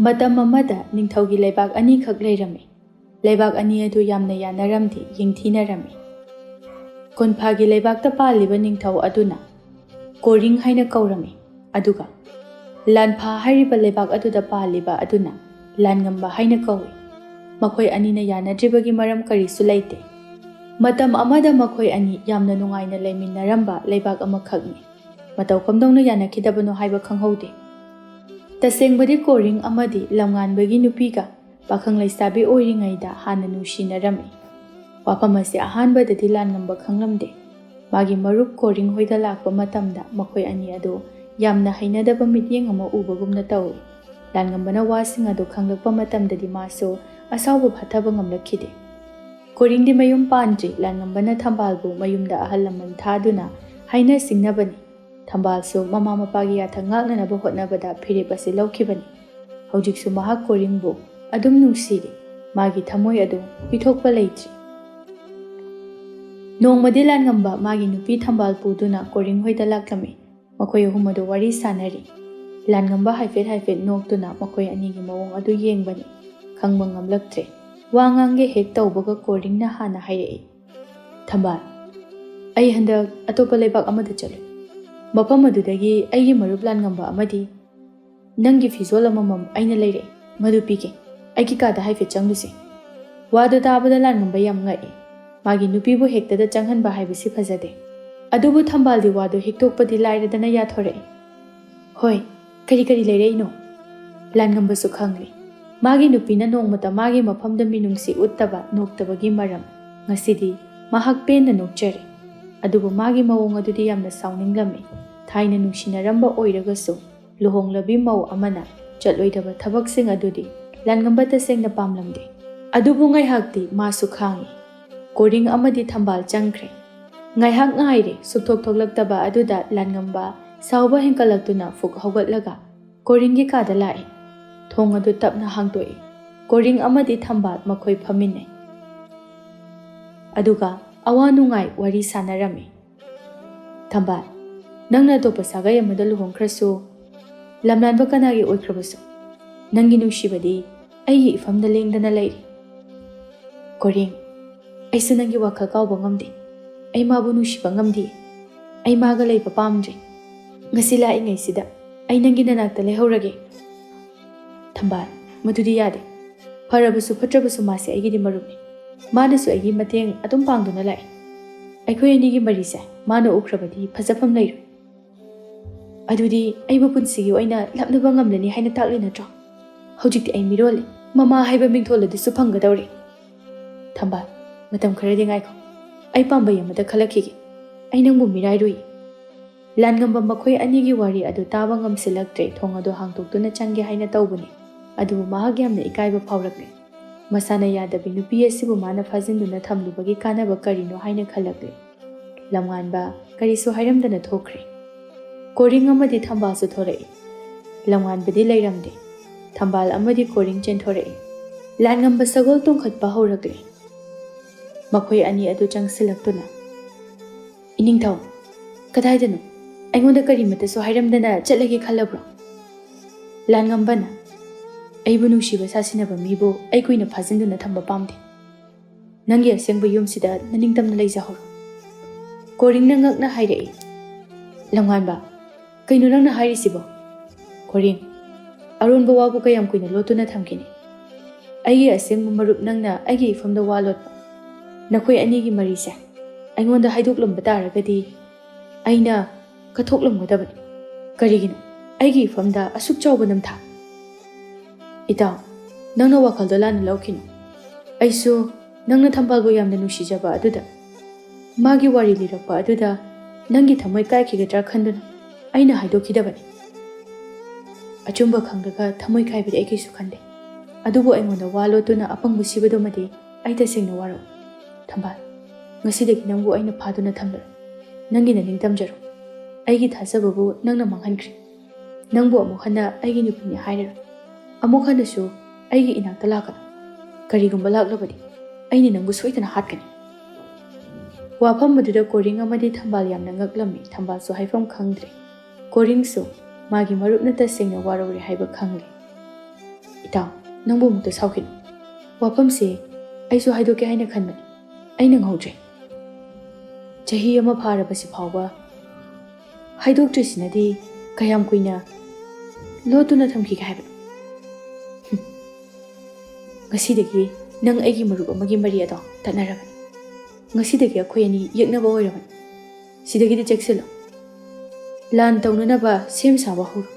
ꯃꯇꯝ ꯑꯃꯗ ꯅꯤꯡꯊꯧꯒꯤ ꯂꯩꯕꯥꯛ ꯑꯅꯤꯈꯛ ꯂꯩꯔꯝꯃꯤ꯫ ꯂꯩꯕꯥꯛ ꯑꯅꯤ ꯑꯗꯨ ꯌꯥꯝꯅ ꯌꯥꯅꯔꯝꯗꯦ, ꯌꯦꯡꯊꯤꯅꯔꯝꯃꯤ꯫ ꯀꯣꯟꯐꯥꯒꯤ ꯂꯩꯕꯥꯛꯇ ꯄꯥꯜꯂꯤꯕ ꯅꯤꯡꯊꯧ ꯑꯗꯨꯅ ꯀꯣꯔꯤꯡ ꯍꯥꯏꯅ ꯀꯧꯔꯝꯃꯤ, ꯑꯗꯨꯒ ꯂꯥꯟꯐꯥ ꯍꯥꯏꯔꯤꯕ ꯂꯩꯕꯥꯛ ꯑꯗꯨꯗ ꯄꯥꯜꯂꯤꯕ ꯑꯗꯨꯅ ꯂꯥꯟꯉꯝꯕ ꯍꯥꯏꯅ ꯀꯧꯏ꯫ ꯃꯈꯣꯏ ꯑꯅꯤꯅ ꯌꯥꯅꯗ꯭ꯔꯤꯕꯒꯤ ꯃꯔꯝ ꯀꯔꯤꯁꯨ ꯂꯩꯇꯦ꯫ ꯃꯇꯝ ꯑꯃꯗ ꯃꯈꯣꯏ ꯑꯅꯤ ꯌꯥꯝꯅ ꯅꯨꯡꯉꯥꯏꯅ ꯂꯩꯃꯤꯟꯅꯔꯝꯕ ꯂꯩꯕꯥꯛ ꯑꯃꯈꯛꯅꯤ꯫ ꯃꯇꯧ ꯀꯝꯗꯧꯅ ꯌꯥꯅꯈꯤꯗꯕꯅꯣ ꯍꯥꯏꯕ ꯈꯪꯍꯧꯗꯦ꯫ ꯇꯁꯦꯡꯕꯗꯤ ꯀꯣꯔꯤꯡ ꯑꯃꯗꯤ ꯂꯝꯉꯥꯟꯕꯒꯤ ꯅꯨꯄꯤꯒ ꯄꯥꯈꯪ ꯂꯩꯁꯥꯕꯤ ꯑꯣꯏꯔꯤꯉꯩꯗ ꯍꯥꯟꯅ ꯅꯨꯡꯁꯤꯅꯔꯝꯃꯤ꯫ ꯋꯥꯐꯝ ꯑꯁꯤ ꯑꯍꯥꯟꯕꯗꯗꯤ ꯂꯥꯟꯉꯝꯕ ꯈꯪꯂꯝꯗꯦ꯫ ꯃꯥꯒꯤ ꯃꯔꯨꯞ ꯀꯣꯔꯤꯡ ꯍꯣꯏꯗ ꯂꯥꯛꯄ ꯃꯇꯝꯗ ꯃꯈꯣꯏ ꯑꯅꯤ ꯑꯗꯨ ꯌꯥꯝꯅ ꯍꯩꯅꯗꯕ ꯃꯤꯠꯌꯦꯡ ꯑꯃ ꯎꯕꯒꯨꯝꯅ ꯇꯧꯏ꯫ ꯂꯥꯟꯉꯝꯕꯅ ꯋꯥꯁꯤꯡ ꯑꯗꯨ ꯈꯪꯂꯛꯄ ꯃꯇꯝꯗꯗꯤ ꯃꯥꯁꯨ ꯑꯁꯥꯎꯕ ꯐꯥꯊꯕ ꯉꯝꯂꯛꯈꯤꯗꯦ꯫ ꯀꯣꯔꯤꯡꯗꯤ ꯃꯌꯨꯝ ꯄꯥꯟꯗ꯭ꯔꯤ꯫ ꯂꯥꯟꯉꯝꯕꯅ ꯊꯝꯕꯥꯜꯕꯨ ꯃꯌꯨꯝꯗ ꯑꯍꯜ ꯂꯃꯟ ꯊꯥꯗꯨꯅ ꯍꯥꯏꯅ ꯁꯤꯡꯅꯕꯅꯤ꯫ ꯊꯝꯕꯥꯜꯁꯨ ꯃꯃꯥ ꯃꯄꯥꯒꯤ ꯌꯥꯊꯪ ꯉꯥꯛꯅꯅꯕ ꯍꯣꯠꯅꯕꯗ ꯐꯤꯔꯦꯞ ꯑꯁꯤ ꯂꯧꯈꯤꯕꯅꯤ꯫ ꯍꯧꯖꯤꯛꯁꯨ ꯃꯍꯥꯛ ꯀꯣꯔꯤꯡꯕꯨ ꯑꯗꯨꯝ ꯅꯨꯡꯁꯤꯔꯤ꯫ ꯃꯥꯒꯤ ꯊꯃꯣꯏ ꯑꯗꯨ ꯄꯤꯊꯣꯛꯄ ꯂꯩꯇ꯭ꯔꯤ꯫ ꯅꯣꯡꯃꯗꯤ ꯂꯥꯟꯉꯝꯕ ꯃꯥꯒꯤ ꯅꯨꯄꯤ ꯊꯝꯕꯥꯜ ꯄꯨꯗꯨꯅ ꯀꯣꯔꯤꯡ ꯍꯣꯏꯗ ꯂꯥꯛꯂꯝꯃꯤ꯫ ꯃꯈꯣꯏ ꯑꯍꯨꯝ ꯑꯗꯨ ꯋꯥꯔꯤ ꯁꯥꯅꯔꯤ꯫ ꯂꯥꯟꯉꯝꯕ ꯍꯥꯏꯐꯦꯠ ꯍꯥꯏꯐꯦꯠ ꯅꯣꯛꯇꯨꯅ ꯃꯈꯣꯏ ꯑꯅꯤꯒꯤ ꯃꯑꯣꯡ ꯑꯗꯨ ꯌꯦꯡꯕꯅꯤ꯫ ꯈꯪꯕ ꯉꯝꯂꯛꯇ꯭ꯔꯦ꯫ ꯋꯥ ꯉꯥꯡꯒꯦ ꯍꯦꯛ ꯇꯧꯕꯒ ꯀꯣꯔꯤꯡꯅ ꯍꯥꯟꯅ ꯍꯥꯏꯔꯛꯏ, "ꯊꯝꯕꯥꯜ, ꯑꯩ ꯍꯟꯗꯛ ꯑꯇꯣꯞꯄ ꯂꯩꯕꯥꯛ ꯑꯃꯗ ꯆꯠꯂꯨꯏ꯫ ꯃꯐꯝ ꯑꯗꯨꯗꯒꯤ ꯑꯩꯒꯤ ꯃꯔꯨꯞ ꯂꯥꯟꯉꯝꯕ ꯑꯃꯗꯤ ꯅꯪꯒꯤ ꯐꯤꯖꯣꯜ ꯑꯃꯃꯝ ꯑꯩꯅ ꯂꯩꯔꯛꯏ, ꯃꯗꯨ ꯄꯤꯒꯦ, ꯑꯩꯒꯤ ꯀꯥꯗ ꯍꯥꯏꯐꯦꯠ ꯆꯪꯂꯨꯁꯦ." ꯋꯥꯗꯨ ꯇꯥꯕꯗ ꯂꯥꯟꯉꯝꯕ ꯌꯥꯝ ꯉꯛꯏ꯫ ꯃꯥꯒꯤ ꯅꯨꯄꯤꯕꯨ ꯍꯦꯛꯇꯗ ꯆꯪꯍꯟꯕ ꯍꯥꯏꯕꯁꯤ ꯐꯖꯗꯦ꯫ ꯑꯗꯨꯕꯨ ꯊꯝꯕꯥꯜꯗꯤ ꯋꯥꯗꯨ ꯍꯤꯛꯇꯣꯛꯄꯗꯤ ꯂꯥꯏꯔꯗꯅ ꯌꯥꯊꯣꯔꯛꯏ, "ꯍꯣꯏ, ꯀꯔꯤ ꯀꯔꯤ ꯂꯩꯔꯛꯏꯅꯣ?" ꯂꯥꯟꯉꯝꯕꯁꯨ ꯈꯪꯂꯤ ꯃꯥꯒꯤ ꯅꯨꯄꯤꯅ ꯅꯣꯡꯃꯇ ꯃꯥꯒꯤ ꯃꯐꯝꯗ ꯃꯤꯅꯨꯡꯁꯤ ꯎꯠꯇꯕ, ꯅꯣꯛꯇꯕꯒꯤ ꯃꯔꯝ꯫ ꯉꯁꯤꯗꯤ ꯃꯍꯥꯛ ꯄꯦꯟꯅ ꯅꯣꯛꯆꯔꯤ꯫ ꯑꯗꯨꯕꯨ ꯃꯥꯒꯤ ꯃꯑꯣꯡ ꯑꯗꯨꯗꯤ ꯌꯥꯝꯅ ꯁꯥꯎꯅꯤꯡꯂꯝꯃꯤ꯫ ꯊꯥꯏꯅ ꯅꯨꯡꯁꯤꯅꯔꯝꯕ ꯑꯣꯏꯔꯒꯁꯨ ꯂꯨꯍꯣꯡꯂꯕꯤ ꯃꯧ ꯑꯃꯅ ꯆꯠꯂꯣꯏꯗꯕ ꯊꯕꯛꯁꯤꯡ ꯑꯗꯨꯗꯤ ꯂꯥꯟꯉꯝꯕ ꯇꯁꯦꯡꯅ ꯄꯥꯝꯂꯝꯗꯦ꯫ ꯑꯗꯨꯕꯨ ꯉꯥꯏꯍꯥꯛꯇꯤ ꯃꯥꯁꯨ ꯈꯥꯡꯉꯤ꯫ ꯀꯣꯔꯤꯡ ꯑꯃꯗꯤ ꯊꯝꯕꯥꯜ ꯆꯪꯈ꯭ꯔꯦ꯫ ꯉꯥꯏꯍꯥꯛ ꯉꯥꯏꯔꯦ꯫ ꯁꯨꯛꯊꯣꯛ ꯊꯣꯛꯂꯛꯇꯕ ꯑꯗꯨꯗ ꯂꯥꯟꯉꯝꯕ ꯁꯥꯎꯕ ꯍꯦꯟꯀꯠꯂꯛꯇꯨꯅ ꯐꯨꯛ ꯍꯧꯒꯠꯂꯒ ꯀꯣꯔꯤꯡꯒꯤ ꯀꯥꯗ ꯂꯥꯛꯏ꯫ ꯊꯣꯡ ꯑꯗꯨ ꯇꯞꯅ ꯍꯥꯡꯗꯣꯛꯏ꯫ ꯀꯣꯔꯤꯡ ꯑꯃꯗꯤ ꯊꯝꯕꯥꯜ ꯃꯈꯣꯏ ꯐꯝꯃꯤꯟꯅꯩ꯫ ꯑꯗꯨꯒ ꯑꯋꯥ ꯅꯨꯡꯉꯥꯏ ꯋꯥꯔꯤ ꯁꯥꯅꯔꯝꯃꯤ꯫ "ꯊꯝꯕꯥꯜ, ꯅꯪꯅ ꯑꯇꯣꯞꯄ ꯁꯥꯒꯩ ꯑꯃꯗ ꯂꯨꯍꯣꯡꯈ꯭ꯔꯁꯨ, ꯂꯝꯂꯥꯟꯕ ꯀꯅꯥꯒꯤ ꯑꯣꯏꯈ꯭ꯔꯕꯁꯨ, ꯅꯪꯒꯤ ꯅꯨꯡꯁꯤꯕꯗꯤ ꯑꯩꯒꯤ ꯏꯐꯝꯗ ꯂꯦꯡꯗꯅ ꯂꯩꯔꯤ꯫ ꯀꯣꯔꯤꯡ, ꯑꯩꯁꯨ ꯅꯪꯒꯤ ꯋꯥꯈꯜ ꯀꯥꯎꯕ ꯉꯝꯗꯦ꯫ ꯑꯩ ꯃꯥꯕꯨ ꯅꯨꯡꯁꯤꯕ ꯉꯝꯗꯦ꯫ ꯑꯩ ꯃꯥꯒ ꯂꯩꯕ ꯄꯥꯝꯗ꯭ꯔꯤ꯫ ꯉꯁꯤ ꯂꯥꯛꯏꯉꯩꯁꯤꯗ ꯑꯩ ꯅꯪꯒꯤ ꯅꯅꯥꯛꯇ ꯂꯩꯍꯧꯔꯒꯦ." "ꯊꯝꯕꯥꯜ, ꯃꯗꯨꯗꯤ ꯌꯥꯗꯦ꯫ ꯐꯔꯕꯁꯨ ꯐꯠꯇ꯭ꯔꯕꯁꯨ ꯃꯥꯁꯦ ꯑꯩꯒꯤꯗꯤ ꯃꯔꯨꯞꯅꯤ꯫ ꯃꯥꯅꯁꯨ ꯑꯩꯒꯤ ꯃꯇꯦꯡ ꯑꯗꯨꯝ ꯄꯥꯡꯗꯨꯅ ꯂꯥꯛꯏ꯫ ꯑꯩꯈꯣꯏ ꯑꯅꯤꯒꯤ ꯃꯔꯤꯁꯦ ꯃꯥꯅ ꯎꯈ꯭ꯔꯕꯗꯤ ꯐꯖꯐꯝ ꯂꯩꯔꯣꯏ꯫ ꯑꯗꯨꯗꯤ ꯑꯩꯕꯨ ꯄꯨꯟꯁꯤꯒꯤ ꯑꯣꯏꯅ ꯂꯞꯅꯕ ꯉꯝꯂꯅꯤ ꯍꯥꯏꯅ ꯇꯥꯛꯂꯤ ꯅꯠꯇ꯭ꯔꯣ? ꯍꯧꯖꯤꯛꯇꯤ ꯑꯩ ꯃꯤꯔꯣꯜꯂꯤ꯫ ꯃꯃꯥ ꯍꯥꯏꯕ ꯃꯤꯡꯊꯣꯜ ꯑꯗꯨꯁꯨ ꯐꯪꯒꯗꯧꯔꯤ꯫ ꯊꯝꯕꯥꯜ, ꯃꯇꯝ ꯈꯔꯗꯤ ꯉꯥꯏꯈꯣ꯫ ꯑꯩ ꯄꯥꯝꯕꯩ ꯑꯃꯗ ꯈꯜꯂꯛꯈꯤꯒꯦ꯫ ꯑꯩ ꯅꯪꯕꯨ ꯃꯤꯔꯥꯏꯔꯨꯏ." ꯂꯥꯟꯉꯝꯕ ꯃꯈꯣꯏ ꯑꯅꯤꯒꯤ ꯋꯥꯔꯤ ꯑꯗꯨ ꯇꯥꯕ ꯉꯝꯁꯤꯜꯂꯛꯇ꯭ꯔꯦ꯫ ꯊꯣꯡ ꯑꯗꯨ ꯍꯥꯡꯗꯣꯛꯇꯨꯅ ꯆꯪꯒꯦ ꯍꯥꯏꯅ ꯇꯧꯕꯅꯤ꯫ ꯑꯗꯨꯕꯨ ꯃꯍꯥꯛ ꯌꯥꯝꯅ ꯏꯀꯥꯏꯕ ꯐꯥꯎꯔꯛꯂꯦ꯫ ꯃꯁꯥꯅ ꯌꯥꯗꯕꯤ ꯅꯨꯄꯤ ꯑꯁꯤꯕꯨ ꯃꯥꯅ ꯐꯥꯖꯤꯟꯗꯨꯅ ꯊꯝꯂꯨꯕꯒꯤ ꯀꯥꯟꯅꯕ ꯀꯔꯤꯅꯣ ꯍꯥꯏꯅ ꯈꯜꯂꯛꯂꯦ꯫ ꯂꯝꯉꯥꯟꯕ ꯀꯔꯤꯁꯨ ꯍꯥꯏꯔꯝꯗꯅ ꯊꯣꯛꯈ꯭ꯔꯦ꯫ ꯀꯣꯔꯤꯡ ꯑꯃꯗꯤ ꯊꯝꯕꯥꯜꯁꯨ ꯊꯣꯔꯛꯏ꯫ ꯂꯝꯉꯥꯟꯕꯗꯤ ꯂꯩꯔꯝꯗꯦ꯫ ꯊꯝꯕꯥꯜ ꯑꯃꯗꯤ ꯀꯣꯔꯤꯡ ꯆꯦꯟꯊꯣꯔꯛꯏ꯫ ꯂꯥꯟꯉꯝꯕ ꯁꯒꯣꯜ ꯇꯣꯡꯈꯠꯄ ꯍꯧꯔꯛꯂꯦ꯫ ꯃꯈꯣꯏ ꯑꯅꯤ ꯑꯗꯨ ꯆꯪꯁꯤꯜꯂꯛꯇꯨꯅ, "ꯏꯅꯤꯡꯊꯧ, ꯀꯗꯥꯏꯗꯅꯣ? ꯑꯩꯉꯣꯟꯗ ꯀꯔꯤꯃꯠꯇꯁꯨ ꯍꯥꯏꯔꯝꯗꯅ ꯆꯠꯂꯒꯦ ꯈꯜꯂꯕ꯭ꯔꯣ?" ꯂꯥꯟꯉꯝꯕꯅ, "ꯑꯩꯕꯨ ꯅꯨꯡꯁꯤꯕ ꯁꯥꯁꯤꯟꯅꯕ ꯃꯤꯕꯨ ꯑꯩ ꯀꯨꯏꯅ ꯐꯥꯖꯤꯟꯗꯨꯅ ꯊꯝꯕ ꯄꯥꯝꯗꯦ꯫ ꯅꯪꯒꯤ ꯑꯁꯦꯡꯕ ꯌꯨꯝꯁꯤꯗ ꯅꯅꯤꯡꯇꯝꯅ ꯂꯩꯖꯍꯧꯔꯣ." ꯀꯣꯔꯤꯡꯅ ꯉꯛꯅ ꯍꯥꯏꯔꯛꯏ꯫ ꯂꯝꯉꯥꯟꯕ, ꯀꯩꯅꯣ ꯅꯪꯅ ꯍꯥꯏꯔꯤꯁꯤꯕꯣ? "ꯀꯣꯔꯤꯡ, ꯑꯔꯣꯟꯕ ꯋꯥꯕꯨ ꯀꯌꯥꯝ ꯀꯨꯏꯅ ꯂꯣꯠꯇꯨꯅ ꯊꯝꯈꯤꯅꯤ? ꯑꯩꯒꯤ ꯑꯁꯦꯡꯕ ꯃꯔꯨꯞ ꯅꯪꯅ ꯑꯩꯒꯤ ꯏꯐꯝꯗ ꯋꯥ ꯂꯣꯠꯄ, ꯅꯈꯣꯏ ꯑꯅꯤꯒꯤ ꯃꯔꯤꯁꯦ ꯑꯩꯉꯣꯟꯗ ꯍꯥꯏꯗꯣꯛꯂꯝꯕ ꯇꯥꯔꯒꯗꯤ ꯑꯩꯅ ꯀꯠꯊꯣꯛꯂꯝꯒꯗꯕꯅꯤ꯫ ꯀꯔꯤꯒꯤꯅꯣ ꯑꯩꯒꯤ ꯏꯐꯝꯗ ꯑꯁꯨꯛ ꯆꯥꯎꯕ ꯅꯝꯊꯥꯛ?" "ꯏꯇꯥꯎ, ꯅꯪꯅ ꯋꯥꯈꯜꯗꯣ ꯂꯥꯟꯅ ꯂꯧꯈꯤꯅꯨ꯫ ꯑꯩꯁꯨ ꯅꯪꯅ ꯊꯝꯕꯥꯜꯕꯨ ꯌꯥꯝꯅ ꯅꯨꯡꯁꯤꯖꯕ ꯑꯗꯨꯗ, ꯃꯥꯒꯤ ꯋꯥꯔꯤ ꯂꯤꯔꯛꯄ ꯑꯗꯨꯗ ꯅꯪꯒꯤ ꯊꯃꯣꯏ ꯀꯥꯏꯈꯤꯒꯗ꯭ꯔꯥ ꯈꯟꯗꯨꯅ ꯑꯩꯅ ꯍꯥꯏꯗꯣꯛꯈꯤꯗꯕꯅꯤ꯫ ꯑꯆꯨꯝꯕ ꯈꯪꯂꯒ ꯊꯃꯣꯏ ꯀꯥꯏꯕꯗꯤ ꯑꯩ ꯀꯩꯁꯨ ꯈꯟꯗꯦ꯫ ꯑꯗꯨꯕꯨ ꯑꯩꯉꯣꯟꯗ ꯋꯥ ꯂꯣꯠꯇꯨꯅ ꯑꯄꯪꯕ ꯁꯤꯕꯗꯨꯃꯗꯤ ꯑꯩ ꯇꯁꯦꯡꯅ ꯋꯥꯔꯧꯏ꯫ ꯊꯝꯕꯥꯜ, ꯉꯁꯤꯗꯒꯤ ꯅꯪꯕꯨ ꯑꯩꯅ ꯐꯥꯗꯨꯅ ꯊꯝꯂꯔꯣꯏ꯫ ꯅꯪꯒꯤ ꯅꯅꯤꯡꯇꯝꯖꯔꯣ꯫ ꯑꯩꯒꯤ ꯊꯥꯖꯕꯕꯨ ꯅꯪꯅ ꯃꯥꯡꯍꯟꯈ꯭ꯔꯦ꯫ ꯅꯪꯕꯨ ꯑꯃꯨꯛ ꯍꯟꯅ ꯑꯩꯒꯤ ꯅꯨꯄꯤꯅꯤ ꯍꯥꯏꯔꯔꯣꯏ꯫ ꯑꯃꯨꯛ ꯍꯟꯅꯁꯨ ꯑꯩꯒꯤ ꯏꯅꯥꯛꯇ ꯂꯥꯛꯀꯅꯨ꯫ ꯀꯔꯤꯒꯨꯝꯕ ꯂꯥꯛꯂꯕꯗꯤ ꯑꯩꯅ ꯅꯪꯕꯨ ꯁꯣꯏꯗꯅ ꯍꯥꯠꯀꯅꯤ." ꯋꯥꯐꯝ ꯑꯗꯨꯗ ꯀꯣꯔꯤꯡ ꯑꯃꯗꯤ ꯊꯝꯕꯥꯜ ꯌꯥꯝꯅ ꯉꯛꯂꯝꯃꯤ꯫ ꯊꯝꯕꯥꯜꯁꯨ ꯍꯥꯏꯐꯝ ꯈꯪꯗ꯭ꯔꯦ꯫ ꯀꯣꯔꯤꯡꯁꯨ ꯃꯥꯒꯤ ꯃꯔꯨꯞꯅ ꯇꯁꯦꯡꯅ ꯋꯥꯔꯧꯔꯦ ꯍꯥꯏꯕ ꯈꯪꯂꯦ꯫ ꯏꯇꯥꯎ ꯅꯪꯕꯨ ꯑꯃꯨꯛꯇ ꯁꯥꯎꯈꯤꯅꯨ ꯋꯥꯐꯝꯁꯦ ꯑꯩꯁꯨ ꯍꯥꯏꯗꯣꯛꯀꯦ ꯍꯥꯏꯅ ꯈꯟꯕꯅꯤ ꯑꯩꯅ ꯉꯧꯗ꯭ꯔꯦ ꯆꯍꯤ ꯑꯃ ꯐꯥꯔꯕꯁꯤ ꯐꯥꯎꯕ ꯍꯥꯏꯗꯣꯛꯇ꯭ꯔꯤꯁꯤꯅꯗꯤ ꯀꯌꯥꯝ ꯀꯨꯏꯅ ꯂꯣꯠꯇꯨꯅ ꯊꯝꯈꯤꯒꯦ ꯍꯥꯏꯕꯅꯣ ꯉꯁꯤꯗꯒꯤ ꯅꯪ ꯑꯩꯒꯤ ꯃꯔꯨꯞ ꯑꯃꯒꯤ ꯃꯔꯤ ꯑꯗꯣ ꯇꯠꯅꯔꯕꯅꯤ ꯉꯁꯤꯗꯒꯤ ꯑꯩꯈꯣꯏ ꯑꯅꯤ ꯌꯦꯛꯅꯕ ꯑꯣꯏꯔꯕꯅꯤ ꯁꯤꯗꯒꯤꯗꯤ ꯆꯦꯛꯁꯤꯜꯂꯨ ꯂꯥꯟ ꯇꯧꯅꯅꯕ ꯁꯦꯝ ꯁꯥꯕ ꯍꯧꯔꯣ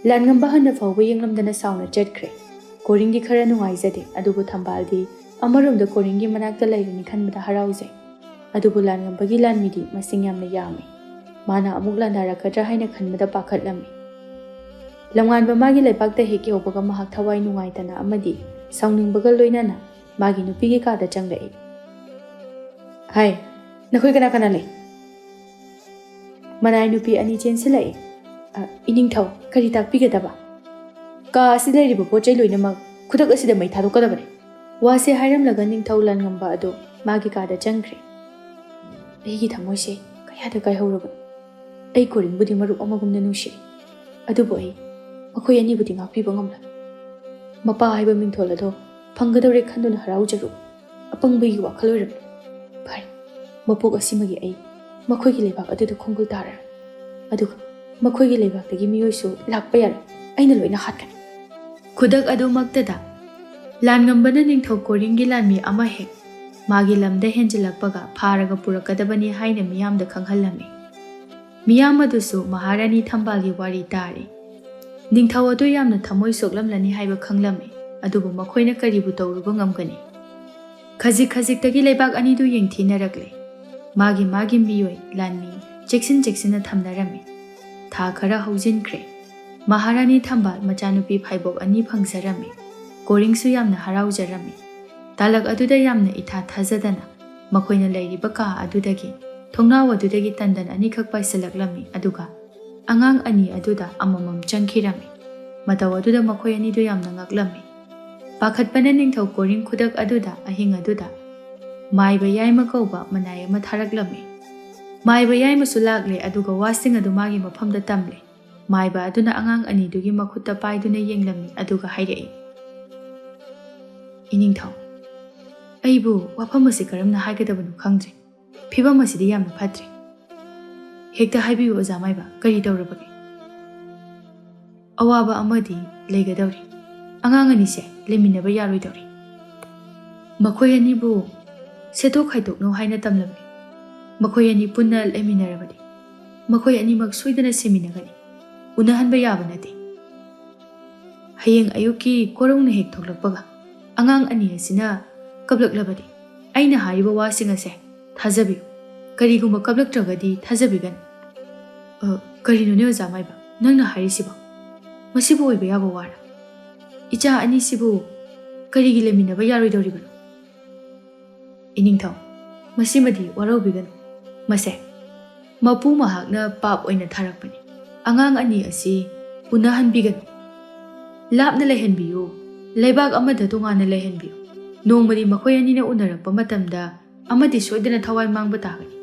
ꯂꯥꯟꯉꯝꯕ ꯍꯟꯅ ꯐꯥꯎꯕ ꯌꯦꯡꯂꯝꯗꯅ ꯁꯥꯎꯅ ꯆꯠꯈ꯭ꯔꯦ ꯀꯣꯔꯤꯡꯗꯤ ꯈꯔ ꯅꯨꯡꯉꯥꯏꯖꯗꯦ ꯑꯗꯨꯕꯨ ꯊꯝꯕꯥꯜꯗꯤ ꯑꯃꯔꯣꯝꯗ ꯀꯣꯔꯤꯡꯒꯤ ꯃꯅꯥꯛꯇ ꯂꯩꯔꯅꯤ ꯈꯟꯕꯗ ꯍꯔꯥꯎꯖꯩ ꯑꯗꯨꯕꯨ ꯂꯥꯟꯉꯝꯕꯒꯤ ꯂꯥꯟꯃꯤꯗꯤ ꯃꯁꯤꯡ ꯌꯥꯝꯅ ꯌꯥꯝꯃꯤ ꯃꯥꯅ ꯑꯃꯨꯛ ꯂꯥꯟꯗꯥꯔꯛꯀꯗ꯭ꯔꯥ ꯍꯥꯏꯅ ꯈꯟꯕꯗ ꯄꯥꯈꯠꯂꯝꯃꯤ ꯂꯝꯉꯥꯟꯕ ꯃꯥꯒꯤ ꯂꯩꯄꯥꯛꯇ ꯍꯦꯛ ꯌꯧꯕꯒ ꯃꯍꯥꯛ ꯊꯋꯥꯏ ꯅꯨꯡꯉꯥꯏꯇꯅ ꯑꯃꯗꯤ ꯁꯥꯎꯅꯤꯡꯕꯒ ꯂꯣꯏꯅꯅ ꯃꯥꯒꯤ ꯅꯨꯄꯤꯒꯤ ꯀꯥꯗ ꯆꯪꯂꯛꯏ ꯍꯥꯏ ꯅꯈꯣꯏ ꯀꯅꯥ ꯀꯅꯥ ꯂꯩ ꯃꯅꯥꯏ ꯅꯨꯄꯤ ꯑꯅꯤ ꯆꯦꯟꯁꯤꯜꯂꯛꯏ ꯏꯅꯤꯡꯊꯧ ꯀꯔꯤ ꯇꯥꯛꯄꯤꯒꯗꯕ ꯀꯥ ꯑꯁꯤꯗ ꯂꯩꯔꯤꯕ ꯄꯣꯠ ꯆꯩ ꯂꯣꯏꯅꯃꯛ ꯈꯨꯗꯛ ꯑꯁꯤꯗ ꯃꯩ ꯊꯥꯗꯣꯛꯀꯗꯕꯅꯤ ꯋꯥꯁꯦ ꯍꯥꯏꯔꯝꯂꯒ ꯅꯤꯡꯊꯧ ꯂꯥꯟꯉꯝꯕ ꯑꯗꯨ ꯃꯥꯒꯤ ꯀꯥꯗ ꯆꯪꯈ꯭ꯔꯦ ꯑꯩꯒꯤ ꯊꯃꯣꯏꯁꯦ ꯀꯌꯥꯗ ꯀꯥꯏꯍꯧꯔꯕꯅꯣ ꯑꯩ ꯀꯣꯔꯤꯡꯕꯨꯗꯤ ꯃꯔꯨꯞ ꯑꯃꯒꯨꯝꯅ ꯅꯨꯡꯁꯤꯔꯤ ꯑꯗꯨꯕꯨ ꯑꯩ ꯃꯈꯣꯏ ꯑꯅꯤꯕꯨꯗꯤ ꯉꯥꯛꯄꯤꯕ ꯉꯝꯂꯣꯏ ꯃꯄꯥ ꯍꯥꯏꯕ ꯃꯤꯡꯊꯣꯜ ꯑꯗꯣ ꯐꯪꯒꯗꯧꯔꯦ ꯈꯟꯗꯨꯅ ꯍꯔꯥꯎꯖꯔꯨ ꯑꯄꯪꯕꯒꯤ ꯋꯥꯈꯜ ꯑꯣꯏꯔꯕꯅꯤ ꯐꯔꯦ ꯃꯄꯣꯛ ꯑꯁꯤꯃꯒꯤ ꯑꯩ ꯃꯈꯣꯏꯒꯤ ꯂꯩꯕꯥꯛ ꯑꯗꯨꯗ ꯈꯣꯡꯒꯨꯜ ꯇꯥꯔꯔꯣꯏ ꯑꯗꯨꯒ ꯃꯈꯣꯏꯒꯤ ꯂꯩꯕꯥꯛꯇꯒꯤ ꯃꯤꯑꯣꯏꯁꯨ ꯂꯥꯛꯄ ꯌꯥꯔꯣꯏ ꯑꯩꯅ ꯂꯣꯏꯅ ꯍꯥꯠꯀꯅꯤ ꯈꯨꯗꯛ ꯑꯗꯨꯃꯛꯇꯗ ꯂꯥꯟꯉꯝꯕꯅ ꯅꯤꯡꯊꯧ ꯀꯣꯔꯤꯡꯒꯤ ꯂꯥꯟꯃꯤ ꯑꯃ ꯍꯦꯛ ꯃꯥꯒꯤ ꯂꯝꯗ ꯍꯦꯟꯖꯤꯜꯂꯛꯄꯒ ꯐꯥꯔꯒ ꯄꯨꯔꯛꯀꯗꯕꯅꯤ ꯍꯥꯏꯅ ꯃꯤꯌꯥꯝꯗ ꯈꯪꯍꯜꯂꯝꯃꯤ ꯃꯤꯌꯥꯝ ꯑꯗꯨꯁꯨ ꯃꯍꯥꯔꯥꯅꯤ ꯊꯝꯕꯥꯜꯒꯤ ꯋꯥꯔꯤ ꯇꯥꯔꯤ ꯅꯤꯡꯊꯧ ꯑꯗꯨ ꯌꯥꯝꯅ ꯊꯃꯣꯏ ꯁꯣꯛꯂꯝꯂꯅꯤ ꯍꯥꯏꯕ ꯈꯪꯂꯝꯃꯤ ꯑꯗꯨꯕꯨ ꯃꯈꯣꯏꯅ ꯀꯔꯤꯕꯨ ꯇꯧꯔꯨꯕ ꯉꯝꯒꯅꯤ ꯈꯖꯤꯛ ꯈꯖꯤꯛꯇꯒꯤ ꯂꯩꯕꯥꯛ ꯑꯅꯤꯗꯨ ꯌꯦꯡꯊꯤꯅꯔꯛꯂꯦ ꯃꯥꯒꯤ ꯃꯤꯑꯣꯏ ꯂꯥꯟꯃꯤ ꯆꯦꯛꯁꯤꯟꯅ ꯊꯝꯅꯔꯝꯃꯤ ꯊꯥ ꯈꯔ ꯍꯧꯖꯤꯟꯈ꯭ꯔꯦ ꯃꯍꯥꯔꯥꯅꯤ ꯊꯝꯕꯥꯜ ꯃꯆꯥꯅꯨꯄꯤ ꯐꯥꯏꯕꯣꯛ ꯑꯅꯤ ꯐꯪꯖꯔꯝꯃꯤ ꯀꯣꯔꯤꯡꯁꯨ ꯌꯥꯝꯅ ꯍꯔꯥꯎꯖꯔꯝꯃꯤ ꯇꯥꯂꯛ ꯑꯗꯨꯗ ꯌꯥꯝꯅ ꯏꯊꯥ ꯊꯥꯖꯗꯅ ꯃꯈꯣꯏꯅ ꯂꯩꯔꯤꯕ ꯀꯥ ꯑꯗꯨꯗꯒꯤ ꯊꯣꯡꯅꯥꯎ ꯑꯗꯨꯗꯒꯤ ꯇꯟꯗꯟ ꯑꯅꯤꯈꯛ ꯄꯥꯏꯁꯤꯜꯂꯛꯂꯝꯃꯤ ꯑꯗꯨꯒ ꯑꯉꯥꯡ ꯑꯅꯤ ꯑꯗꯨꯗ ꯑꯃꯃꯝ ꯆꯪꯈꯤꯔꯝꯃꯤ ꯃꯇꯧ ꯑꯗꯨꯗ ꯃꯈꯣꯏ ꯑꯅꯤꯗꯨ ꯌꯥꯝꯅ ꯉꯛꯂꯝꯃꯤ ꯄꯥꯈꯠꯄꯅ ꯅꯤꯡꯊꯧ ꯀꯣꯔꯤꯡ ꯈꯨꯗꯛ ꯑꯗꯨꯗ ꯑꯍꯤꯡ ꯑꯗꯨꯗ ꯃꯥꯏꯕ ꯌꯥꯏꯃ ꯀꯧꯕ ꯃꯅꯥꯏ ꯑꯃ ꯊꯥꯔꯛꯂꯝꯃꯤ ꯃꯥꯏꯕ ꯌꯥꯏꯃꯁꯨ ꯂꯥꯛꯂꯦ ꯑꯗꯨꯒ ꯋꯥꯁꯤꯡ ꯑꯗꯨ ꯃꯥꯒꯤ ꯃꯐꯝꯗ ꯇꯝꯂꯦ ꯃꯥꯏꯕ ꯑꯗꯨꯅ ꯑꯉꯥꯡ ꯑꯅꯤꯗꯨꯒꯤ ꯃꯈꯨꯠꯇ ꯄꯥꯏꯗꯨꯅ ꯌꯦꯡꯂꯝꯃꯤ ꯑꯗꯨꯒ ꯍꯥꯏꯔꯛꯏ ꯏꯅꯤꯡꯊꯧ ꯑꯩꯕꯨ ꯋꯥꯐꯝ ꯑꯁꯤ ꯀꯔꯝꯅ ꯍꯥꯏꯒꯗꯕꯅꯣ ꯈꯪꯗ꯭ꯔꯦ ꯐꯤꯕꯝ ꯑꯁꯤꯗꯤ ꯌꯥꯝꯅ ꯐꯠꯇ꯭ꯔꯦ ꯍꯦꯛꯇ ꯍꯥꯏꯕꯤꯌꯨ ꯑꯣꯖꯥ ꯃꯥꯏꯕ ꯀꯔꯤ ꯇꯧꯔꯕꯒꯦ ꯑꯋꯥꯕ ꯑꯃꯗꯤ ꯂꯩꯒꯗꯧꯔꯤ ꯑꯉꯥꯡ ꯑꯅꯤꯁꯦ ꯂꯩꯃꯤꯟꯅꯕ ꯌꯥꯔꯣꯏꯗꯧꯔꯤ ꯃꯈꯣꯏ ꯑꯅꯤꯕꯨ ꯁꯦꯠꯇꯣꯛ ꯈꯥꯏꯗꯣꯛꯅꯧ ꯍꯥꯏꯅ ꯇꯝꯂꯝꯃꯤ ꯃꯈꯣꯏ ꯑꯅꯤ ꯄꯨꯟꯅ ꯂꯩꯃꯤꯟꯅꯔꯕꯗꯤ ꯃꯈꯣꯏ ꯑꯅꯤꯃꯛ ꯁꯣꯏꯗꯅ ꯁꯤꯃꯤꯟꯅꯒꯅꯤ ꯎꯅꯍꯟꯕ ꯌꯥꯕ ꯅꯠꯇꯦ ꯍꯌꯦꯡ ꯑꯌꯨꯛꯀꯤ ꯀꯣꯔꯧꯅ ꯍꯦꯛ ꯊꯣꯛꯂꯛꯄꯒ ꯑꯉꯥꯡ ꯑꯅꯤ ꯑꯁꯤꯅ ꯀꯞꯂꯛꯂꯕꯗꯤ ꯑꯩꯅ ꯍꯥꯏꯔꯤꯕ ꯋꯥꯁꯤꯡ ꯑꯁꯦ ꯊꯥꯖꯕꯤꯌꯨ ꯀꯔꯤꯒꯨꯝꯕ ꯀꯞꯂꯛꯇ꯭ꯔꯒꯗꯤ ꯊꯥꯖꯕꯤꯒꯅꯤ ꯀꯔꯤꯅꯣꯅꯦ ꯑꯣꯖꯥ ꯃꯥꯏꯕ ꯅꯪꯅ ꯍꯥꯏꯔꯤꯁꯤꯕꯣ ꯃꯁꯤꯕꯨ ꯑꯣꯏꯕ ꯌꯥꯕ ꯋꯥꯔ ꯏꯆꯥ ꯑꯅꯤꯁꯤꯕꯨ ꯀꯔꯤꯒꯤ ꯂꯩꯃꯤꯟꯅꯕ ꯌꯥꯔꯣꯏꯗꯧꯔꯤꯕꯅꯣ ꯏꯅꯤꯡꯊꯧ ꯃꯁꯤꯃꯗꯤ ꯋꯥꯔꯧꯕꯤꯒꯅꯨ ꯃꯁꯦ ꯃꯄꯨ ꯃꯍꯥꯛꯅ ꯄꯥꯞ ꯑꯣꯏꯅ ꯊꯥꯔꯛꯄꯅꯤ ꯑꯉꯥꯡ ꯑꯅꯤ ꯑꯁꯤ ꯎꯅꯍꯟꯕꯤꯒꯅꯨ ꯂꯥꯞꯅ ꯂꯩꯍꯟꯕꯤꯌꯨ ꯂꯩꯕꯥꯛ ꯑꯃꯗ ꯇꯣꯉꯥꯟꯅ ꯂꯩꯍꯟꯕꯤꯌꯨ ꯅꯣꯡꯃꯗꯤ ꯃꯈꯣꯏ ꯑꯅꯤꯅ ꯎꯅꯔꯛꯄ ꯃꯇꯝꯗ ꯑꯃꯗꯤ ꯁꯣꯏꯗꯅ ꯊꯋꯥꯏ ꯃꯥꯡꯕ ꯇꯥꯒꯅꯤ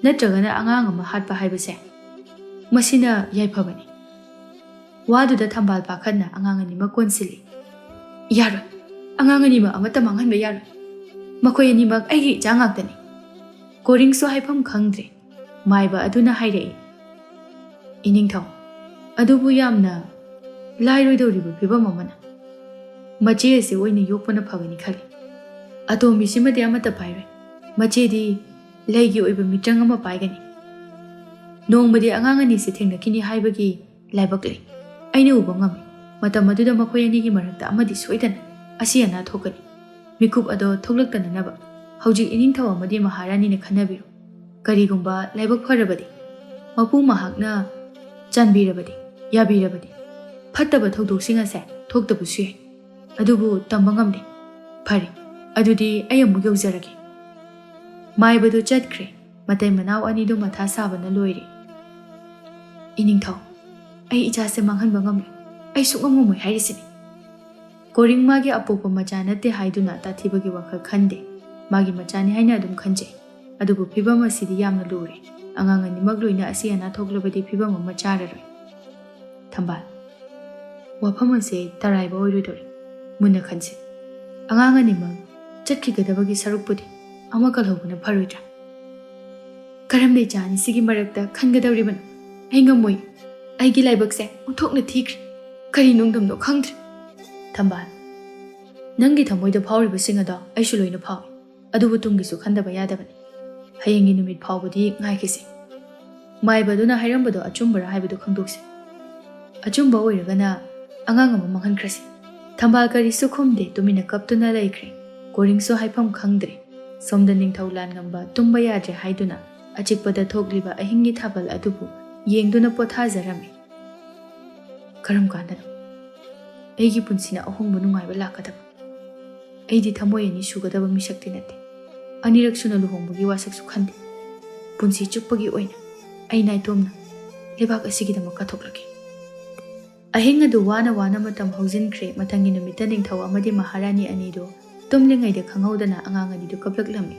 ꯅꯠꯇ꯭ꯔꯒꯅ ꯑꯉꯥꯡ ꯑꯃ ꯍꯥꯠꯄ ꯍꯥꯏꯕꯁꯦ ꯃꯁꯤꯅ ꯌꯥꯏꯐꯕꯅꯤ ꯋꯥꯗꯨꯗ ꯊꯝꯕꯥꯜ ꯄꯥꯈꯠꯅ ꯑꯉꯥꯡ ꯑꯅꯤꯃꯛ ꯀꯣꯟꯁꯤꯜꯂꯤ ꯌꯥꯔꯣꯏ ꯑꯉꯥꯡ ꯑꯅꯤꯃꯛ ꯑꯃꯠꯇ ꯃꯥꯡꯍꯟꯕ ꯌꯥꯔꯣꯏ ꯃꯈꯣꯏ ꯑꯅꯤꯃꯛ ꯑꯩꯒꯤ ꯏꯆꯥ ꯉꯥꯛꯇꯅꯤ ꯀꯣꯔꯤꯡꯁꯨ ꯍꯥꯏꯐꯝ ꯈꯪꯗ꯭ꯔꯦ ꯃꯥꯏꯕ ꯑꯗꯨꯅ ꯍꯥꯏꯔꯛꯏ ꯏꯅꯤꯡꯊꯧ ꯑꯗꯨꯕꯨ ꯌꯥꯝꯅ ꯂꯥꯏꯔꯣꯏꯗꯧꯔꯤꯕ ꯐꯤꯕꯝ ꯑꯃꯅ ꯃꯆꯦ ꯑꯁꯤ ꯑꯣꯏꯅ ꯌꯣꯛꯄꯅ ꯐꯒꯅꯤ ꯈꯜꯂꯤ ꯑꯇꯣꯝꯕꯤꯁꯤꯃꯗꯤ ꯑꯃꯠꯇ ꯄꯥꯏꯔꯣꯏ ꯃꯆꯦꯗꯤ ꯂꯩꯒꯤ ꯑꯣꯏꯕ ꯃꯤꯇ꯭ꯔꯪ ꯑꯃ ꯄꯥꯏꯒꯅꯤ ꯅꯣꯡꯃꯗꯤ ꯑꯉꯥꯡ ꯑꯅꯤꯁꯤ ꯊꯦꯡꯅꯈꯤꯅꯤ ꯍꯥꯏꯕꯒꯤ ꯂꯥꯏꯕꯛ ꯂꯩ ꯑꯩꯅ ꯎꯕ ꯉꯝꯃꯤ ꯃꯇꯝ ꯑꯗꯨꯗ ꯃꯈꯣꯏ ꯑꯅꯤꯒꯤ ꯃꯔꯛꯇ ꯑꯃꯗꯤ ꯁꯣꯏꯗꯅ ꯑꯁꯤ ꯑꯅꯥ ꯊꯣꯛꯀꯅꯤ ꯃꯤꯀꯨꯞ ꯑꯗꯣ ꯊꯣꯛꯂꯛꯇꯅꯅꯕ ꯍꯧꯖꯤꯛ ꯏꯅꯤꯡꯊꯧ ꯑꯃꯗꯤ ꯃꯍꯥꯔꯥꯅꯤꯅ ꯈꯟꯅꯕꯤꯔꯨ ꯀꯔꯤꯒꯨꯝꯕ ꯂꯥꯏꯕꯛ ꯐꯔꯕꯗꯤ ꯃꯄꯨ ꯃꯍꯥꯛꯅ ꯆꯥꯟꯕꯤꯔꯕꯗꯤ ꯌꯥꯕꯤꯔꯕꯗꯤ ꯐꯠꯇꯕ ꯊꯧꯗꯣꯛꯁꯤꯡ ꯑꯁꯦ ꯊꯣꯛꯇꯕꯁꯨ ꯌꯥꯏ ꯑꯗꯨꯕꯨ ꯇꯝꯕ ꯉꯝꯗꯦ ꯐꯔꯦ ꯑꯗꯨꯗꯤ ꯑꯩ ꯑꯃꯨꯛ ꯌꯧꯖꯔꯒꯦ ꯃꯥꯏꯕꯗꯨ ꯆꯠꯈ꯭ꯔꯦ ꯃꯇꯩ ꯃꯅꯥꯎ ꯑꯅꯤꯗꯨ ꯃꯊꯥ ꯁꯥꯕꯅ ꯂꯣꯏꯔꯦ ꯏꯅꯤꯡꯊꯧ ꯑꯩ ꯏꯆꯥꯁꯦ ꯃꯥꯡꯍꯟꯕ ꯉꯝꯂꯣꯏ ꯑꯩ ꯁꯨꯛꯉꯝ ꯉꯝꯃꯣꯏ ꯍꯥꯏꯔꯤꯁꯤꯅꯤ ꯀꯣꯔꯤꯡ ꯃꯥꯒꯤ ꯑꯄꯣꯛꯄ ꯃꯆꯥ ꯅꯠꯇꯦ ꯍꯥꯏꯗꯨꯅ ꯇꯥꯊꯤꯕꯒꯤ ꯋꯥꯈꯜ ꯈꯟꯗꯦ ꯃꯥꯒꯤ ꯃꯆꯥꯅꯤ ꯍꯥꯏꯅ ꯑꯗꯨꯝ ꯈꯟꯖꯩ ꯑꯗꯨꯕꯨ ꯐꯤꯕꯝ ꯑꯁꯤꯗꯤ ꯌꯥꯝꯅ ꯂꯨꯔꯦ ꯑꯉꯥꯡ ꯑꯅꯤꯃꯛ ꯂꯣꯏꯅ ꯑꯁꯤ ꯑꯅꯥ ꯊꯣꯛꯂꯕꯗꯤ ꯐꯤꯕꯝ ꯑꯃ ꯆꯥꯔꯔꯣꯏ ꯊꯝꯕꯥꯜ ꯋꯥꯐꯝ ꯑꯁꯤ ꯇꯔꯥꯏꯕ ꯑꯣꯏꯔꯣꯏꯗꯣꯔꯤ ꯃꯨꯟꯅ ꯈꯟꯁꯤ ꯑꯉꯥꯡ ꯑꯅꯤꯃꯛ ꯆꯠꯈꯤꯒꯗꯕꯒꯤ ꯁꯔꯨꯛꯄꯨꯗꯤ ꯑꯃ ꯀꯜꯍꯧꯕꯅ ꯐꯔꯣꯏꯗ꯭ꯔꯥ ꯀꯔꯝꯅ ꯏꯆꯥ ꯑꯅꯤꯁꯤꯒꯤ ꯃꯔꯛꯇ ꯈꯟꯒꯗꯧꯔꯤꯕꯅꯣ ꯑꯩ ꯉꯝꯃꯣꯏ ꯑꯩꯒꯤ ꯂꯥꯏꯕꯛꯁꯦ ꯑꯣꯟꯊꯣꯛꯅ ꯊꯤꯈ꯭ꯔꯦ ꯀꯔꯤ ꯅꯨꯡꯗꯝꯅꯣ ꯈꯪꯗ꯭ꯔꯦ ꯊꯝꯕꯥꯜ ꯅꯪꯒꯤ ꯊꯃꯣꯏꯗ ꯐꯥꯎꯔꯤꯕꯁꯤꯡ ꯑꯗꯣ ꯑꯩꯁꯨ ꯂꯣꯏꯅ ꯐꯥꯎꯏ ꯑꯗꯨꯕꯨ ꯇꯨꯡꯒꯤꯁꯨ ꯈꯟꯗꯕ ꯌꯥꯗꯕꯅꯤ ꯍꯌꯦꯡꯒꯤ ꯅꯨꯃꯤꯠ ꯐꯥꯎꯕꯗꯤ ꯉꯥꯏꯈꯤꯁꯤ ꯃꯥꯏꯕꯗꯨꯅ ꯍꯥꯏꯔꯝꯕꯗꯣ ꯑꯆꯨꯝꯕꯔꯥ ꯍꯥꯏꯕꯗꯨ ꯈꯪꯗꯣꯛꯁꯤ ꯑꯆꯨꯝꯕ ꯑꯣꯏꯔꯒꯅ ꯑꯉꯥꯡ ꯑꯃ ꯃꯥꯡꯍꯟꯈ꯭ꯔꯁꯤ ꯊꯝꯕꯥꯜ ꯀꯔꯤꯁꯨ ꯈꯨꯝꯗꯦ ꯇꯨꯃꯤꯟꯅ ꯀꯞꯇꯨꯅ ꯂꯩꯈ꯭ꯔꯦ ꯀꯣꯔꯤꯡꯁꯨ ꯍꯥꯏꯐꯝ ꯈꯪꯗ꯭ꯔꯦ ꯁꯣꯝꯗ ꯅꯤꯡꯊꯧ ꯂꯥꯟꯉꯝꯕ ꯇꯨꯝꯕ ꯌꯥꯗ꯭ꯔꯦ ꯍꯥꯏꯗꯨꯅ ꯑꯆꯤꯛꯄꯗ ꯊꯣꯛꯂꯤꯕ ꯑꯍꯤꯡꯒꯤ ꯊꯥꯕꯜ ꯑꯗꯨꯕꯨ ꯌꯦꯡꯗꯨꯅ ꯄꯣꯊꯥꯖꯔꯝꯃꯤ ꯀꯔꯝ ꯀꯥꯟꯗꯅꯣ ꯑꯩꯒꯤ ꯄꯨꯟꯁꯤꯅ ꯑꯍꯣꯡꯕ ꯅꯨꯡꯉꯥꯏꯕ ꯂꯥꯛꯀꯗꯕ ꯑꯩꯗꯤ ꯊꯃꯣꯏ ꯑꯅꯤ ꯁꯨꯒꯗꯕ ꯃꯤꯁꯛꯇꯤ ꯅꯠꯇꯦ ꯑꯅꯤꯔꯛ ꯁꯨꯅ ꯂꯨꯍꯣꯡꯕꯒꯤ ꯋꯥꯁꯛꯁꯨ ꯈꯟꯗꯦ ꯄꯨꯟꯁꯤ ꯆꯨꯞꯄꯒꯤ ꯑꯣꯏꯅ ꯑꯩ ꯅꯥꯏꯇꯣꯝꯅ ꯂꯩꯕꯥꯛ ꯑꯁꯤꯒꯤꯗꯃꯛ ꯀꯠꯊꯣꯛꯂꯒꯦ ꯑꯍꯤꯡ ꯑꯗꯨ ꯋꯥꯅ ꯋꯥꯅ ꯃꯇꯝ ꯍꯧꯖꯤꯟꯈ꯭ꯔꯦ ꯃꯊꯪꯒꯤ ꯅꯨꯃꯤꯠꯇ ꯅꯤꯡꯊꯧ ꯑꯃꯗꯤ ꯃꯍꯥꯔꯥꯅꯤ ꯑꯅꯤꯗꯨ ꯇꯨꯝꯂꯤꯉꯩꯗ ꯈꯪꯍꯧꯗꯅ ꯑꯉꯥꯡ ꯑꯅꯤꯗꯨ ꯀꯞꯂꯛꯂꯝꯃꯤ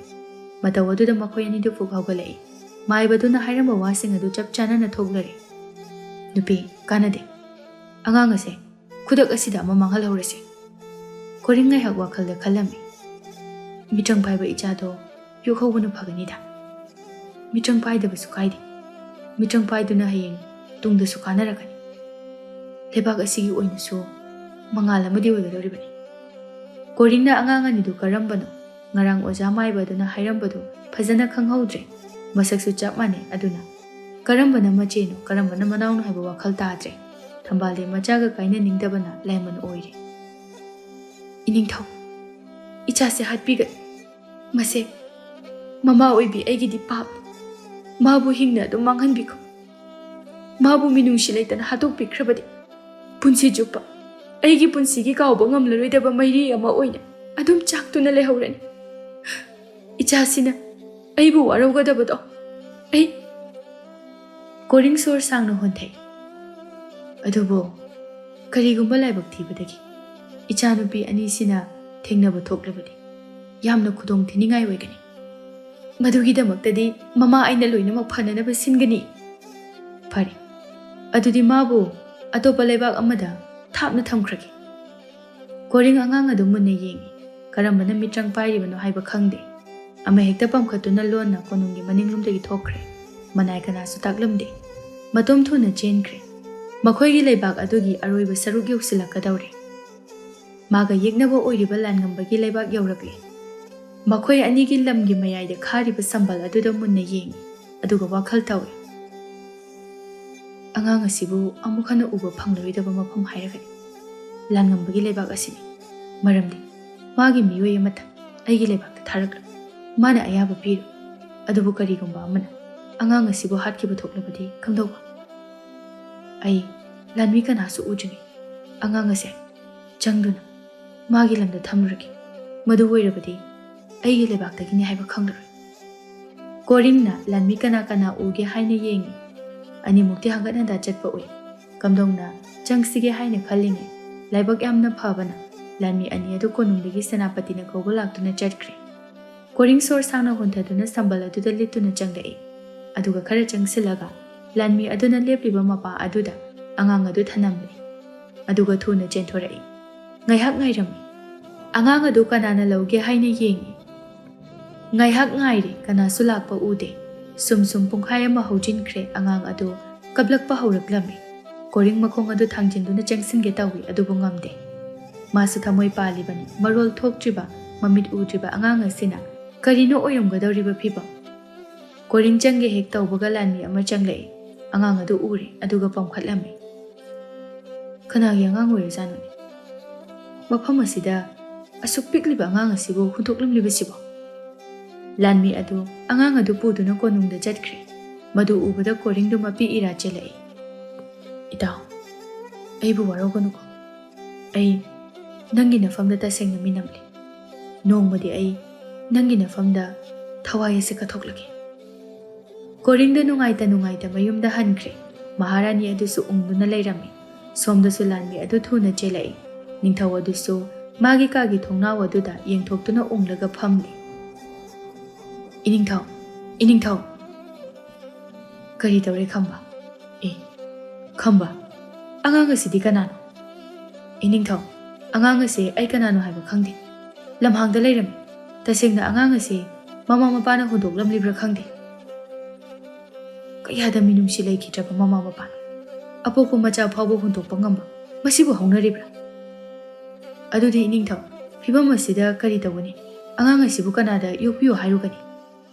ꯃꯇꯧ ꯑꯗꯨꯗ ꯃꯈꯣꯏ ꯑꯅꯤꯗꯨ ꯐꯨꯛ ꯍꯧꯒꯠꯂꯛꯏ ꯃꯥꯏꯕꯗꯨꯅ ꯍꯥꯏꯔꯝꯕ ꯋꯥꯁꯤꯡ ꯑꯗꯨ ꯆꯞ ꯆꯥꯅꯅ ꯊꯣꯛꯂꯔꯦ ꯅꯨꯄꯤ ꯀꯥꯟꯅꯗꯦ ꯑꯉꯥꯡ ꯑꯁꯦ ꯈꯨꯗꯛ ꯑꯁꯤꯗ ꯑꯃ ꯃꯥꯡꯍꯜꯍꯧꯔꯁꯤ ꯀꯣꯔꯤꯡ ꯉꯥꯏꯍꯥꯛ ꯋꯥꯈꯜꯗ ꯈꯜꯂꯝꯃꯤ ꯃꯤꯇ꯭ꯔꯪ ꯄꯥꯏꯕ ꯏꯆꯥꯗꯣ ꯌꯣꯛꯍꯧꯕꯅ ꯐꯒꯅꯤꯗ ꯃꯤꯇ꯭ꯔꯪ ꯄꯥꯏꯗꯕꯁꯨ ꯀꯥꯏꯗꯦ ꯃꯤꯇ꯭ꯔꯪ ꯄꯥꯏꯗꯨꯅ ꯍꯌꯦꯡ ꯇꯨꯡꯗꯁꯨ ꯀꯥꯟꯅꯔꯛꯀꯅꯤ ꯂꯩꯕꯥꯛ ꯑꯁꯤꯒꯤ ꯑꯣꯏꯅꯁꯨ ꯃꯉꯥꯜ ꯑꯃꯗꯤ ꯑꯣꯏꯒꯗꯧꯔꯤꯕꯅꯤ ꯀꯣꯔꯤꯡꯅ ꯑꯉꯥꯡ ꯑꯅꯤꯗꯨ ꯀꯔꯝꯕꯅꯣ ꯉꯔꯥꯡ ꯑꯣꯖꯥ ꯃꯥꯏꯕꯗꯨꯅ ꯍꯥꯏꯔꯝꯕꯗꯨ ꯐꯖꯅ ꯈꯪꯍꯧꯗ꯭ꯔꯦ ꯃꯁꯛꯁꯨ ꯆꯞ ꯃꯥꯟꯅꯩ ꯑꯗꯨꯅ ꯀꯔꯝꯕꯅ ꯃꯆꯦꯅꯣ ꯀꯔꯝꯕꯅ ꯃꯅꯥꯎꯅꯣ ꯍꯥꯏꯕ ꯋꯥꯈꯜ ꯇꯥꯗ꯭ꯔꯦ ꯊꯝꯕꯥꯜꯗꯤ ꯃꯆꯥꯒ ꯀꯥꯏꯅꯅꯤꯡꯗꯕꯅ ꯂꯥꯏꯃꯟ ꯑꯣꯏꯔꯦ ꯏꯅꯤꯡꯊꯧ ꯏꯆꯥꯁꯦ ꯍꯥꯠꯄꯤꯒꯅꯤ ꯃꯁꯦ ꯃꯃꯥ ꯑꯣꯏꯕꯤ ꯑꯩꯒꯤꯗꯤ ꯄꯥꯞ ꯃꯥꯕꯨ ꯍꯤꯡꯅ ꯑꯗꯨꯝ ꯃꯥꯡꯍꯟꯕꯤꯈꯣ ꯃꯥꯕꯨ ꯃꯤꯅꯨꯡꯁꯤ ꯂꯩꯇꯅ ꯍꯥꯠꯇꯣꯛꯄꯤꯈ꯭ꯔꯕꯗꯤ ꯄꯨꯟꯁꯤ ꯆꯨꯞꯄ ꯑꯩꯒꯤ ꯄꯨꯟꯁꯤꯒꯤ ꯀꯥꯎꯕ ꯉꯝꯂꯔꯣꯏꯗꯕ ꯃꯩꯔꯤ ꯑꯃ ꯑꯣꯏꯅ ꯑꯗꯨꯝ ꯆꯥꯛꯇꯨꯅ ꯂꯩꯍꯧꯔꯅꯤ ꯏꯆꯥꯁꯤꯅ ꯑꯩꯕꯨ ꯋꯥꯔꯧꯒꯗꯕꯗꯣ ꯑꯩ ꯀꯣꯔꯤꯡ ꯁꯣꯔ ꯁꯥꯡꯅ ꯍꯣꯟꯊꯩ ꯑꯗꯨꯕꯨ ꯀꯔꯤꯒꯨꯝꯕ ꯂꯥꯏꯕꯛ ꯊꯤꯕꯗꯒꯤ ꯏꯆꯥꯅꯨꯄꯤ ꯑꯅꯤꯁꯤꯅ ꯊꯦꯡꯅꯕ ꯊꯣꯛꯂꯕꯗꯤ ꯌꯥꯝꯅ ꯈꯨꯗꯣꯡ ꯊꯤꯅꯤꯡꯉꯥꯏ ꯑꯣꯏꯒꯅꯤ ꯃꯗꯨꯒꯤꯗꯃꯛꯇꯗꯤ ꯃꯃꯥ ꯑꯩꯅ ꯂꯣꯏꯅꯃꯛ ꯐꯅꯅꯕ ꯁꯤꯟꯒꯅꯤ ꯐꯔꯦ ꯑꯗꯨꯗꯤ ꯃꯥꯕꯨ ꯑꯇꯣꯞꯄ ꯂꯩꯕꯥꯛ ꯑꯃꯗ ꯊꯥꯞꯅ ꯊꯝꯈ꯭ꯔꯒꯦ ꯀꯣꯔꯤꯡ ꯑꯉꯥꯡ ꯑꯗꯨ ꯃꯨꯟꯅ ꯌꯦꯡꯉꯤ ꯀꯔꯝꯕꯅ ꯃꯤꯇ꯭ꯔꯪ ꯄꯥꯏꯔꯤꯕꯅꯣ ꯍꯥꯏꯕ ꯈꯪꯗꯦ ꯑꯃꯍꯦꯛꯇ ꯄꯝꯈꯠꯇꯨꯅ ꯂꯣꯟꯅ ꯀꯣꯅꯨꯡꯒꯤ ꯃꯅꯤꯡꯂꯣꯝꯗꯒꯤ ꯊꯣꯛꯈ꯭ꯔꯦ ꯃꯅꯥꯏ ꯀꯅꯥꯁꯨ ꯇꯥꯛꯂꯝꯗꯦ ꯃꯇꯣꯝ ꯊꯨꯅ ꯆꯦꯟꯈ꯭ꯔꯦ ꯃꯈꯣꯏꯒꯤ ꯂꯩꯕꯥꯛ ꯑꯗꯨꯒꯤ ꯑꯔꯣꯏꯕ ꯁꯔꯨꯛ ꯌꯧꯁꯤꯜꯂꯛꯀꯗꯧꯔꯦ ꯃꯥꯒ ꯌꯦꯛꯅꯕ ꯑꯣꯏꯔꯤꯕ ꯂꯥꯟꯉꯝꯕꯒꯤ ꯂꯩꯕꯥꯛ ꯌꯧꯔꯛꯂꯦ ꯃꯈꯣꯏ ꯑꯅꯤꯒꯤ ꯂꯝꯒꯤ ꯃꯌꯥꯏꯗ ꯈꯥꯔꯤꯕ ꯁꯝꯕꯜ ꯑꯗꯨꯗ ꯃꯨꯟꯅ ꯌꯦꯡꯉꯤ ꯑꯗꯨꯒ ꯋꯥꯈꯜ ꯇꯧꯏ ꯑꯉꯥꯡ ꯑꯁꯤꯕꯨ ꯑꯃꯨꯛ ꯍꯟꯅ ꯎꯕ ꯐꯪꯂꯔꯣꯏꯗꯕ ꯃꯐꯝ ꯍꯥꯏꯔꯒꯗꯤ ꯂꯥꯟꯉꯝꯕꯒꯤ ꯂꯩꯕꯥꯛ ꯑꯁꯤꯅꯤ ꯃꯔꯝꯗꯤ ꯃꯥꯒꯤ ꯃꯤꯑꯣꯏ ꯑꯃꯠꯇ ꯑꯩꯒꯤ ꯂꯩꯕꯥꯛꯇ ꯊꯥꯔꯛꯂꯣ ꯃꯥꯅ ꯑꯌꯥꯕ ꯄꯤꯔꯣ ꯑꯗꯨꯕꯨ ꯀꯔꯤꯒꯨꯝꯕ ꯑꯃꯅ ꯑꯉꯥꯡ ꯑꯁꯤꯕꯨ ꯍꯥꯠꯈꯤꯕ ꯊꯣꯛꯂꯕꯗꯤ ꯈꯪꯗꯧꯕ ꯑꯩ ꯂꯥꯟꯃꯤ ꯀꯅꯥꯁꯨ ꯎꯗ꯭ꯔꯤꯉꯩ ꯑꯉꯥꯡ ꯑꯁꯦ ꯆꯪꯗꯨꯅ ꯃꯥꯒꯤ ꯂꯝꯗ ꯊꯝꯂꯨꯔꯒꯦ ꯃꯗꯨ ꯑꯣꯏꯔꯕꯗꯤ ꯑꯩꯒꯤ ꯂꯩꯕꯥꯛꯇꯒꯤꯅꯤ ꯍꯥꯏꯕ ꯈꯪꯂꯔꯣꯏ ꯀꯣꯔꯤꯡꯅ ꯂꯥꯟꯃꯤ ꯀꯅꯥ ꯀꯅꯥ ꯎꯒꯦ ꯍꯥꯏꯅ ꯌꯦꯡꯉꯤ ꯑꯅꯤꯃꯨꯛꯇꯤ ꯍꯪꯒꯠ ꯍꯟꯗꯥ ꯆꯠꯄ ꯎꯏ ꯀꯝꯗꯧꯅ ꯆꯪꯁꯤꯒꯦ ꯍꯥꯏꯅ ꯈꯜꯂꯤꯉꯩ ꯂꯥꯏꯕꯛ ꯌꯥꯝꯅ ꯐꯕꯅ ꯂꯥꯟꯃꯤ ꯑꯅꯤ ꯑꯗꯨ ꯀꯣꯅꯨꯡꯗꯒꯤ ꯁꯦꯅꯥꯄꯇꯤꯅ ꯀꯧꯕ ꯂꯥꯛꯇꯨꯅ ꯆꯠꯈ꯭ꯔꯦ ꯀꯣꯔꯤꯡ ꯁꯣꯔ ꯁꯥꯡꯅ ꯍꯣꯟꯊꯗꯨꯅ ꯁꯝꯕꯜ ꯑꯗꯨꯗ ꯂꯤꯠꯇꯨꯅ ꯆꯪꯂꯛꯏ ꯑꯗꯨꯒ ꯈꯔ ꯆꯪꯁꯤꯜꯂꯒ ꯂꯥꯟꯃꯤ ꯑꯗꯨꯅ ꯂꯦꯞꯂꯤꯕ ꯃꯄꯥ ꯑꯗꯨꯗ ꯑꯉꯥꯡ ꯑꯗꯨ ꯊꯅꯝꯃꯤ ꯑꯗꯨꯒ ꯊꯨꯅ ꯆꯦꯟꯊꯣꯔꯛꯏ ꯉꯥꯏꯍꯥꯛ ꯉꯥꯏꯔꯝꯃꯤ ꯑꯉꯥꯡ ꯑꯗꯨ ꯀꯅꯥꯅ ꯂꯧꯒꯦ ꯍꯥꯏꯅ ꯌꯦꯡꯉꯤ ꯉꯥꯏꯍꯥꯛ ꯉꯥꯏꯔꯦ ꯀꯅꯥꯁꯨ ꯂꯥꯛꯄ ꯎꯗꯦ ꯁꯨꯝ ꯄꯨꯡꯈꯥꯏ ꯑꯃ ꯍꯧꯖꯤꯟꯈ꯭ꯔꯦ ꯑꯉꯥꯡ ꯑꯗꯨ ꯀꯞꯂꯛꯄ ꯍꯧꯔꯛꯂꯝꯃꯤ ꯀꯣꯔꯤꯡ ꯃꯈꯣꯡ ꯑꯗꯨ ꯊꯥꯡꯖꯤꯟꯗꯨꯅ ꯆꯪꯁꯤꯟꯒꯦ ꯇꯧꯏ ꯑꯗꯨꯕꯨ ꯉꯝꯗꯦ ꯃꯥꯁꯨ ꯊꯃꯣꯏ ꯄꯥꯜꯂꯤꯕꯅꯤ ꯃꯔꯣꯜ ꯊꯣꯛꯇ꯭ꯔꯤꯕ ꯃꯃꯤꯠ ꯎꯗ꯭ꯔꯤꯕ ꯑꯉꯥꯡ ꯑꯁꯤꯅ ꯀꯔꯤꯅꯣ ꯑꯣꯏꯔꯝꯒꯗꯧꯔꯤꯕ ꯐꯤꯕꯝ ꯀꯣꯔꯤꯡ ꯆꯪꯒꯦ ꯍꯦꯛ ꯇꯧꯕꯒ ꯂꯥꯟꯃꯤ ꯑꯃ ꯆꯪꯂꯛꯏ ꯑꯉꯥꯡ ꯑꯗꯨ ꯎꯔꯦ ꯑꯗꯨꯒ ꯄꯝꯈꯠꯂꯝꯃꯤ ꯀꯅꯥꯒꯤ ꯑꯉꯥꯡ ꯑꯣꯏꯔꯖꯥꯠꯅꯣꯅꯦ ꯃꯐꯝ ꯑꯁꯤꯗ ꯑꯁꯨꯛ ꯄꯤꯛꯂꯤꯕ ꯑꯉꯥꯡ ꯑꯁꯤꯕꯨ ꯍꯨꯟꯗꯣꯛꯂꯝꯂꯤꯕꯁꯤꯕꯣ ꯂꯥꯟꯃꯤ ꯑꯗꯨ ꯑꯉꯥꯡ ꯑꯗꯨ ꯄꯨꯗꯨꯅ ꯀꯣꯅꯨꯡꯗ ꯆꯠꯈ꯭ꯔꯦ ꯃꯗꯨ ꯎꯕꯗ ꯀꯣꯔꯤꯡꯗꯨ ꯃꯄꯤ ꯏꯔꯥ ꯆꯦꯜꯂꯛꯏ ꯏꯇꯥꯎ ꯑꯩꯕꯨ ꯋꯥꯔꯧꯒꯅꯨꯀꯣ ꯑꯩ ꯅꯪꯒꯤ ꯅꯐꯝꯗ ꯇꯁꯦꯡꯅ ꯃꯤꯅꯝꯂꯤ ꯅꯣꯡꯃꯗꯤ ꯑꯩ ꯅꯪꯒꯤ ꯅꯐꯝꯗ ꯊꯋꯥꯏ ꯑꯁꯤ ꯀꯠꯊꯣꯛꯂꯒꯦ ꯀꯣꯔꯤꯡꯗ ꯅꯨꯡꯉꯥꯏꯇ ꯃꯌꯨꯝꯗ ꯍꯟꯈ꯭ꯔꯦ ꯃꯍꯥꯔꯥꯅꯤ ꯑꯗꯨꯁꯨ ꯎꯪꯗꯨꯅ ꯂꯩꯔꯝꯃꯤ ꯁꯣꯝꯗꯁꯨ ꯂꯥꯟꯃꯤ ꯑꯗꯨ ꯊꯨꯅ ꯆꯦꯜꯂꯛꯏ ꯅꯤꯡꯊꯧ ꯑꯗꯨꯁꯨ ꯃꯥꯒꯤ ꯀꯥꯒꯤ ꯊꯣꯡꯅꯥꯎ ꯑꯗꯨꯗ ꯌꯦꯡꯊꯣꯛꯇꯨꯅ ꯎꯡꯂꯒ ꯐꯝꯂꯤ ꯏꯅꯤꯡꯊꯧ ꯀꯔꯤ ꯇꯧꯔꯦ ꯈꯝꯕ ꯈꯝꯕ ꯑꯉꯥꯡ ꯑꯁꯤꯗꯤ ꯀꯅꯥꯅꯣ ꯏꯅꯤꯡꯊꯧ, ꯑꯉꯥꯡ ꯑꯁꯤ ꯑꯩ ꯀꯅꯥꯅꯣ ꯍꯥꯏꯕ ꯈꯪꯗꯦ. ꯂꯝꯍꯥꯡꯗ ꯂꯩꯔꯝꯃꯤ. ꯇꯁꯦꯡꯅ ꯑꯉꯥꯡ ꯑꯁꯤ ꯃꯃꯥ ꯃꯄꯥꯅ ꯍꯨꯟꯗꯣꯛꯂꯝꯂꯤꯕ꯭ꯔꯥ ꯈꯪꯗꯦ. ꯀꯌꯥꯗ ꯃꯤꯅꯨꯡꯁꯤ ꯂꯩꯈꯤꯗ꯭ꯔꯕ ꯃꯃꯥ ꯃꯄꯥꯅ ꯑꯄꯣꯛꯄ ꯃꯆꯥ ꯐꯥꯎꯕ ꯍꯨꯟꯗꯣꯛꯄ ꯉꯝꯕ ꯃꯁꯤꯕꯨ ꯍꯧꯅꯔꯤꯕ꯭ꯔꯥ? ꯑꯗꯨꯗꯤ ꯏꯅꯤꯡꯊꯧ, ꯐꯤꯚꯝ ꯑꯁꯤꯗ ꯀꯔꯤ ꯇꯧꯒꯅꯤ? ꯑꯉꯥꯡ ꯑꯁꯤꯕꯨ ꯀꯅꯥꯗ ꯌꯣꯛꯄꯤꯌꯨ ꯍꯥꯏꯔꯨꯒꯅꯤ?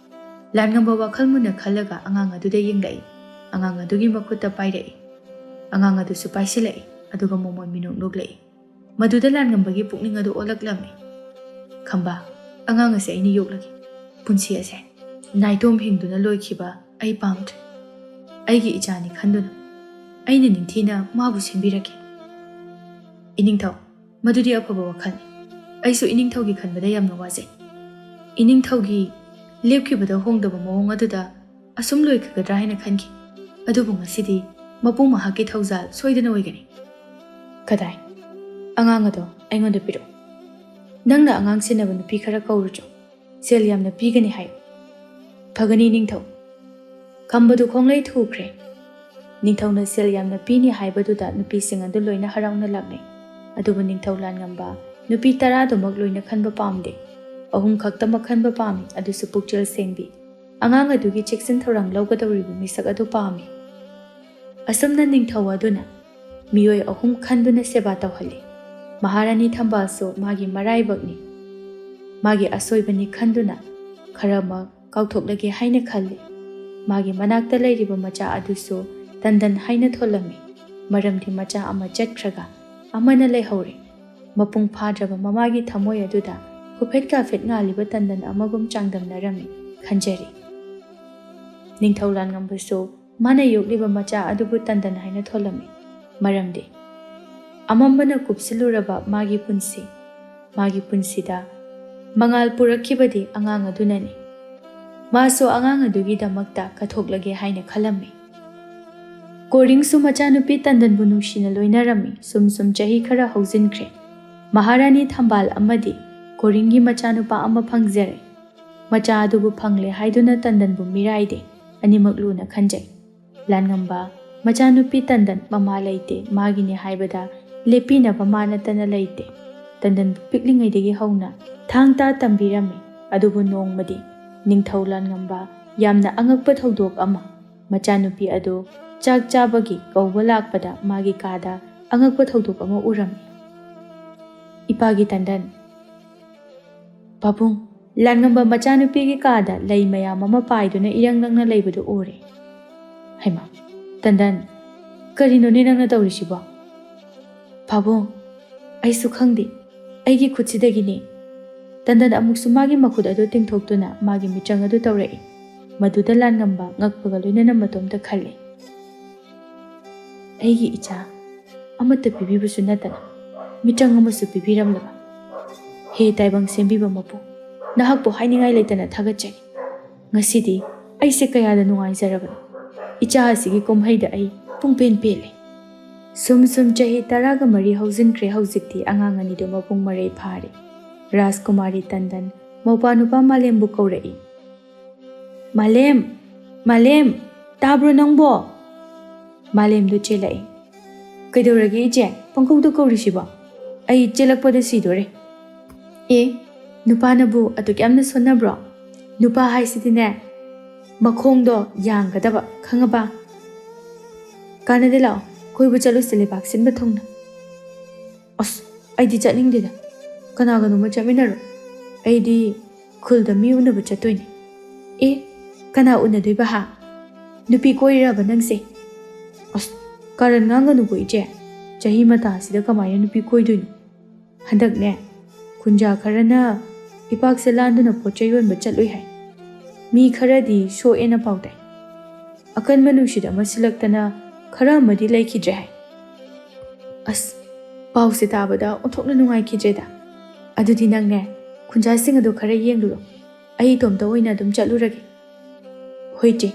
ꯂꯥꯟꯉꯝꯕ ꯋꯥꯈꯜ ꯃꯨꯟꯅ ꯈꯜꯂꯒ ꯑꯉꯥꯡ ꯑꯗꯨꯗ ꯌꯦꯡꯂꯛꯏ. ꯑꯉꯥꯡ ꯑꯗꯨꯒꯤ ꯃꯈꯨꯠꯇ ꯄꯥꯏꯔꯛꯏ. ꯑꯉꯥꯡ ꯑꯗꯨꯁꯨ ꯄꯥꯏꯁꯤꯜꯂꯛꯏ. ꯑꯗꯨꯒ ꯃꯣꯃꯣꯟ ꯃꯤꯅꯣꯛ ꯅꯣꯛꯂꯛꯏ. ꯃꯗꯨꯗ ꯂꯥꯟꯉꯝꯕꯒꯤ ꯄꯨꯛꯅꯤꯡ ꯑꯗꯨ ꯑꯣꯜꯂꯛꯂꯝꯃꯤ. ꯈꯝꯕꯥ, ꯑꯉꯥꯡ ꯑꯁꯤ ꯑꯩꯅ ꯌꯣꯛꯂꯒꯦ. ꯄꯨꯟꯁꯤ ꯑꯁꯦ ꯅꯥꯏꯇꯣꯝ ꯍꯤꯡꯗꯨꯅ ꯂꯣꯏꯈꯤꯕ ꯑꯩ ꯄꯥꯝꯗ꯭ꯔꯦ. ꯑꯩꯒꯤ ꯏꯆꯥꯅꯤ ꯈꯟꯗꯨꯅ ꯑꯩꯅ ꯅꯤꯡꯊꯤꯅ ꯃꯥꯕꯨ ꯁꯦꯝꯕꯤꯔꯛꯀꯦ. ꯏꯅꯤꯡꯊꯧ, ꯃꯗꯨꯗꯤ ꯑꯐꯕ ꯋꯥꯈꯜꯅꯤ. ꯑꯩꯁꯨ ꯏꯅꯤꯡꯊꯧꯒꯤ ꯈꯟꯕꯗ ꯌꯥꯝꯅ ꯋꯥꯖꯩ. ꯏꯅꯤꯡꯊꯧꯒꯤ ꯂꯦꯞꯈꯤꯕꯗ ꯍꯣꯡꯗꯕ ꯃꯑꯣꯡ ꯑꯗꯨꯗ ꯑꯁꯨꯝ ꯂꯣꯏꯈꯒꯗ꯭ꯔꯥ ꯍꯥꯏꯅ ꯈꯟꯈꯤ. ꯑꯗꯨꯕꯨ ꯉꯁꯤꯗꯤ ꯃꯄꯨꯡ ꯃꯍꯛꯀꯤ ꯊꯧꯖꯥꯜ ꯁꯣꯏꯗꯅ ꯑꯣꯏꯒꯅꯤ. ꯀꯗꯥꯏ? ꯑꯉꯥꯡ ꯑꯗꯣ ꯑꯩꯉꯣꯟꯗ ꯄꯤꯔꯛꯎ. ꯅꯪꯅ ꯑꯉꯥꯡ ꯁꯦꯟꯅꯕ ꯅꯨꯄꯤ ꯈꯔ ꯀꯧꯔꯨꯆꯣ. ꯁꯦꯜ ꯌꯥꯝꯅ ꯄꯤꯒꯅꯤ ꯍꯥꯏꯌꯨ. ꯐꯒꯅꯤ ꯅꯤꯡꯊꯧ. ꯈꯝꯕꯗꯨ ꯈꯣꯡꯂꯩ ꯊꯨꯈ꯭ꯔꯦ. ꯅꯤꯡꯊꯧꯅ ꯁꯦꯜ ꯌꯥꯝꯅ ꯄꯤꯅꯤ ꯍꯥꯏꯕꯗꯨꯗ ꯅꯨꯄꯤꯁꯤꯡ ꯑꯗꯨ ꯂꯣꯏꯅ ꯍꯔꯥꯎꯅ ꯂꯥꯛꯅꯩ. ꯑꯗꯨꯕꯨ ꯅꯤꯡꯊꯧ ꯂꯥꯟꯉꯝꯕ ꯅꯨꯄꯤ 10ꯗꯨꯃꯛ ꯂꯣꯏꯅ ꯈꯟꯕ ꯄꯥꯝꯗꯦ. 3 ꯈꯛꯇꯃꯛ ꯈꯟꯕ ꯄꯥꯝꯃꯤ. ꯑꯗꯨꯁꯨ ꯄꯨꯛꯆꯦꯜ ꯁꯦꯡꯕꯤ. ꯑꯉꯥꯡ ꯑꯗꯨꯒꯤ ꯆꯦꯛꯁꯤꯟ ꯊꯧꯔꯥꯡ ꯂꯧꯒꯗꯧꯔꯤꯕ ꯃꯤꯁꯛ ꯑꯗꯨ ꯄꯥꯝꯃꯤ. ꯑꯁꯨꯝꯅ ꯅꯤꯡꯊꯧ ꯑꯗꯨꯅ ꯃꯤꯑꯣꯏ 3 ꯈꯟꯗꯨꯅ ꯁꯦꯕꯥ ꯇꯧꯍꯜꯂꯤ. ꯃꯍꯥꯔꯥꯅꯤ ꯊꯝꯕꯥꯜꯁꯨ ꯃꯥꯒꯤ ꯃꯔꯥꯏꯕꯛꯅꯤ, ꯃꯥꯒꯤ ꯑꯁꯣꯏꯕꯅꯤ ꯈꯟꯗꯨꯅ ꯈꯔꯃꯛ ꯀꯥꯎꯊꯣꯛꯂꯒꯦ ꯍꯥꯏꯅ ꯈꯜꯂꯤ. ꯃꯥꯒꯤ ꯃꯅꯥꯛꯇ ꯂꯩꯔꯤꯕ ꯃꯆꯥ ꯑꯗꯨꯁꯨ ꯇꯟꯗꯟ ꯍꯥꯏꯅ ꯊꯣꯜꯂꯝꯃꯤ. ꯃꯔꯝꯗꯤ ꯃꯆꯥ ꯑꯃ ꯆꯠꯈ꯭ꯔꯒ ꯑꯃꯅ ꯂꯩꯍꯧꯔꯦ. ꯃꯄꯨꯡ ꯐꯥꯗ꯭ꯔꯕ ꯃꯃꯥꯒꯤ ꯊꯃꯣꯏ ꯑꯗꯨꯗ ꯀꯨꯐꯦꯠ ꯀꯥꯐꯦꯠ ꯉꯥꯜꯂꯤꯕ ꯇꯟꯗꯟ ꯑꯃꯒꯨꯝ ꯆꯥꯡꯗꯝꯅꯔꯝꯃꯤ ꯈꯟꯖꯔꯤ. ꯅꯤꯡꯊꯧ ꯂꯥꯟꯉꯝꯕꯁꯨ ꯃꯥꯅ ꯌꯣꯛꯂꯤꯕ ꯃꯆꯥ ꯑꯗꯨꯕꯨ ꯇꯟꯗꯟ ꯍꯥꯏꯅ ꯊꯣꯜꯂꯝꯃꯤ. ꯃꯔꯝꯗꯤ ꯑꯃꯝꯕꯅ ꯀꯨꯞꯁꯤꯜꯂꯨꯔꯕ ꯃꯥꯒꯤ ꯄꯨꯟꯁꯤꯗ ꯃꯉꯥꯜ ꯄꯨꯔꯛꯈꯤꯕꯗꯤ ꯑꯉꯥꯡ ꯑꯗꯨꯅꯅꯤ. ꯃꯥꯁꯨ ꯑꯉꯥꯡ ꯑꯗꯨꯒꯤꯗꯃꯛꯇ ꯀꯠꯊꯣꯛꯂꯒꯦ ꯍꯥꯏꯅ ꯈꯜꯂꯝꯃꯤ. ꯀꯣꯔꯤꯡꯁꯨ ꯃꯆꯥꯅꯨꯄꯤ ꯇꯟꯗꯟꯕꯨ ꯅꯨꯡꯁꯤꯅ ꯂꯣꯏꯅꯔꯝꯃꯤ. ꯁꯨꯝ ꯆꯍꯤ ꯈꯔ ꯍꯧꯖꯤꯟꯈ꯭ꯔꯦ. ꯃꯍꯥꯔꯥꯅꯤ ꯊꯝꯕꯥꯜ ꯑꯃꯗꯤ ꯀꯣꯔꯤꯡꯒꯤ ꯃꯆꯥꯅꯨꯄꯥ ꯑꯃ ꯐꯪꯖꯔꯦ. ꯃꯆꯥ ꯑꯗꯨꯕꯨ ꯐꯪꯂꯦ ꯍꯥꯏꯗꯨꯅ ꯇꯟꯗꯟꯕꯨ ꯃꯤꯔꯥꯏꯗꯦ. ꯑꯅꯤꯃꯛ ꯂꯨꯅ ꯈꯟꯖꯩ. ꯂꯥꯟꯉꯝꯕ ꯃꯆꯥꯅꯨꯄꯤ ꯇꯟꯗꯟ ꯃꯃꯥ ꯂꯩꯇꯦ, ꯃꯥꯒꯤꯅꯤ ꯍꯥꯏꯕꯗ ꯂꯦꯞꯄꯤꯅꯕ ꯃꯥ ꯅꯠꯇꯅ ꯂꯩꯇꯦ. ꯇꯟꯗꯟꯕꯨ ꯄꯤꯛꯂꯤꯉꯩꯗꯒꯤ ꯍꯧꯅ ꯊꯥꯡ ꯇꯥ ꯇꯝꯕꯤꯔꯝꯃꯤ. ꯑꯗꯨꯕꯨ ꯅꯣꯡꯃꯗꯤ ꯅꯤꯡꯊꯧ ꯂꯥꯟꯉꯝꯕ ꯌꯥꯝꯅ ꯑꯉꯛꯄ ꯊꯧꯗꯣꯛ ꯑꯃ. ꯃꯆꯥꯅꯨꯄꯤ ꯑꯗꯨ ꯆꯥꯛ ꯆꯥꯕꯒꯤ ꯀꯧꯕ ꯂꯥꯛꯄꯗ ꯃꯥꯒꯤ ꯀꯥꯗ ꯑꯉꯛꯄ ꯊꯧꯗꯣꯛ ꯑꯃ ꯎꯔꯝꯃꯤ. ꯏꯄꯥꯒꯤ ꯇꯟꯗꯟ, ꯄꯥꯕꯨꯡ, ꯂꯥꯟꯉꯝꯕ ꯃꯆꯥꯅꯨꯄꯤꯒꯤ ꯀꯥꯗ ꯂꯩ ꯃꯌꯥꯝ ꯑꯃ ꯄꯥꯏꯗꯨꯅ ꯏꯔꯪ ꯂꯪꯅ ꯂꯩꯕꯗꯨ ꯎꯔꯦ. ꯍꯩꯃꯥ, ꯇꯟꯗꯟ, ꯀꯔꯤꯅꯣꯅꯦ ꯅꯪꯅ ꯇꯧꯔꯤꯁꯤꯕꯣ? ꯄꯥꯕꯨꯡ, ꯑꯩꯁꯨ ꯈꯪꯗꯦ, ꯑꯩꯒꯤ ꯈꯨꯠꯁꯤꯗꯒꯤꯅꯦ. ꯇꯟꯗꯟ ꯑꯃꯨꯛꯁꯨ ꯃꯥꯒꯤ ꯃꯈꯨꯠ ꯑꯗꯨ ꯇꯤꯡꯊꯣꯛꯇꯨꯅ ꯃꯥꯒꯤ ꯃꯤꯆꯪ ꯑꯗꯨ ꯇꯧꯔꯛꯏ. ꯃꯗꯨꯗ ꯂꯥꯟꯉꯝꯕ ꯉꯛꯄꯒ ꯂꯣꯏꯅꯅ ꯃꯇꯣꯝꯇ ꯈꯜꯂꯤ. ꯑꯩꯒꯤ ꯏꯆꯥ ꯑꯃꯠꯇ ꯄꯤꯕꯤꯕꯁꯨ ꯅꯠꯇꯅ ꯃꯤꯆꯪ ꯑꯃꯁꯨ ꯄꯤꯕꯤꯔꯝꯂꯕ. ꯍꯦ ꯇꯥꯏꯕꯪ ꯁꯦꯝꯕꯤꯕ ꯃꯄꯨ, ꯅꯍꯥꯛꯄꯨ ꯍꯥꯏꯅꯤꯡꯉꯥꯏ ꯂꯩꯇꯅ ꯊꯥꯒꯠꯆꯔꯤ. ꯉꯁꯤꯗꯤ ꯑꯩꯁꯦ ꯀꯌꯥꯗ ꯅꯨꯡꯉꯥꯏꯖꯔꯕꯅꯤ. ꯏꯆꯥ ꯑꯁꯤꯒꯤ ꯀꯨꯝꯍꯩꯗ ꯑꯩ ꯄꯨꯡꯄꯦꯟ ꯄꯦꯜꯂꯦ. ꯁꯨꯝ ꯆꯍꯤ 13 ꯍꯧꯖꯤꯟꯈ꯭ꯔꯦ. ꯍꯧꯖꯤꯛꯇꯤ ꯑꯉꯥꯡ ꯑꯅꯤꯗꯨ ꯃꯄꯨꯡ ꯃꯔꯩ ꯐꯥꯔꯦ. ꯔꯥꯖꯀꯨꯃꯥꯔꯤ ꯇꯟꯗꯟ ꯃꯧꯄꯥꯅꯨꯄꯥ ꯃꯥꯂꯦꯝꯕꯨ ꯀꯧꯔꯛꯏ. ꯃꯥꯂꯦꯝ, ꯃꯥꯂꯦꯝ, ꯇꯥꯕ꯭ꯔꯣ ꯅꯪꯕꯣ? ꯃꯥꯂꯦꯝꯗꯨ ꯆꯦꯜꯂꯛꯏ. ꯀꯩꯗꯧꯔꯒꯦ ꯏꯆꯦ, ꯄꯪꯀꯧꯗ ꯀꯧꯔꯤꯁꯤꯕꯣ? ꯑꯩ ꯆꯦꯜꯂꯛꯄꯗ ꯁꯤꯗꯣꯔꯦ. ꯅꯨꯄꯥꯅꯕꯨ ꯑꯗꯨꯛ ꯌꯥꯝꯅ ꯁꯣꯟꯅꯕ꯭ꯔꯣ? ꯅꯨꯄꯥ ꯍꯥꯏꯁꯤꯗꯤꯅꯦ, ꯃꯈꯣꯡꯗꯣ ꯌꯥꯡꯒꯗꯕ, ꯈꯪꯉꯕ? ꯀꯥꯟꯅꯗꯦ, ꯂꯥꯛꯑꯣ ꯀꯣꯏꯕ ꯆꯠꯂꯨꯁꯤ ꯂꯩꯕꯥꯛ ꯁꯤꯟꯕ ꯊꯨꯡꯅ. ꯑꯁ, ꯑꯩꯗꯤ ꯆꯠꯅꯤꯡꯗꯦꯗ. ꯀꯅꯥꯒꯅꯣꯃ ꯆꯠꯃꯤꯟꯅꯔꯣ. ꯑꯩꯗꯤ ꯈꯨꯜꯗ ꯃꯤ ꯎꯅꯕ ꯆꯠꯇꯣꯏꯅꯦ. ꯀꯅꯥ ꯎꯅꯗꯣꯏꯕ ꯍꯥ? ꯅꯨꯄꯤ ꯀꯣꯏꯔꯕ ꯅꯪꯁꯦ? ꯑꯁ, ꯀꯥꯔꯟ ꯉꯥꯡꯒꯅꯨꯀꯣ ꯏꯆꯦ. ꯆꯍꯤ ꯃꯇꯥꯁꯤꯗ ꯀꯃꯥꯏꯅ ꯅꯨꯄꯤ ꯀꯣꯏꯗꯣꯏꯅꯣ? ꯍꯟꯗꯛꯅꯦ, ꯈꯨꯟꯖꯥ ꯈꯔꯅ ꯏꯄꯥꯛꯁꯦ ꯂꯥꯟꯗꯨꯅ ꯄꯣꯠ ꯆꯩ ꯌꯣꯟꯕ ꯆꯠꯂꯨꯏ ꯍꯥꯏ. ꯃꯤ ꯈꯔꯗꯤ ꯁꯣꯛꯑꯦꯅ ꯄꯥꯎ ꯇꯥꯏ. ꯑꯀꯟꯕ ꯅꯨꯡꯁꯤꯠ ꯑꯃ ꯁꯤꯜꯂꯛꯇꯅ ꯈꯔ ꯑꯃꯗꯤ ꯂꯩꯈꯤꯗ꯭ꯔꯦ ꯍꯥꯏ. ꯑꯁ, ꯄꯥꯎꯁꯦ ꯇꯥꯕꯗ ꯑꯣꯟꯊꯣꯛꯅ ꯅꯨꯡꯉꯥꯏꯈꯤꯗ꯭ꯔꯦꯗ. ꯑꯗꯨꯗꯤ ꯅꯪꯅꯦ, ꯈꯨꯟꯖꯥꯁꯤꯡ ꯑꯗꯨ ꯈꯔ ꯌꯦꯡꯂꯨꯔꯣ. ꯑꯩ ꯏꯇꯣꯝꯇ ꯑꯣꯏꯅ ꯑꯗꯨꯝ ꯆꯠꯂꯨꯔꯒꯦ. ꯍꯣꯏ ꯆꯦ,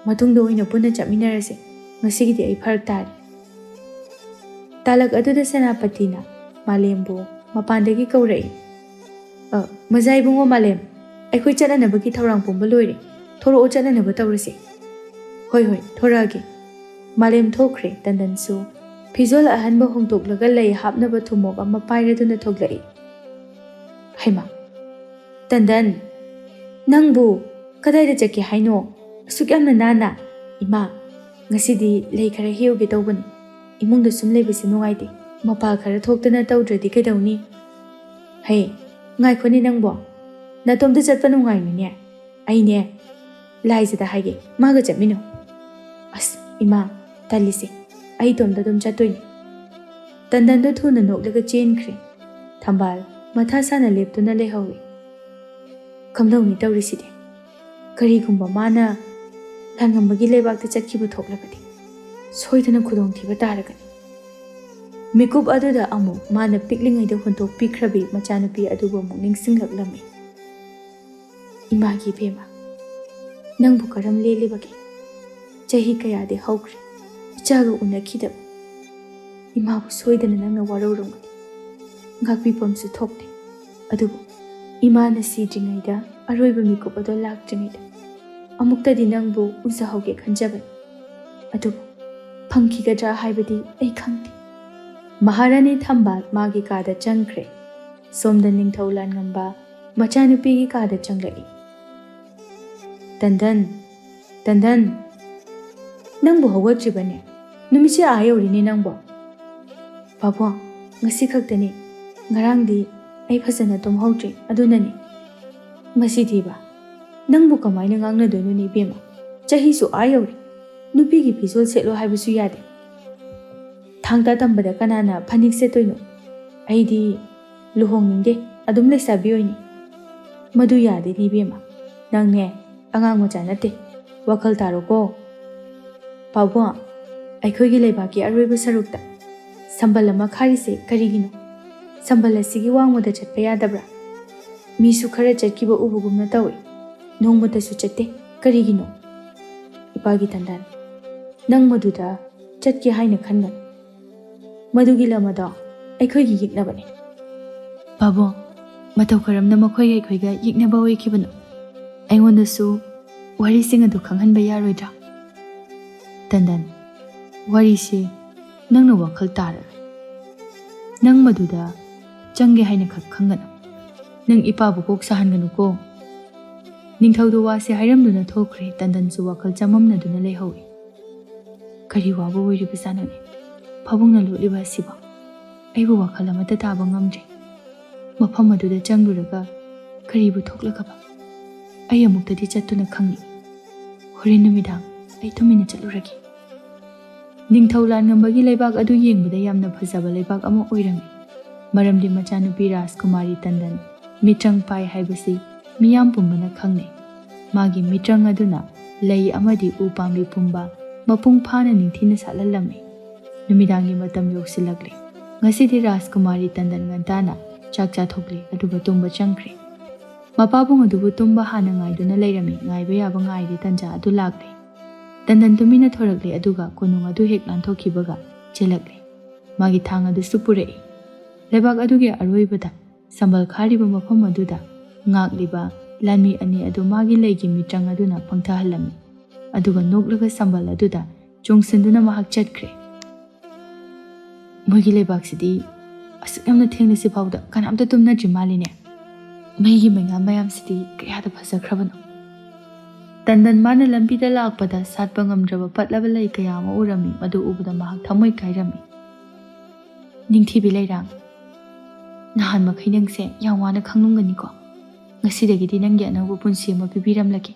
ꯃꯇꯨꯡꯗ ꯑꯣꯏꯅ ꯄꯨꯟꯅ ꯆꯠꯃꯤꯟꯅꯔꯁꯦ. ꯉꯁꯤꯒꯤꯗꯤ ꯑꯩ ꯐꯔꯛ ꯇꯥꯔꯦ. ꯇꯥꯂꯛ ꯑꯗꯨꯗ ꯁꯦꯅꯥꯄꯇꯤꯅ ꯃꯥꯂꯦꯝꯕꯨ ꯃꯄꯥꯟꯗꯒꯤ ꯀꯧꯔꯛꯏ. ꯃꯖꯥ ꯏꯕꯨꯡꯉꯣ ꯃꯥꯂꯦꯝ, ꯑꯩꯈꯣꯏ ꯆꯠꯅꯅꯕꯒꯤ ꯊꯧꯔꯥꯡ ꯄꯨꯝꯕ ꯂꯣꯏꯔꯦ. ꯊꯣꯔꯛꯑꯣ, ꯆꯠꯅꯅꯕ ꯇꯧꯔꯁꯦ. ꯍꯣꯏ, ꯊꯣꯔꯛꯑꯒꯦ. ꯃꯥꯂꯦꯝ ꯊꯣꯛꯈ꯭ꯔꯦ. ꯇꯟꯗꯟꯁꯨ ꯐꯤꯖꯣꯜ ꯑꯍꯟꯕ ꯍꯣꯡꯗꯣꯛꯂꯒ ꯂꯩ ꯍꯥꯞꯅꯕ ꯊꯨꯝꯃꯣꯛ ꯑꯃ ꯄꯥꯏꯔꯗꯨꯅ ꯊꯣꯛꯂꯛꯏ꯫ ꯍꯩꯃꯥ, ꯇꯟꯗꯟ, ꯅꯪꯕꯨ ꯀꯗꯥꯏꯗ ꯆꯠꯀꯦ ꯍꯥꯏꯅꯣ? ꯑꯁꯨꯛ ꯌꯥꯝꯅ ꯅꯥꯟꯅ? ꯏꯃꯥ, ꯉꯁꯤꯗꯤ ꯂꯩ ꯈꯔ ꯍꯦꯛꯎꯒꯦ ꯇꯧꯕꯅꯤ꯫ ꯏꯃꯨꯡꯗ ꯁꯨꯝ ꯂꯩꯕꯁꯤ ꯅꯨꯡꯉꯥꯏꯇꯦ꯫ ꯃꯄꯥꯜ ꯈꯔ ꯊꯣꯛꯇꯅ ꯇꯧꯗ꯭ꯔꯗꯤ ꯀꯩꯗꯧꯅꯤ? ꯍꯩ, ꯉꯥꯏꯈꯣꯅꯦ ꯅꯪꯕꯣ, ꯅꯇꯣꯝꯇ ꯆꯠꯄ ꯅꯨꯡꯉꯥꯏꯔꯣꯏꯅꯦ꯫ ꯑꯩꯅꯦ ꯂꯥꯏꯖꯗ ꯍꯥꯏꯒꯦ, ꯃꯥꯒ ꯆꯠꯃꯤꯟꯅꯧ꯫ ꯑꯁ ꯏꯃꯥ, ꯇꯜꯂꯤꯁꯦ, ꯑꯩ ꯏꯇꯣꯝꯇ ꯑꯗꯨꯝ ꯆꯠꯇꯣꯏꯅꯤ꯫ ꯇꯟꯗꯟꯗꯣ ꯊꯨꯅ ꯅꯣꯛꯂꯒ ꯆꯦꯟꯈ꯭ꯔꯦ꯫ ꯊꯝꯕꯥꯜ ꯃꯊꯥ ꯁꯥꯅ ꯂꯦꯞꯇꯨꯅ ꯂꯩꯍꯧꯏ꯫ ꯀꯝꯗꯧꯅꯤ ꯇꯧꯔꯤꯁꯤꯗꯤ? ꯀꯔꯤꯒꯨꯝꯕ ꯃꯥꯅ ꯂꯥꯟꯉꯝꯕꯒꯤ ꯂꯩꯕꯥꯛꯇ ꯆꯠꯈꯤꯕ ꯊꯣꯛꯂꯕꯗꯤ ꯁꯣꯏꯗꯅ ꯈꯨꯗꯣꯡꯊꯤꯕ ꯇꯥꯔꯒꯅꯤ꯫ ꯃꯤꯀꯨꯞ ꯑꯗꯨꯗ ꯑꯃꯨꯛ ꯃꯥꯅ ꯄꯤꯛꯂꯤꯉꯩꯗ ꯍꯨꯟꯇꯣꯛꯄꯤꯈ꯭ꯔꯕꯤ ꯃꯆꯥꯅꯨꯄꯤ ꯑꯗꯨꯕꯨ ꯑꯃꯨꯛ ꯅꯤꯡꯁꯤꯡꯂꯛꯂꯝꯃꯤ꯫ ꯏꯃꯥꯒꯤ ꯏꯕꯦꯝꯃ, ꯅꯪꯕꯨ ꯀꯔꯝ ꯂꯦꯜꯂꯤꯕꯒꯦ? ꯆꯍꯤ ꯀꯌꯥꯗꯤ ꯍꯧꯈ꯭ꯔꯦ ꯏꯆꯥꯒ ꯎꯅꯈꯤꯗꯕ꯫ ꯏꯃꯥꯕꯨ ꯁꯣꯏꯗꯅ ꯅꯪꯅ ꯋꯥꯔꯧꯔꯝꯒꯅꯤ꯫ ꯉꯥꯛꯄꯤꯐꯝꯁꯨ ꯊꯣꯛꯇꯦ꯫ ꯑꯗꯨꯕꯨ ꯏꯃꯥꯅ ꯁꯤꯗ꯭ꯔꯤꯉꯩꯗ, ꯑꯔꯣꯏꯕ ꯃꯤꯀꯨꯞ ꯑꯗꯨ ꯂꯥꯛꯇ꯭ꯔꯤꯉꯩꯗ ꯑꯃꯨꯛꯇꯗꯤ ꯅꯪꯕꯨ ꯎꯖꯍꯧꯒꯦ ꯈꯟꯖꯕꯅꯤ꯫ ꯑꯗꯨꯕꯨ ꯐꯪꯈꯤꯒꯗ꯭ꯔꯥ ꯍꯥꯏꯕꯗꯤ ꯑꯩ ꯈꯪꯗꯦ꯫ ꯃꯍꯥꯔꯥꯅꯤ ꯊꯝꯕꯥꯜ ꯃꯥꯒꯤ ꯀꯥꯗ ꯆꯪꯈ꯭ꯔꯦ꯫ ꯁꯣꯝꯗ ꯅꯤꯡꯊꯧ ꯂꯥꯟꯉꯝꯕ ꯃꯆꯥꯅꯨꯄꯤꯒꯤ ꯀꯥꯗ ꯆꯪꯂꯛꯏ꯫ ꯇꯟꯗꯟ, ꯇꯟꯗꯟ, ꯅꯪꯕꯨ ꯍꯧꯒꯠꯇ꯭ꯔꯤꯕꯅꯦ? ꯅꯨꯃꯤꯠꯁꯦ ꯑꯥ ꯌꯧꯔꯤꯅꯦ ꯅꯪꯕꯣ꯫ ꯄꯥꯕꯨꯡ, ꯉꯁꯤ ꯈꯛꯇꯅꯤ꯫ ꯉꯔꯥꯡꯗꯤ ꯑꯩ ꯐꯖꯅ ꯇꯨꯝꯍꯧꯗ꯭ꯔꯤ, ꯑꯗꯨꯅꯅꯤ꯫ ꯃꯁꯤꯗꯤꯕ, ꯅꯪꯕꯨ ꯀꯃꯥꯏꯅ ꯉꯥꯡꯅꯗꯣꯏꯅꯣꯅꯦ ꯏꯕꯦꯝꯃ? ꯆꯍꯤꯁꯨ ꯑꯥ ꯌꯧꯔꯤ, ꯅꯨꯄꯤꯒꯤ ꯐꯤꯖꯣꯜ ꯁꯦꯠꯂꯣ ꯍꯥꯏꯕꯁꯨ ꯌꯥꯗꯦ꯫ ꯊꯥꯡꯇꯥ ꯇꯝꯕꯗ ꯀꯅꯥꯅ ꯐꯅꯦꯛ ꯁꯦꯠꯇꯣꯏꯅꯣ? ꯑꯩꯗꯤ ꯂꯨꯍꯣꯡꯅꯤꯡꯗꯦ, ꯑꯗꯨꯝ ꯂꯩꯁꯥꯕꯤ ꯑꯣꯏꯅꯤ꯫ ꯃꯗꯨ ꯌꯥꯗꯦꯅꯦ ꯏꯕꯦꯝꯃ, ꯅꯪꯅꯦ ꯑꯉꯥꯡ ꯃꯆꯥ ꯅꯠꯇꯦ, ꯋꯥꯈꯜ ꯇꯥꯔꯣꯀꯣ꯫ ꯄꯥꯕꯨꯡ, ꯑꯩꯈꯣꯏꯒꯤ ꯂꯩꯕꯥꯛꯀꯤ ꯑꯔꯣꯏꯕ ꯁꯔꯨꯛꯇ ꯁꯝꯕꯜ ꯑꯃ ꯈꯥꯔꯤꯁꯦ ꯀꯔꯤꯒꯤꯅꯣ? ꯁꯝꯕꯜ ꯑꯁꯤꯒꯤ ꯋꯥꯡꯃꯗ ꯆꯠꯄ ꯌꯥꯗꯕ꯭ꯔꯥ? ꯃꯤꯁꯨ ꯈꯔ ꯆꯠꯈꯤꯕ ꯎꯕꯒꯨꯝꯅ ꯇꯧꯏ, ꯅꯣꯡꯃꯇꯁꯨ ꯆꯠꯇꯦ, ꯀꯔꯤꯒꯤꯅꯣ? ꯏꯄꯥꯒꯤ ꯇꯟꯗꯟ, ꯅꯪ ꯃꯗꯨꯗ ꯆꯠꯀꯦ ꯍꯥꯏꯅ ꯈꯟꯒꯅꯨ꯫ ꯃꯗꯨꯒꯤ ꯂꯝ ꯑꯗꯣ ꯑꯩꯈꯣꯏꯒꯤ ꯌꯦꯛꯅꯕꯅꯤ꯫ ꯄꯥꯕꯨꯡ, ꯃꯇꯧ ꯀꯔꯝꯅ ꯃꯈꯣꯏꯒ ꯑꯩꯈꯣꯏꯒ ꯌꯦꯛꯅꯕ ꯑꯣꯏꯈꯤꯕꯅꯣ? ꯑꯩꯉꯣꯟꯗꯁꯨ ꯋꯥꯔꯤꯁꯤꯡ ꯑꯗꯨ ꯈꯪꯍꯟꯕ ꯌꯥꯔꯣꯏꯗ꯭ꯔꯥ? ꯇꯟꯗꯟ, ꯋꯥꯔꯤꯁꯤ ꯅꯪꯅ ꯋꯥꯈꯜ ꯇꯥꯔꯔꯣꯏ꯫ ꯅꯪ ꯃꯗꯨꯗ ꯆꯪꯒꯦ ꯍꯥꯏꯅ ꯈꯛ ꯈꯪꯒꯅꯨ꯫ ꯅꯪ ꯏꯄꯥꯕꯨ ꯀꯣꯛ ꯁꯥꯍꯟꯒꯅꯨꯀꯣ꯫ ꯅꯤꯡꯊꯧꯗꯨ ꯋꯥꯁꯦ ꯍꯥꯏꯔꯝꯗꯨꯅ ꯊꯣꯛꯈ꯭ꯔꯦ꯫ ꯇꯟꯗꯟꯁꯨ ꯋꯥꯈꯜ ꯆꯃꯝꯅꯗꯨꯅ ꯂꯩꯍꯧꯏ꯫ ꯀꯔꯤ ꯋꯥꯕ ꯑꯣꯏꯔꯤꯕꯖꯥꯠꯅꯣꯅꯦ ꯐꯥꯕꯨꯡꯅ ꯂꯣꯠꯂꯤꯕ ꯑꯁꯤꯕꯣ? ꯑꯩꯕꯨ ꯋꯥꯈꯜ ꯑꯃꯠꯇ ꯇꯥꯕ ꯉꯝꯗ꯭ꯔꯦ꯫ ꯃꯐꯝ ꯑꯗꯨꯗ ꯆꯪꯂꯨꯔꯒ ꯀꯔꯤꯕꯨ ꯊꯣꯛꯂꯒꯕ? ꯑꯩ ꯑꯃꯨꯛꯇꯗꯤ ꯆꯠꯇꯨꯅ ꯈꯪꯅꯤ꯫ ꯍꯣꯔꯦꯟ ꯅꯨꯃꯤꯗꯥꯡ ꯑꯩ ꯇꯨꯃꯤꯟꯅ ꯆꯠꯂꯨꯔꯒꯦ꯫ ꯅꯤꯡꯊꯧ ꯂꯥꯟꯉꯝꯕꯒꯤ ꯂꯩꯕꯥꯛ ꯑꯗꯨ ꯌꯦꯡꯕꯗ ꯌꯥꯝꯅ ꯐꯖꯕ ꯂꯩꯕꯥꯛ ꯑꯃ ꯑꯣꯏꯔꯝꯃꯤ꯫ ꯃꯔꯝꯗꯤ ꯃꯆꯥꯅꯨꯄꯤ ꯔꯥꯖꯀꯨꯃꯥꯔꯤ ꯇꯟꯗꯟ ꯃꯤꯇ꯭ꯔꯪ ꯄꯥꯏ ꯍꯥꯏꯕꯁꯤ ꯃꯤꯌꯥꯝ ꯄꯨꯝꯕꯅ ꯈꯪꯅꯩ꯫ ꯃꯥꯒꯤ ꯃꯤꯇ꯭ꯔꯪ ꯑꯗꯨꯅ ꯂꯩ ꯑꯃꯗꯤ ꯎ ꯄꯥꯝꯕꯤ ꯄꯨꯝꯕ ꯃꯄꯨꯡ ꯐꯥꯅ ꯅꯤꯡꯊꯤꯅ ꯁꯥꯠꯍꯜꯂꯝꯃꯤ꯫ ꯅꯨꯃꯤꯗꯥꯡꯒꯤ ꯃꯇꯝ ꯌꯧꯁꯤꯜꯂꯛꯂꯦ꯫ ꯉꯁꯤꯗꯤ ꯔꯥꯖꯀꯨꯃꯥꯔꯤ ꯇꯟꯗꯟ ꯉꯟꯇꯥꯅ ꯆꯥꯛ ꯆꯥꯊꯣꯛꯂꯦ, ꯑꯗꯨꯒ ꯇꯨꯝꯕ ꯆꯪꯈ꯭ꯔꯦ꯫ ꯃꯄꯥꯕꯨꯡ ꯑꯗꯨꯕꯨ ꯇꯨꯝꯕ ꯍꯥꯟꯅ ꯉꯥꯏꯗꯨꯅ ꯂꯩꯔꯝꯃꯤ꯫ ꯉꯥꯏꯕ ꯌꯥꯕ ꯉꯥꯏꯔꯦ, ꯇꯟꯖꯥ ꯑꯗꯨ ꯂꯥꯛꯂꯦ꯫ ꯇꯟꯗꯟ ꯇꯨꯃꯤꯟꯅ ꯊꯣꯔꯛꯂꯦ, ꯑꯗꯨꯒ ꯀꯣꯅꯨꯡ ꯑꯗꯨ ꯍꯦꯛ ꯂꯥꯟꯊꯣꯛꯈꯤꯕꯒ ꯆꯦꯜꯂꯛꯂꯦ꯫ ꯃꯥꯒꯤ ꯊꯥꯡ ꯑꯗꯨꯁꯨ ꯄꯨꯔꯛꯏ꯫ ꯂꯩꯕꯥꯛ ꯑꯗꯨꯒꯤ ꯑꯔꯣꯏꯕꯗ ꯁꯝꯕꯜ ꯈꯥꯔꯤꯕ ꯃꯐꯝ ꯑꯗꯨꯗ ꯉꯥꯛꯂꯤꯕ ꯂꯥꯟꯃꯤ ꯑꯅꯤ ꯑꯗꯨ ꯃꯥꯒꯤ ꯂꯩꯒꯤ ꯃꯤꯇ꯭ꯔꯪ ꯑꯗꯨꯅ ꯄꯪꯊꯍꯜꯂꯝꯃꯤ꯫ ꯑꯗꯨꯒ ꯅꯣꯛꯂꯒ ꯁꯝꯕꯜ ꯑꯗꯨꯗ ꯆꯣꯡꯁꯤꯟꯗꯨꯅ ꯃꯍꯥꯛ ꯆꯠꯈ꯭ꯔꯦ꯫ ꯃꯣꯏꯒꯤ ꯂꯩꯕꯥꯛꯁꯤꯗꯤ ꯑꯁꯨꯛ ꯌꯥꯝꯅ ꯊꯦꯡꯅꯁꯤ ꯐꯥꯎꯗ ꯀꯅꯥꯝꯇ ꯇꯨꯝꯅꯗ꯭ꯔꯤ ꯃꯥꯜꯂꯤꯅꯦ꯫ ꯃꯩꯒꯤ ꯃꯩꯉꯥꯜ ꯃꯌꯥꯝꯁꯤꯗꯤ ꯀꯌꯥꯗ ꯐꯖꯈ꯭ꯔꯕꯅꯣ꯫ ꯇꯟꯗꯟ ꯃꯥꯅ ꯂꯝꯕꯤꯗ ꯂꯥꯛꯄꯗ ꯁꯥꯠꯄ ꯉꯝꯗ꯭ꯔꯕ ꯄꯠꯂꯕ ꯂꯩ ꯀꯌా ꯑꯃ ꯎꯔꯝꯃꯤ꯫ ꯃꯗꯨ ꯎꯕꯗ ꯃꯍꯥꯛ ꯊꯃꯣꯏ ꯀꯥꯏꯔꯝꯃꯤ꯫ ꯅꯤꯡꯊꯤꯕꯤ ꯂꯩꯔꯥꯡ, ꯅꯍꯥꯟ ꯃꯈꯩ ꯅꯪꯁꯦ ꯌꯥꯝ ꯋꯥꯅ ꯈꯪꯂꯝꯒꯅꯤꯀꯣ꯫ ꯉꯁꯤꯗꯒꯤꯗꯤ ꯅꯪꯒꯤ ꯑꯅꯧꯕ ꯄꯨꯟꯁꯤ ꯑꯃ ꯄꯤꯕꯤꯔꯝꯂꯒꯦ꯫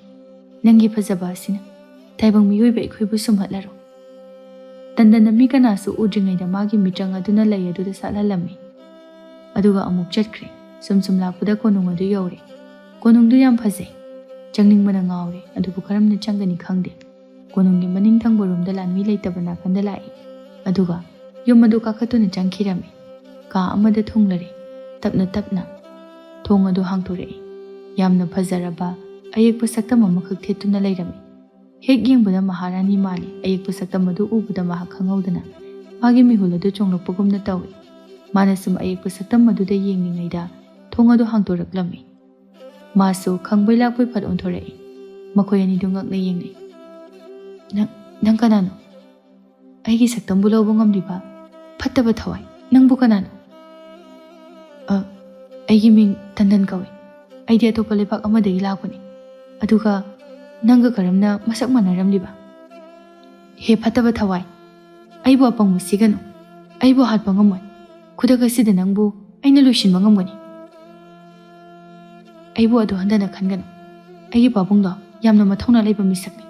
ꯅꯪꯒꯤ ꯐꯖꯕ ꯑꯁꯤꯅ ꯇꯥꯏꯕꯪ ꯃꯤꯑꯣꯏꯕ ꯑꯩꯈꯣꯏꯕꯨ ꯁꯨꯝꯍꯠꯂꯔꯣ꯫ ꯇꯟꯗꯟꯅ ꯃꯤ ꯀꯅꯥꯁꯨ ꯎꯗ꯭ꯔꯤꯉꯩꯗ ꯃꯥꯒꯤ ꯃꯤꯇ꯭ꯔꯪ ꯑꯗꯨꯅ ꯂꯩ ꯑꯗꯨꯗ ꯁꯥꯠꯍꯜꯂꯝꯃꯤ꯫ ꯑꯗꯨꯒ ꯑꯃꯨꯛ ꯆꯠꯈ꯭ꯔꯦ꯫ ꯁꯨꯝ ꯂꯥꯛꯄꯗ ꯀꯣꯅꯨꯡ ꯑꯗꯨ ꯌꯧꯔꯦ꯫ ꯀꯣꯅꯨꯡꯗꯨ ꯌꯥꯝ ꯐꯖꯩ, ꯆꯪꯅꯤꯡꯕꯅ ꯉꯥꯎꯔꯦ, ꯑꯗꯨꯕꯨ ꯀꯔꯝꯅ ꯆꯪꯒꯅꯤ ꯈꯪꯗꯦ꯫ ꯀꯣꯅꯨꯡꯒꯤ ꯃꯅꯤꯡ ꯊꯪꯕ ꯔꯣꯝꯗ ꯂꯥꯟꯃꯤ ꯂꯩꯇꯕ ꯅꯥꯀꯟꯗ ꯂꯥꯛꯏ꯫ ꯑꯗꯨꯒ ꯌꯨꯝ ꯑꯗꯨ ꯀꯥꯈꯠꯇꯨꯅ ꯆꯪꯈꯤꯔꯝꯃꯤ꯫ ꯀꯥ ꯑꯃꯗ ꯊꯨꯡꯂꯔꯦ꯫ ꯇꯞꯅ ꯇꯞꯅ ꯊꯣꯡ ꯑꯗꯨ ꯍꯥꯡꯇꯣꯔꯛꯏ꯫ ꯌꯥꯝꯅ ꯐꯖꯔꯕ ꯑꯌꯦꯛꯄ ꯁꯛꯇꯝ ꯑꯃꯈꯛ ꯊꯦꯠꯇꯨꯅ ꯂꯩꯔꯝꯃꯤ꯫ ꯍꯦꯛ ꯌꯦꯡꯕꯗ ꯃꯍꯥꯔꯥꯅꯤ ꯃꯥꯜꯂꯤ꯫ ꯑꯌꯦꯛꯄ ꯁꯛꯇꯝ ꯑꯗꯨ ꯎꯕꯗ ꯃꯍꯥꯛ ꯈꯪꯍꯧꯗꯅ ꯃꯥꯒꯤ ꯃꯤꯍꯨꯜ ꯑꯗꯨ ꯆꯣꯡꯂꯛꯄꯒꯨꯝꯅ ꯇꯧꯏ꯫ ꯃꯥꯅ ꯁꯨꯝ ꯑꯌꯦꯛꯄ ꯁꯛꯇꯝ ꯑꯗꯨꯗ ꯌꯦꯡꯂꯤꯉꯩꯗ ꯊꯣꯡ ꯑꯗꯨ ꯍꯥꯡꯇꯣꯔꯛꯂꯝꯃꯤ꯫ ꯃꯥꯁꯨ ꯈꯪꯕꯩ ꯂꯥꯛꯄꯩ ꯐꯠ ꯑꯣꯟꯊꯣꯔꯛꯏ꯫ ꯃꯈꯣꯏ ꯑꯅꯤꯗꯨ ꯉꯛꯅ ꯌꯦꯡꯅꯩ꯫ ꯅꯪ ꯀꯅꯥꯅꯣ? ꯑꯩꯒꯤ ꯁꯛꯇꯝꯕꯨ ꯂꯧꯕ ꯉꯝꯂꯤꯕ ꯐꯠꯇꯕ ꯊꯋꯥꯏ ꯅꯪꯕꯨ ꯀꯅꯥꯅꯣ? ꯑꯩꯒꯤ ꯃꯤꯡ ꯇꯟꯗꯟ ꯀꯧꯏ. ꯑꯩꯗꯤ ꯑꯇꯣꯞꯄ ꯂꯩꯕꯥꯛ ꯑꯃꯗꯒꯤ ꯂꯥꯛꯄꯅꯤ. ꯑꯗꯨꯒ ꯅꯪꯒ ꯀꯔꯝꯅ ꯃꯁꯛ ꯃꯥꯟꯅꯔꯝꯂꯤꯕ? ꯍꯦ ꯐꯠꯇꯕ ꯊꯋꯥꯏ, ꯑꯩꯕꯨ ꯑꯄꯪꯕ ꯁꯤꯒꯅꯨ. ꯑꯩꯕꯨ ꯍꯥꯠꯄ ꯉꯝꯃꯣꯏ. ꯈꯨꯗꯛ ꯑꯁꯤꯗ ꯅꯪꯕꯨ ꯑꯩꯅ ꯂꯣꯏꯁꯤꯟꯕ ꯉꯝꯒꯅꯤ. ꯑꯩꯕꯨ ꯑꯗꯨ ꯍꯟꯊꯅ ꯈꯟꯒꯅꯨ. ꯑꯩꯒꯤ ꯄꯥꯕꯨꯡꯗꯣ ꯌꯥꯝꯅ ꯃꯊꯧꯅꯥ ꯂꯩꯕ ꯃꯤꯁꯛꯅꯤ.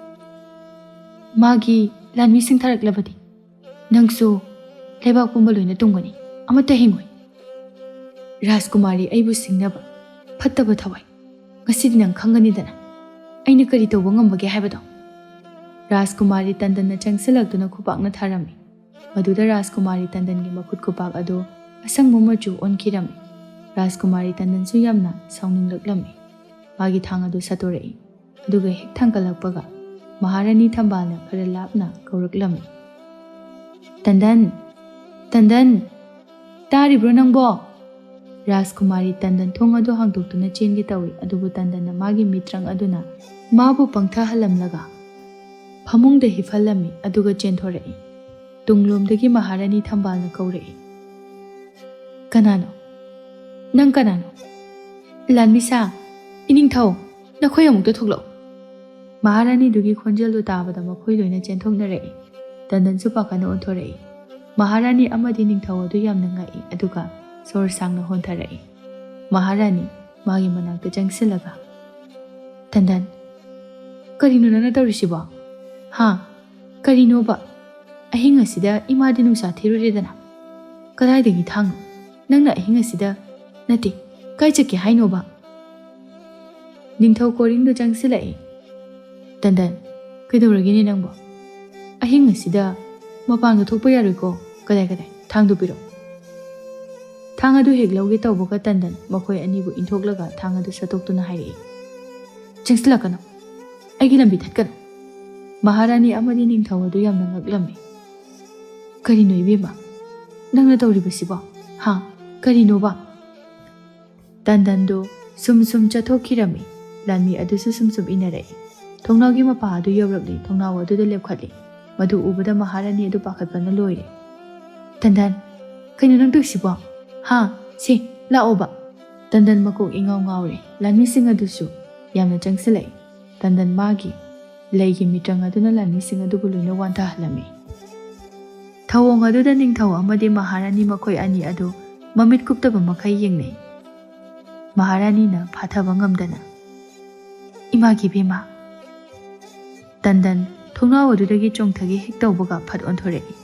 ꯃꯥꯒꯤ ꯂꯥꯟꯃꯤꯁꯤꯡ ꯊꯥꯔꯛꯂꯕꯗꯤ ꯅꯪꯁꯨ ꯂꯩꯕꯥꯛ ꯄꯨꯝꯕ ꯂꯣꯏꯅ ꯇꯨꯝꯒꯅꯤ. ꯑꯃꯠꯇ ꯍꯤꯡꯉꯣꯏ. ꯔꯥꯖꯀꯨꯃꯥꯔꯤ ꯑꯩꯕꯨ ꯁꯤꯡꯅꯕ ꯐꯠꯇꯕ ꯊꯋꯥꯏ, ꯉꯁꯤꯗꯤ ꯅꯪ ꯈꯪꯒꯅꯤꯗꯅ ꯑꯩꯅ ꯀꯔꯤ ꯇꯧꯕ ꯉꯝꯕꯒꯦ ꯍꯥꯏꯕꯗꯣ. ꯔꯥꯖꯀꯨꯃꯥꯔꯤ ꯇꯟꯗꯟꯅ ꯆꯪꯁꯤꯜꯂꯛꯇꯨꯅ ꯈꯨꯄꯥꯛꯅ ꯊꯥꯔꯝꯃꯤ. ꯃꯗꯨꯗ ꯔꯥꯖꯀꯨꯃꯥꯔꯤ ꯇꯟꯗꯟꯒꯤ ꯃꯈꯨꯠ ꯈꯨꯄꯥꯛ ꯑꯗꯨ ꯑꯁꯪꯕ ꯃꯆꯨ ꯑꯣꯟꯈꯤꯔꯝꯃꯤ. ꯔꯥꯖꯀꯨꯃꯥꯔꯤ ꯇꯟꯗꯟꯁꯨ ꯌꯥꯝꯅ ꯁꯥꯎꯅꯤꯡꯂꯛꯂꯝꯃꯤ. ꯃꯥꯒꯤ ꯊꯥꯡ ꯑꯗꯨ ꯁꯠꯇꯣꯔꯛꯏ. ꯑꯗꯨꯒ ꯍꯦꯛ ꯊꯥꯡꯒꯠꯂꯛꯄꯒ ꯃꯍꯥꯔꯥꯅꯤ ꯊꯝꯕꯥꯜꯅ ꯈꯔ ꯂꯥꯞꯅ ꯀꯧꯔꯛꯂꯝꯃꯤ. ꯇꯟꯗꯟ, ꯇꯟꯗꯟ, ꯇꯥꯔꯤꯕ꯭ꯔꯣ ꯅꯪꯕꯣ? ꯔꯥꯖꯀꯨꯃꯥꯔꯤ ꯇꯟꯗꯟ ꯊꯣꯡ ꯑꯗꯨ ꯍꯥꯡꯗꯣꯛꯇꯨꯅ ꯆꯦꯟꯒꯦ ꯇꯧꯏ. ꯑꯗꯨꯕꯨ ꯇꯟꯗꯟꯅ ꯃꯥꯒꯤ ꯃꯤꯇ꯭ꯔꯪ ꯑꯗꯨꯅ ꯃꯥꯕꯨ ꯄꯪꯊꯍꯜꯂꯝꯂꯒ ꯐꯃꯨꯡꯗ ꯍꯤꯞꯍꯜꯂꯝꯃꯤ. ꯑꯗꯨꯒ ꯆꯦꯟꯊꯣꯔꯛꯏ. ꯇꯨꯡꯂꯣꯝꯗꯒꯤ ꯃꯍꯥꯔꯥꯅꯤ ꯊꯝꯕꯥꯜꯅ ꯀꯧꯔꯛꯏ. ꯀꯅꯥꯅꯣ? ꯅꯪ ꯀꯅꯥꯅꯣ? ꯂꯥꯟꯃꯤꯁꯥ, ꯏꯅꯤꯡꯊꯧ, ꯅꯈꯣꯏ ꯑꯃꯨꯛꯇ ꯊꯣꯛꯂꯛꯎ. ꯃꯍꯥꯔꯥꯅꯤꯗꯨꯒꯤ ꯈꯣꯟꯖꯦꯜꯗꯨ ꯇꯥꯕꯗ ꯃꯈꯣꯏ ꯂꯣꯏꯅ ꯆꯦꯟꯊꯣꯛꯅꯔꯛꯏ. ꯇꯟꯗꯟꯁꯨ ꯄꯥꯈꯠꯅ ꯑꯣꯟꯊꯣꯔꯛꯏ. ꯃꯍꯥꯔꯥꯅꯤ ꯑꯃꯗꯤ ꯅꯤꯡꯊꯧ ꯑꯗꯨ ꯌꯥꯝꯅ ꯉꯛꯏ. ꯑꯗꯨꯒ ꯁꯣꯔ ꯁꯥꯡꯅ ꯍꯣꯟꯊꯔꯛꯏ. ꯃꯍꯥꯔꯥꯅꯤ ꯃꯥꯒꯤ ꯃꯅꯥꯛꯇ ꯆꯪꯁꯤꯜꯂꯒ, ꯇꯟꯗꯟ, ꯀꯔꯤꯅꯣ ꯅꯪꯅ ꯇꯧꯔꯤꯁꯤꯕꯣ? ꯍꯥ, ꯀꯔꯤꯅꯣꯕ? ꯑꯍꯤꯡ ꯑꯁꯤꯗ ꯏꯃꯥꯗꯤ ꯅꯨꯡꯁꯥ ꯊꯤꯔꯨꯔꯦꯗꯅ. ꯀꯗꯥꯏꯗꯒꯤ ꯊꯥꯡꯅꯣ? ꯅꯪꯅ ꯑꯍꯤꯡ ꯑꯁꯤꯗ, ꯅꯠꯇꯦ, ꯀꯥꯏ ꯆꯠꯀꯦ ꯍꯥꯏꯅꯣꯕ? ꯅꯤꯡꯊꯧ ꯀꯣꯔꯤꯡꯗꯨ ꯆꯪꯁꯤꯜꯂꯛꯏ. ꯇꯟꯗꯟ, ꯀꯩꯗꯧꯔꯒꯦꯅꯦ ꯅꯪꯕꯣ? ꯑꯍꯤꯡ ꯑꯁꯤꯗ ꯃꯄꯥꯟꯒ ꯊꯣꯛꯄ ꯌꯥꯔꯣꯏꯀꯣ. ꯀꯗꯥꯏ? ꯊꯥꯡꯗꯨ ꯄꯤꯔꯛꯎ. ꯊꯥꯡ ꯑꯗꯨ ꯍꯦꯛ ꯂꯧꯒꯦ ꯇꯧꯕꯒ ꯇꯟꯗꯟ ꯃꯈꯣꯏ ꯑꯅꯤꯕꯨ ꯏꯟꯊꯣꯛꯂꯒ ꯊꯥꯡ ꯑꯗꯨ ꯁꯠꯇꯣꯛꯇꯨꯅ ꯍꯥꯏꯔꯛꯏ. ꯆꯪꯁꯤꯜꯂꯛꯀꯅꯨ. ꯑꯩꯒꯤ ꯂꯝꯕꯤ ꯊꯠꯀꯅꯨ. ꯃꯍꯥꯔꯥꯅꯤ ꯑꯃꯗꯤ ꯅꯤꯡꯊꯧ ꯑꯗꯨ ꯌꯥꯝꯅ ꯉꯛꯂꯝꯃꯤ. ꯀꯔꯤꯅꯣ ꯏꯕꯦꯝꯃ? ꯅꯪꯅ ꯇꯧꯔꯤꯕꯁꯤꯕꯣ? ꯍꯥ, ꯀꯔꯤꯅꯣꯕ? ꯇꯟꯗꯟꯗꯨ ꯁꯨꯝ ꯆꯠꯊꯣꯛꯈꯤꯔꯝꯃꯤ. ꯂꯥꯟꯃꯤ ꯑꯗꯨꯁꯨ ꯁꯨꯝ ꯏꯟꯅꯔꯛꯏ. ꯊꯣꯡꯅꯥꯎꯒꯤ ꯃꯄꯥ ꯑꯗꯨ ꯌꯧꯔꯛꯂꯤ. ꯊꯣꯡꯅꯥꯎ ꯑꯗꯨꯗ ꯂꯦꯞꯈꯠꯂꯤ. ꯃꯗꯨ ꯎꯕꯗ ꯃꯍꯥꯔꯥꯅꯤ ꯑꯗꯨ ꯄꯥꯈꯠꯄꯅ ꯂꯣꯏꯔꯦ. ꯇꯟꯗꯟ, ꯀꯩꯅꯣ ꯅꯪ ꯇꯧꯔꯤꯁꯤꯕꯣ? ꯍꯥ, ꯁꯤ ꯂꯥꯛꯑꯣꯕ. ꯇꯟꯗꯟ ꯃꯀꯣꯛ ꯏꯉꯥꯎ ꯉꯥꯎꯔꯦ. ꯂꯥꯟꯃꯤꯁꯤꯡ ꯑꯗꯨꯁꯨ ꯌꯥꯝꯅ ꯆꯪꯁꯤꯜꯂꯛꯏ. ꯇꯟꯗꯟ ꯃꯥꯒꯤ ꯂꯩꯒꯤ ꯃꯤꯇ꯭ꯔꯪ ꯑꯗꯨꯅ ꯂꯥꯟꯃꯤꯁꯤꯡ ꯑꯗꯨꯕꯨ ꯂꯣꯏꯅ ꯋꯥꯟꯊꯍꯜꯂꯝꯃꯤ. ꯊꯧꯑꯣꯡ ꯑꯗꯨꯗ ꯅꯤꯡꯊꯧ ꯑꯃꯗꯤ ꯃꯍꯥꯔꯥꯅꯤ ꯃꯈꯣꯏ ꯑꯅꯤ ꯑꯗꯨ ꯃꯃꯤꯠ ꯀꯨꯞꯇꯕ ꯃꯈꯩ ꯌꯦꯡꯅꯩ. ꯃꯍꯥꯔꯥꯅꯤꯅ ꯐꯥꯊꯕ ꯉꯝꯗꯅ, ꯏꯃꯥꯒꯤ ꯕꯦꯝꯃ. ꯇꯟꯗꯟ ꯊꯣꯡꯅꯥꯎ ꯑꯗꯨꯗꯒꯤ ꯆꯣꯡꯊꯒꯦ ꯍꯦꯛ ꯇꯧꯕꯒ ꯐꯠ ꯑꯣꯟꯊꯣꯔꯛꯏ.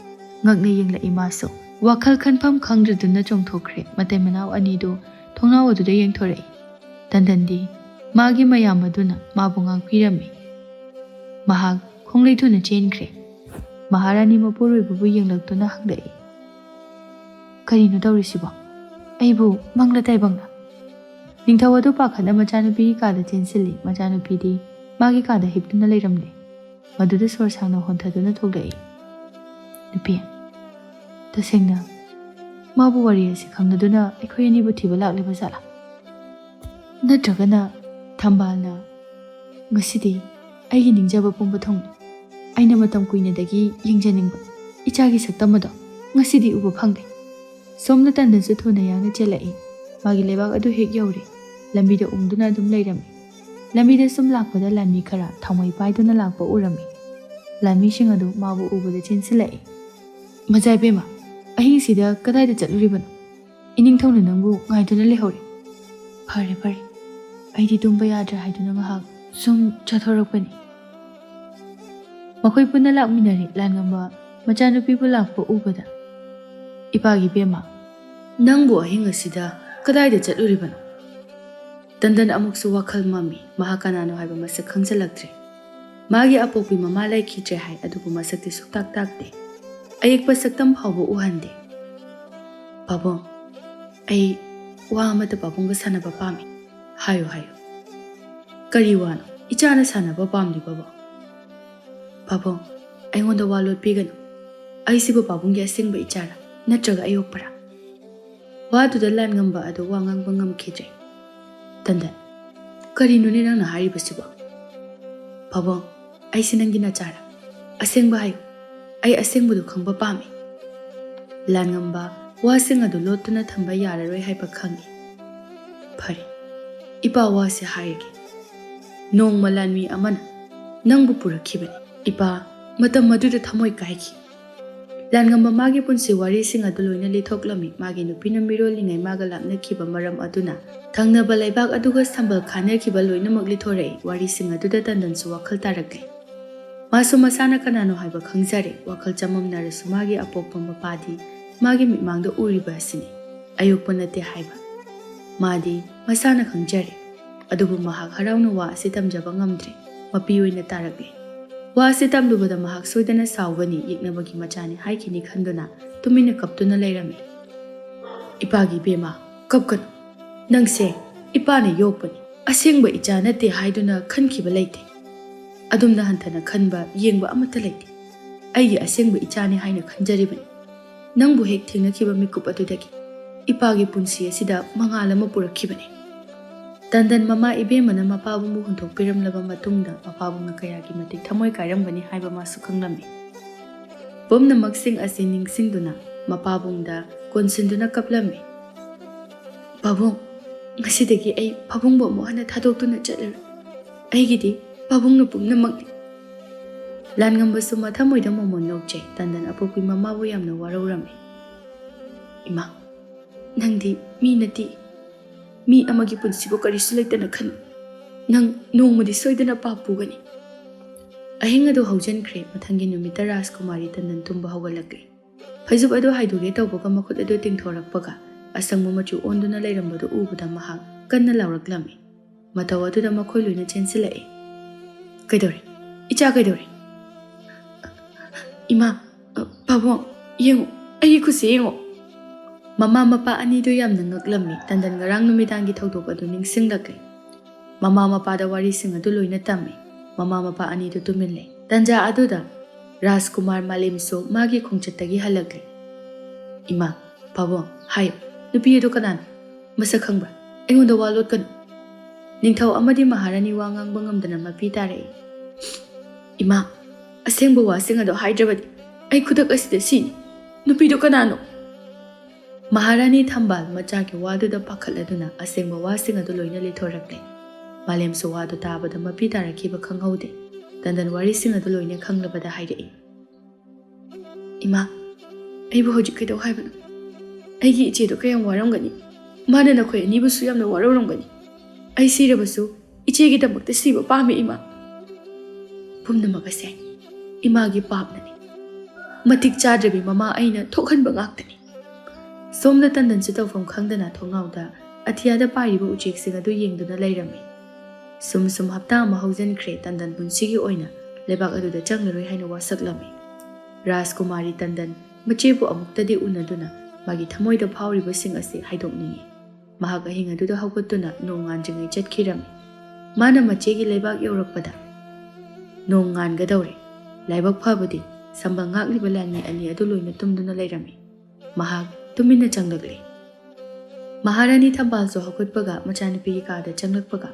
ꯉꯛꯅ ꯌꯦꯡꯂꯛꯏ ꯃꯥꯁꯨ. ꯋꯥꯈꯜ ꯈꯟꯐꯝ ꯈꯪꯗ꯭ꯔꯗꯨꯅ ꯆꯣꯡꯊꯣꯛꯈ꯭ꯔꯦ. ꯃꯇꯩ ꯃꯅꯥꯎ ꯑꯅꯤꯗꯨ ꯊꯣꯡꯅꯥꯎ ꯑꯗꯨꯗ ꯌꯦꯡꯊꯣꯔꯛꯏ. ꯇꯟꯗꯟꯗꯤ ꯃꯥꯒꯤ ꯃꯌꯥꯝ ꯑꯗꯨꯅ ꯃꯥꯕꯨ ꯉꯥꯛꯄꯤꯔꯝꯃꯤ. ꯃꯍꯥꯛ ꯈꯣꯡꯂꯩ ꯊꯨꯅ ꯆꯦꯟꯈ꯭ꯔꯦ. ꯃꯍꯥꯔꯥꯅꯤ ꯃꯄꯨꯔꯣꯏꯕꯕꯨ ꯌꯦꯡꯂꯛꯇꯨꯅ ꯍꯪꯂꯛꯏ. ꯀꯔꯤꯅꯣ ꯇꯧꯔꯤꯁꯤꯕꯣ? ꯑꯩꯕꯨ ꯃꯪꯂ ꯇꯥꯏꯕꯪꯂ? ꯅꯤꯡꯊꯧ ꯑꯗꯨ ꯄꯥꯈꯠꯅ ꯃꯆꯥꯅꯨꯄꯤꯒꯤ ꯀꯥꯗ ꯆꯦꯟꯁꯤꯜꯂꯤ. ꯃꯆꯥꯅꯨꯄꯤꯗꯤ ꯃꯥꯒꯤ ꯀꯥꯗ ꯍꯤꯞꯇꯨꯅ ꯂꯩꯔꯝꯂꯦ. ꯃꯗꯨꯗ ꯁꯣꯔ ꯁꯥꯡꯅ ꯍꯣꯟꯊꯗꯨꯅ ꯊꯣꯛꯂꯛꯏ. ꯅꯨꯄꯤ, ꯇꯁꯦꯡꯅ ꯃꯥꯕꯨ ꯋꯥꯔꯤ ꯑꯁꯤ ꯈꯪꯂꯗꯨꯅ ꯑꯩꯈꯣꯏ ꯑꯅꯤꯕꯨ ꯊꯤꯕ ꯂꯥꯛꯂꯤꯕ ꯖꯥꯠꯂꯥ? ꯅꯠꯇ꯭ꯔꯒꯅ ꯊꯝꯕꯥꯜꯅ ꯉꯁꯤꯗꯤ ꯑꯩꯒꯤ ꯅꯤꯡꯖꯕ ꯄꯨꯝꯕ ꯊꯨꯡꯂꯦ. ꯑꯩꯅ ꯃꯇꯝ ꯀꯨꯏꯅꯗꯒꯤ ꯌꯦꯡꯖꯅꯤꯡꯕ ꯏꯆꯥꯒꯤ ꯁꯛꯇꯝ ꯑꯗꯣ ꯉꯁꯤꯗꯤ ꯎꯕ ꯐꯪꯂꯦ. ꯁꯣꯝꯗ ꯇꯟꯗꯟꯁꯨ ꯊꯨꯅ ꯌꯥꯡꯅ ꯆꯦꯜꯂꯛꯏ. ꯃꯥꯒꯤ ꯂꯩꯕꯥꯛ ꯑꯗꯨ ꯍꯦꯛ ꯌꯧꯔꯦ. ꯂꯝꯕꯤꯗ ꯎꯪꯗꯨꯅ ꯑꯗꯨꯝ ꯂꯩꯔꯝꯃꯤ. ꯂꯝꯕꯤꯗ ꯁꯨꯝ ꯂꯥꯛꯄꯗ ꯂꯥꯟꯃꯤ ꯈꯔ ꯊꯥꯎꯃꯩ ꯄꯥꯏꯗꯨꯅ ꯂꯥꯛꯄ ꯎꯔꯝꯃꯤ. ꯂꯥꯟꯃꯤꯁꯤꯡ ꯑꯗꯨ ꯃꯥꯕꯨ ꯎꯕꯗ ꯆꯦꯟꯁꯤꯜꯂꯛꯏ. ꯃꯖꯥꯏꯕꯦꯝꯃ, ꯑꯍꯤꯡꯁꯤꯗ ꯀꯗꯥꯏꯗ ꯆꯠꯂꯨꯔꯤꯕꯅꯣ? ꯏꯅꯤꯡꯊꯧꯅ ꯅꯪꯕు ꯉꯥꯏꯗꯨꯅ ꯂꯩꯍꯧꯔꯦ. ꯐꯔꯦ, ꯑꯩꯗꯤ ꯇꯨꯝꯕ ꯌꯥꯗ꯭ꯔꯦ ꯍꯥꯏꯗꯨꯅ ꯉꯥꯏꯍꯥꯛ ꯁꯨꯝ ꯆꯠꯊꯣꯔꯛꯄꯅꯤ. ꯃꯈꯣꯏ ꯄꯨꯟꯅ ꯂꯥꯛꯃꯤꯟꯅꯔꯤ. ꯂꯥꯟꯉꯝꯕ ꯃꯆꯥꯅꯨꯄꯤꯕꯨ ꯂꯥꯛꯄ ꯎꯕꯗ, ꯏꯄꯥꯒꯤ ꯕꯦꯝꯃ, ꯅꯪꯕꯨ ꯑꯍꯤꯡ ꯑꯁꯤꯗ ꯀꯗꯥꯏꯗ ꯆꯠꯂꯨꯔꯤꯕꯅꯣ? ꯇꯟꯗꯟ ꯑꯃꯨꯛꯁꯨ ꯋꯥꯈꯜ ꯃꯝꯃꯤ. ꯃꯍꯥꯛ ꯀꯅꯥꯅꯣ ꯍꯥꯏꯕ ꯃꯁꯛ ꯈꯪꯖꯤꯜꯂꯛꯇ꯭ꯔꯦ. ꯃꯥꯒꯤ ꯑꯄꯣꯛꯄꯤ ꯃꯃꯥ ꯂꯩꯈꯤꯗ꯭ꯔꯦ ꯍꯥꯏ. ꯑꯗꯨꯕꯨ ꯃꯁꯛꯇꯤ ꯁꯨꯛꯇꯥꯛ ꯇꯥꯛꯇꯦ. ꯑꯌꯦꯛꯄ ꯁꯛꯇꯝ ꯐꯥꯎꯕ ꯎꯍꯟꯗꯦ. ꯄꯥꯕꯨꯡ, ꯑꯩ ꯋꯥ ꯑꯃꯇ ꯄꯥꯕꯨꯡꯒ ꯁꯥꯟꯅꯕ ꯄꯥꯝꯃꯤ. ꯍꯥꯏꯌꯨ. ꯀꯔꯤ ꯋꯥꯅꯣ ꯏꯆꯥꯅ ꯁꯥꯟꯅꯕ ꯄꯥꯝꯂꯤꯕꯕꯣ? ꯄꯥꯕꯨꯡ, ꯑꯩꯉꯣꯟꯗ ꯋꯥ ꯂꯣꯠꯄꯤꯒꯅꯨ. ꯑꯩꯁꯤꯕꯨ ꯄꯥꯕꯨꯡꯒꯤ ꯑꯁꯦꯡꯕ ꯏꯆꯥꯔꯥ ꯅꯠꯇ꯭ꯔꯒ ꯑꯌꯣꯛꯄꯔꯥ? ꯋꯥꯗꯨꯗ ꯂꯥꯟꯉꯝꯕ ꯑꯗꯨ ꯋꯥ ꯉꯥꯡꯕ ꯉꯝꯈꯤꯗ꯭ꯔꯦ. ꯇꯟꯗꯟ, ꯀꯔꯤꯅꯣꯅꯦ ꯅꯪꯅ ꯍꯥꯏꯔꯤꯕꯁꯤꯕꯣ? ꯄꯥꯕꯨꯡ, ꯑꯩꯁꯤ ꯅꯪꯒꯤ ꯅꯆꯥꯔꯥ? ꯑꯁꯦꯡꯕ ꯍꯥꯏꯌꯨ. ꯑꯩ ꯑꯁꯦꯡꯕꯗꯨ ꯈꯪꯕ ꯄꯥꯝꯃꯤ. ꯂꯥꯟꯉꯝꯕ ꯋꯥꯁꯤꯡ ꯑꯗꯨ ꯂꯣꯠꯇꯨꯅ ꯊꯝꯕ ꯌꯥꯔꯔꯣꯏ ꯍꯥꯏꯕ ꯈꯪꯏ꯫ ꯐꯔꯦ, ꯏꯄꯥ ꯋꯥꯁꯦ ꯍꯥꯏꯔꯒꯦ꯫ ꯅꯣꯡꯃ ꯂꯥꯟꯃꯤ ꯑꯃꯅ ꯅꯪꯕꯨ ꯄꯨꯔꯛꯈꯤꯕꯅꯤ꯫ ꯏꯄꯥ ꯃꯇꯝ ꯑꯗꯨꯗ ꯊꯃꯣꯏ ꯀꯥꯏꯈꯤ꯫ ꯂꯥꯟꯉꯝꯕ ꯃꯥꯒꯤ ꯄꯨꯟꯁꯤ ꯋꯥꯔꯤꯁꯤꯡ ꯑꯗꯨ ꯂꯣꯏꯅ ꯂꯤꯊꯣꯛꯂꯝꯃꯤ꯫ ꯃꯥꯒꯤ ꯅꯨꯄꯤꯅ ꯃꯤꯔꯣꯜꯂꯤꯉꯩ ꯃꯥꯒ ꯂꯥꯞꯅꯈꯤꯕ ꯃꯔꯝ ꯑꯗꯨꯅ ꯊꯪꯅꯕ ꯂꯩꯕꯥꯛ ꯑꯗꯨꯒ ꯁꯝꯕꯜ ꯈꯥꯅꯈꯤꯕ ꯂꯣꯏꯅꯃꯛ ꯂꯤꯊꯣꯔꯛꯏ꯫ ꯋꯥꯔꯤꯁꯤꯡ ꯑꯗꯨꯗ ꯇꯟꯗꯟꯁꯨ ꯋꯥꯈꯜ ꯇꯥꯔꯛꯂꯤ꯫ ꯃꯥꯁꯨ ꯃꯁꯥꯅ ꯀꯅꯥꯅꯣ ꯍꯥꯏꯕ ꯈꯪꯖꯔꯦ꯫ ꯋꯥꯈꯜ ꯆꯃꯝꯅꯔꯁꯨ ꯃꯥꯒꯤ ꯑꯄꯣꯛꯄ ꯃꯄꯥꯗꯤ ꯃꯥꯒꯤ ꯃꯤꯠꯃꯥꯡꯗ ꯎꯔꯤꯕ ꯑꯁꯤꯅꯤ, ꯑꯌꯣꯛꯄ ꯅꯠꯇꯦ ꯍꯥꯏꯕ ꯃꯥꯗꯤ ꯃꯁꯥꯅ ꯈꯪꯖꯔꯦ꯫ ꯑꯗꯨꯕꯨ ꯃꯍꯥꯛ ꯍꯔꯥꯎꯅ ꯋꯥ ꯑꯁꯤ ꯇꯝꯖꯕ ꯉꯝꯗ꯭ꯔꯦ꯫ ꯃꯄꯤ ꯑꯣꯏꯅ ꯇꯥꯔꯛꯂꯤ꯫ ꯋꯥ ꯑꯁꯤ ꯇꯝꯂꯨꯕꯗ ꯃꯍꯥꯛ ꯁꯣꯏꯗꯅ ꯁꯥꯎꯒꯅꯤ, ꯌꯦꯛꯅꯕꯒꯤ ꯃꯆꯥꯅꯤ ꯍꯥꯏꯈꯤꯅꯤ ꯈꯟꯗꯨꯅ ꯇꯨꯃꯤꯟꯅ ꯀꯞꯇꯨꯅ ꯂꯩꯔꯝꯃꯤ꯫ ꯏꯄꯥꯒꯤ ꯏꯕꯦꯝꯃ, ꯀꯞꯀꯅꯨ꯫ ꯅꯪꯁꯦ ꯏꯄꯥꯅ ꯌꯣꯛꯄꯅꯤ, ꯑꯁꯦꯡꯕ ꯏꯆꯥ ꯅꯠꯇꯦ ꯍꯥꯏꯗꯨꯅ ꯈꯟꯈꯤꯕ ꯂꯩꯇꯦ꯫ ꯑꯗꯨꯝꯅ ꯍꯟꯊꯅ ꯈꯟꯕ ꯌꯦꯡꯕ ꯑꯃꯠꯇ ꯂꯩꯇꯦ꯫ ꯑꯩꯒꯤ ꯑꯁꯦꯡꯕ ꯏꯆꯥꯅꯤ ꯍꯥꯏꯅ ꯈꯟꯖꯔꯤꯕꯅꯤ꯫ ꯅꯪꯕꯨ ꯍꯦꯛ ꯊꯦꯡꯅꯈꯤꯕ ꯃꯤꯀꯨꯞ ꯑꯗꯨꯗꯒꯤ ꯏꯄꯥꯒꯤ ꯄꯨꯟꯁꯤ ꯑꯁꯤꯗ ꯃꯉꯥꯜ ꯑꯃ ꯄꯨꯔꯛꯈꯤꯕꯅꯤ꯫ ꯇꯟꯗꯟ ꯃꯃꯥ ꯏꯕꯦꯝꯃꯅ ꯃꯄꯥꯕꯨꯡꯕꯨ ꯍꯨꯟꯗꯣꯛꯄꯤꯔꯝꯂꯕ ꯃꯇꯨꯡꯗ ꯃꯄꯥꯕꯨꯡꯅ ꯀꯌꯥꯒꯤ ꯃꯇꯤꯛ ꯊꯃꯣꯏ ꯀꯥꯏꯔꯝꯒꯅꯤ ꯍꯥꯏꯕ ꯃꯥꯁꯨ ꯈꯪꯂꯝꯃꯤ꯫ ꯄꯨꯝꯅꯃꯛꯁꯤꯡ ꯑꯁꯤ ꯅꯤꯡꯁꯤꯡꯗꯨꯅ ꯃꯄꯥꯕꯨꯡꯗ ꯀꯣꯟꯁꯤꯟꯗꯨꯅ ꯀꯞꯂꯝꯃꯤ꯫ ꯄꯥꯕꯨꯡ, ꯉꯁꯤꯗꯒꯤ ꯑꯩ ꯄꯥꯕꯨꯡꯕꯨ ꯑꯃꯨꯛ ꯍꯟꯅ ꯊꯥꯗꯣꯛꯇꯨꯅ ꯆꯠꯂꯔꯣꯏ꯫ ꯑꯩꯒꯤꯗꯤ ꯄꯥꯕꯨꯡꯅ ꯄꯨꯝꯅꯃꯛꯅꯤ꯫ ꯂꯥꯟꯉꯝꯕꯁꯨ ꯃꯊꯃꯣꯏꯗ ꯃꯣꯃꯣꯟ ꯅꯣꯛꯆꯩ꯫ ꯇꯟꯗꯟ ꯑꯄꯣꯛꯄꯤ ꯃꯃꯥꯕꯨ ꯌꯥꯝꯅ ꯋꯥꯔꯧꯔꯝꯃꯤ꯫ ꯏꯃꯥ, ꯅꯪꯗꯤ ꯃꯤ ꯅꯠꯇꯦ꯫ ꯃꯤ ꯑꯃꯒꯤ ꯄꯨꯟꯁꯤꯕꯨ ꯀꯔꯤꯁꯨ ꯂꯩꯇꯅ ꯈꯟ꯫ ꯅꯪ ꯅꯣꯡꯃꯗꯤ ꯁꯣꯏꯗꯅ ꯄꯥꯞ ꯄꯨꯒꯅꯤ꯫ ꯑꯍꯤꯡ ꯑꯗꯨ ꯍꯧꯖꯤꯟꯈ꯭ꯔꯦ꯫ ꯃꯊꯪꯒꯤ ꯅꯨꯃꯤꯠꯇ ꯔꯥꯖꯀꯨꯃꯥꯔꯤ ꯇꯟꯗꯟ ꯇꯨꯝꯕ ꯍꯧꯒꯠꯂꯛꯂꯤ꯫ ꯐꯩꯖꯨꯞ ꯑꯗꯨ ꯍꯥꯏꯗꯣꯛꯒꯦ ꯇꯧꯕꯒ ꯃꯈꯨꯠ ꯑꯗꯨ ꯇꯤꯡꯊꯣꯔꯛꯄꯒ ꯑꯁꯪꯕ ꯃꯆꯨ ꯑꯣꯟꯗꯨꯅ ꯂꯩꯔꯝꯕꯗꯨ ꯎꯕꯗ ꯃꯍꯥꯛ ꯀꯟꯅ ꯂꯥꯎꯔꯛꯂꯝꯃꯤ꯫ ꯃꯇꯧ ꯑꯗꯨꯗ ꯃꯈꯣꯏ ꯂꯣꯏꯅ ꯆꯦꯟꯁꯤꯜꯂꯛꯏ꯫ ꯀꯩꯗꯧꯔꯦ? ꯏꯆꯥ ꯀꯩꯗꯧꯔꯦ? ꯏꯃꯥ, ꯄꯥꯕꯨꯡ, ꯌꯦꯡꯉꯨ, ꯑꯩꯒꯤ ꯈꯨꯠꯁꯦ ꯌꯦꯡꯉꯨ꯫ ꯃꯃꯥ ꯃꯄꯥ ꯑꯅꯤꯗꯨ ꯌꯥꯝꯅ ꯉꯛꯂꯝꯃꯤ꯫ ꯇꯟꯗꯟ ꯉꯔꯥꯡ ꯅꯨꯃꯤꯗꯥꯡꯒꯤ ꯊꯧꯗꯣꯛ ꯑꯗꯨ ꯅꯤꯡꯁꯤꯡꯂꯛꯂꯤ꯫ ꯃꯃꯥ ꯃꯄꯥꯗ ꯋꯥꯔꯤꯁꯤꯡ ꯑꯗꯨ ꯂꯣꯏꯅ ꯇꯝꯃꯤ꯫ ꯃꯃꯥ ꯃꯄꯥ ꯑꯅꯤꯗꯨ ꯇꯨꯃꯤꯟ ꯂꯩ꯫ ꯇꯟꯖꯥ ꯑꯗꯨꯗ ꯔꯥꯖꯀꯨꯃꯥꯔ ꯃꯥꯂꯦꯝꯁꯨ ꯃꯥꯒꯤ ꯈꯣꯡꯆꯠꯇꯒꯤ ꯍꯜꯂꯛꯂꯤ꯫ ꯏꯃꯥ, ꯄꯥꯕꯨꯡ, ꯍꯥꯏꯌꯨ, ꯅꯨꯄꯤ ꯑꯗꯨ ꯀꯅꯥꯅꯣ? ꯃꯁꯛ ꯈꯪꯕ꯭ꯔꯥ? ꯑꯩꯉꯣꯟꯗ ꯋꯥ ꯂꯣꯠꯀꯅꯨ꯫ ꯅꯤꯡꯊꯧ ꯑꯃꯗꯤ ꯃꯍꯥꯔꯥꯅꯤ ꯋꯥ ꯉꯥꯡꯕ ꯉꯝꯗꯅ ꯃꯄꯤ ꯇꯥꯔꯛꯏ꯫ ꯏꯃꯥ, ꯑꯁꯦꯡꯕ ꯋꯥꯁꯤꯡ ꯑꯗꯨ ꯍꯥꯏꯗ꯭ꯔꯕꯗꯤ ꯑꯩ ꯈꯨꯗꯛ ꯑꯁꯤꯗ ꯁꯤꯅꯤ꯫ ꯅꯨꯄꯤꯗꯨ ꯀꯅꯥꯅꯣ? ꯃꯍꯥꯔꯥꯅꯤ ꯊꯝꯕꯥꯜ ꯃꯆꯥꯒꯤ ꯋꯥꯗꯨꯗ ꯄꯥꯈꯠꯂꯗꯨꯅ ꯑꯁꯦꯡꯕ ꯋꯥꯁꯤꯡ ꯑꯗꯨ ꯂꯣꯏꯅ ꯂꯤꯊꯣꯔꯛꯂꯤ꯫ ꯃꯥꯂꯦꯝꯁꯨ ꯋꯥꯗꯨ ꯇꯥꯕꯗ ꯃꯄꯤ ꯇꯥꯔꯛꯈꯤꯕ ꯈꯪꯍꯧꯗꯦ꯫ ꯇꯟꯗꯟ ꯋꯥꯔꯤꯁꯤꯡ ꯑꯗꯨ ꯂꯣꯏꯅ ꯈꯪꯂꯕꯗ ꯍꯥꯏꯔꯛꯏ꯫ ꯏꯃꯥ, ꯑꯩꯕꯨ ꯍꯧꯖꯤꯛ ꯀꯩꯗꯧ ꯍꯥꯏꯕꯅꯣ? ꯑꯩꯒꯤ ꯏꯆꯦꯗꯨ ꯀꯌꯥꯝ ꯋꯥꯔꯝꯒꯅꯤ꯫ ꯃꯥꯅ ꯅꯈꯣꯏ ꯑꯅꯤꯕꯨꯁꯨ ꯌꯥꯝꯅ ꯋꯥꯔꯧꯔꯝꯒꯅꯤ꯫ ꯑꯩ ꯁꯤꯔꯕꯁꯨ ꯏꯆꯦꯒꯤꯗꯃꯛꯇ ꯁꯤꯕ ꯄꯥꯝꯃꯤ ꯏꯃꯥ꯫ ꯄꯨꯝꯅꯃꯛ ꯑꯁꯦ ꯏꯃꯥꯒꯤ ꯄꯥꯞꯅꯅꯤ꯫ ꯃꯇꯤꯛ ꯆꯥꯗ꯭ꯔꯕꯤ ꯃꯃꯥ ꯑꯩꯅ ꯊꯣꯛꯍꯟꯕ ꯉꯥꯛꯇꯅꯤ꯫ ꯁꯣꯝꯗ ꯇꯟꯗꯟꯁꯨ ꯇꯧꯐꯝ ꯈꯪꯗꯅ ꯊꯣꯡꯅꯥꯎꯗ ꯑꯇꯤꯌꯥꯗ ꯄꯥꯏꯔꯤꯕ ꯎꯆꯦꯛꯁꯤꯡ ꯑꯗꯨ ꯌꯦꯡꯗꯨꯅ ꯂꯩꯔꯝꯃꯤ꯫ ꯁꯨꯝ ꯍꯞꯇꯥ ꯑꯃ ꯍꯧꯖꯤꯟꯈ꯭ꯔꯦ꯫ ꯇꯟꯗꯟ ꯄꯨꯟꯁꯤꯒꯤ ꯑꯣꯏꯅ ꯂꯩꯕꯥꯛ ꯑꯗꯨꯗ ꯆꯪꯂꯔꯣꯏ ꯍꯥꯏꯅ ꯋꯥꯁꯛꯂꯝꯃꯤ꯫ ꯔꯥꯖꯀꯨꯃꯥꯔꯤ ꯇꯟꯗꯟ ꯃꯆꯦꯕꯨ ꯑꯃꯨꯛꯇꯗꯤ ꯎꯅꯗꯨꯅ ꯃꯥꯒꯤ ꯊꯃꯣꯏꯗ ꯐꯥꯎꯔꯤꯕꯁꯤꯡ ꯑꯁꯤ ꯍꯥꯏꯗꯣꯛꯅꯤꯡꯉꯤ꯫ ꯃꯍꯥꯛ ꯑꯍꯤꯡ ꯑꯗꯨꯗ ꯍꯧꯒꯠꯇꯨꯅ ꯅꯣꯡ ꯉꯥꯟꯗ꯭ꯔꯤꯉꯩ ꯆꯠꯈꯤꯔꯝꯃꯤ꯫ ꯃꯥꯅ ꯃꯆꯦꯒꯤ ꯂꯩꯕꯥꯛ ꯌꯧꯔꯛꯄꯗ ꯅꯣꯡ ꯉꯥꯟꯒꯗꯧꯔꯦ꯫ ꯂꯥꯏꯕꯛ ꯐꯕꯗꯤ ꯁꯝꯕꯜ ꯉꯥꯛꯂꯤꯕ ꯂꯥꯟꯃꯤ ꯑꯅꯤ ꯑꯗꯨ ꯂꯣꯏꯅ ꯇꯨꯝꯗꯨꯅ ꯂꯩꯔꯝꯃꯤ꯫ ꯃꯍꯥꯛ ꯇꯨꯃꯤꯟꯅ ꯆꯪꯂꯛꯂꯤ꯫ ꯃꯍꯥꯔꯥꯅꯤ ꯊꯝꯕꯥꯜꯁꯨ ꯍꯧꯒꯠꯄꯒ ꯃꯆꯥꯅꯨꯄꯤꯒꯤ ꯀꯥꯗ ꯆꯪꯂꯛꯄꯒ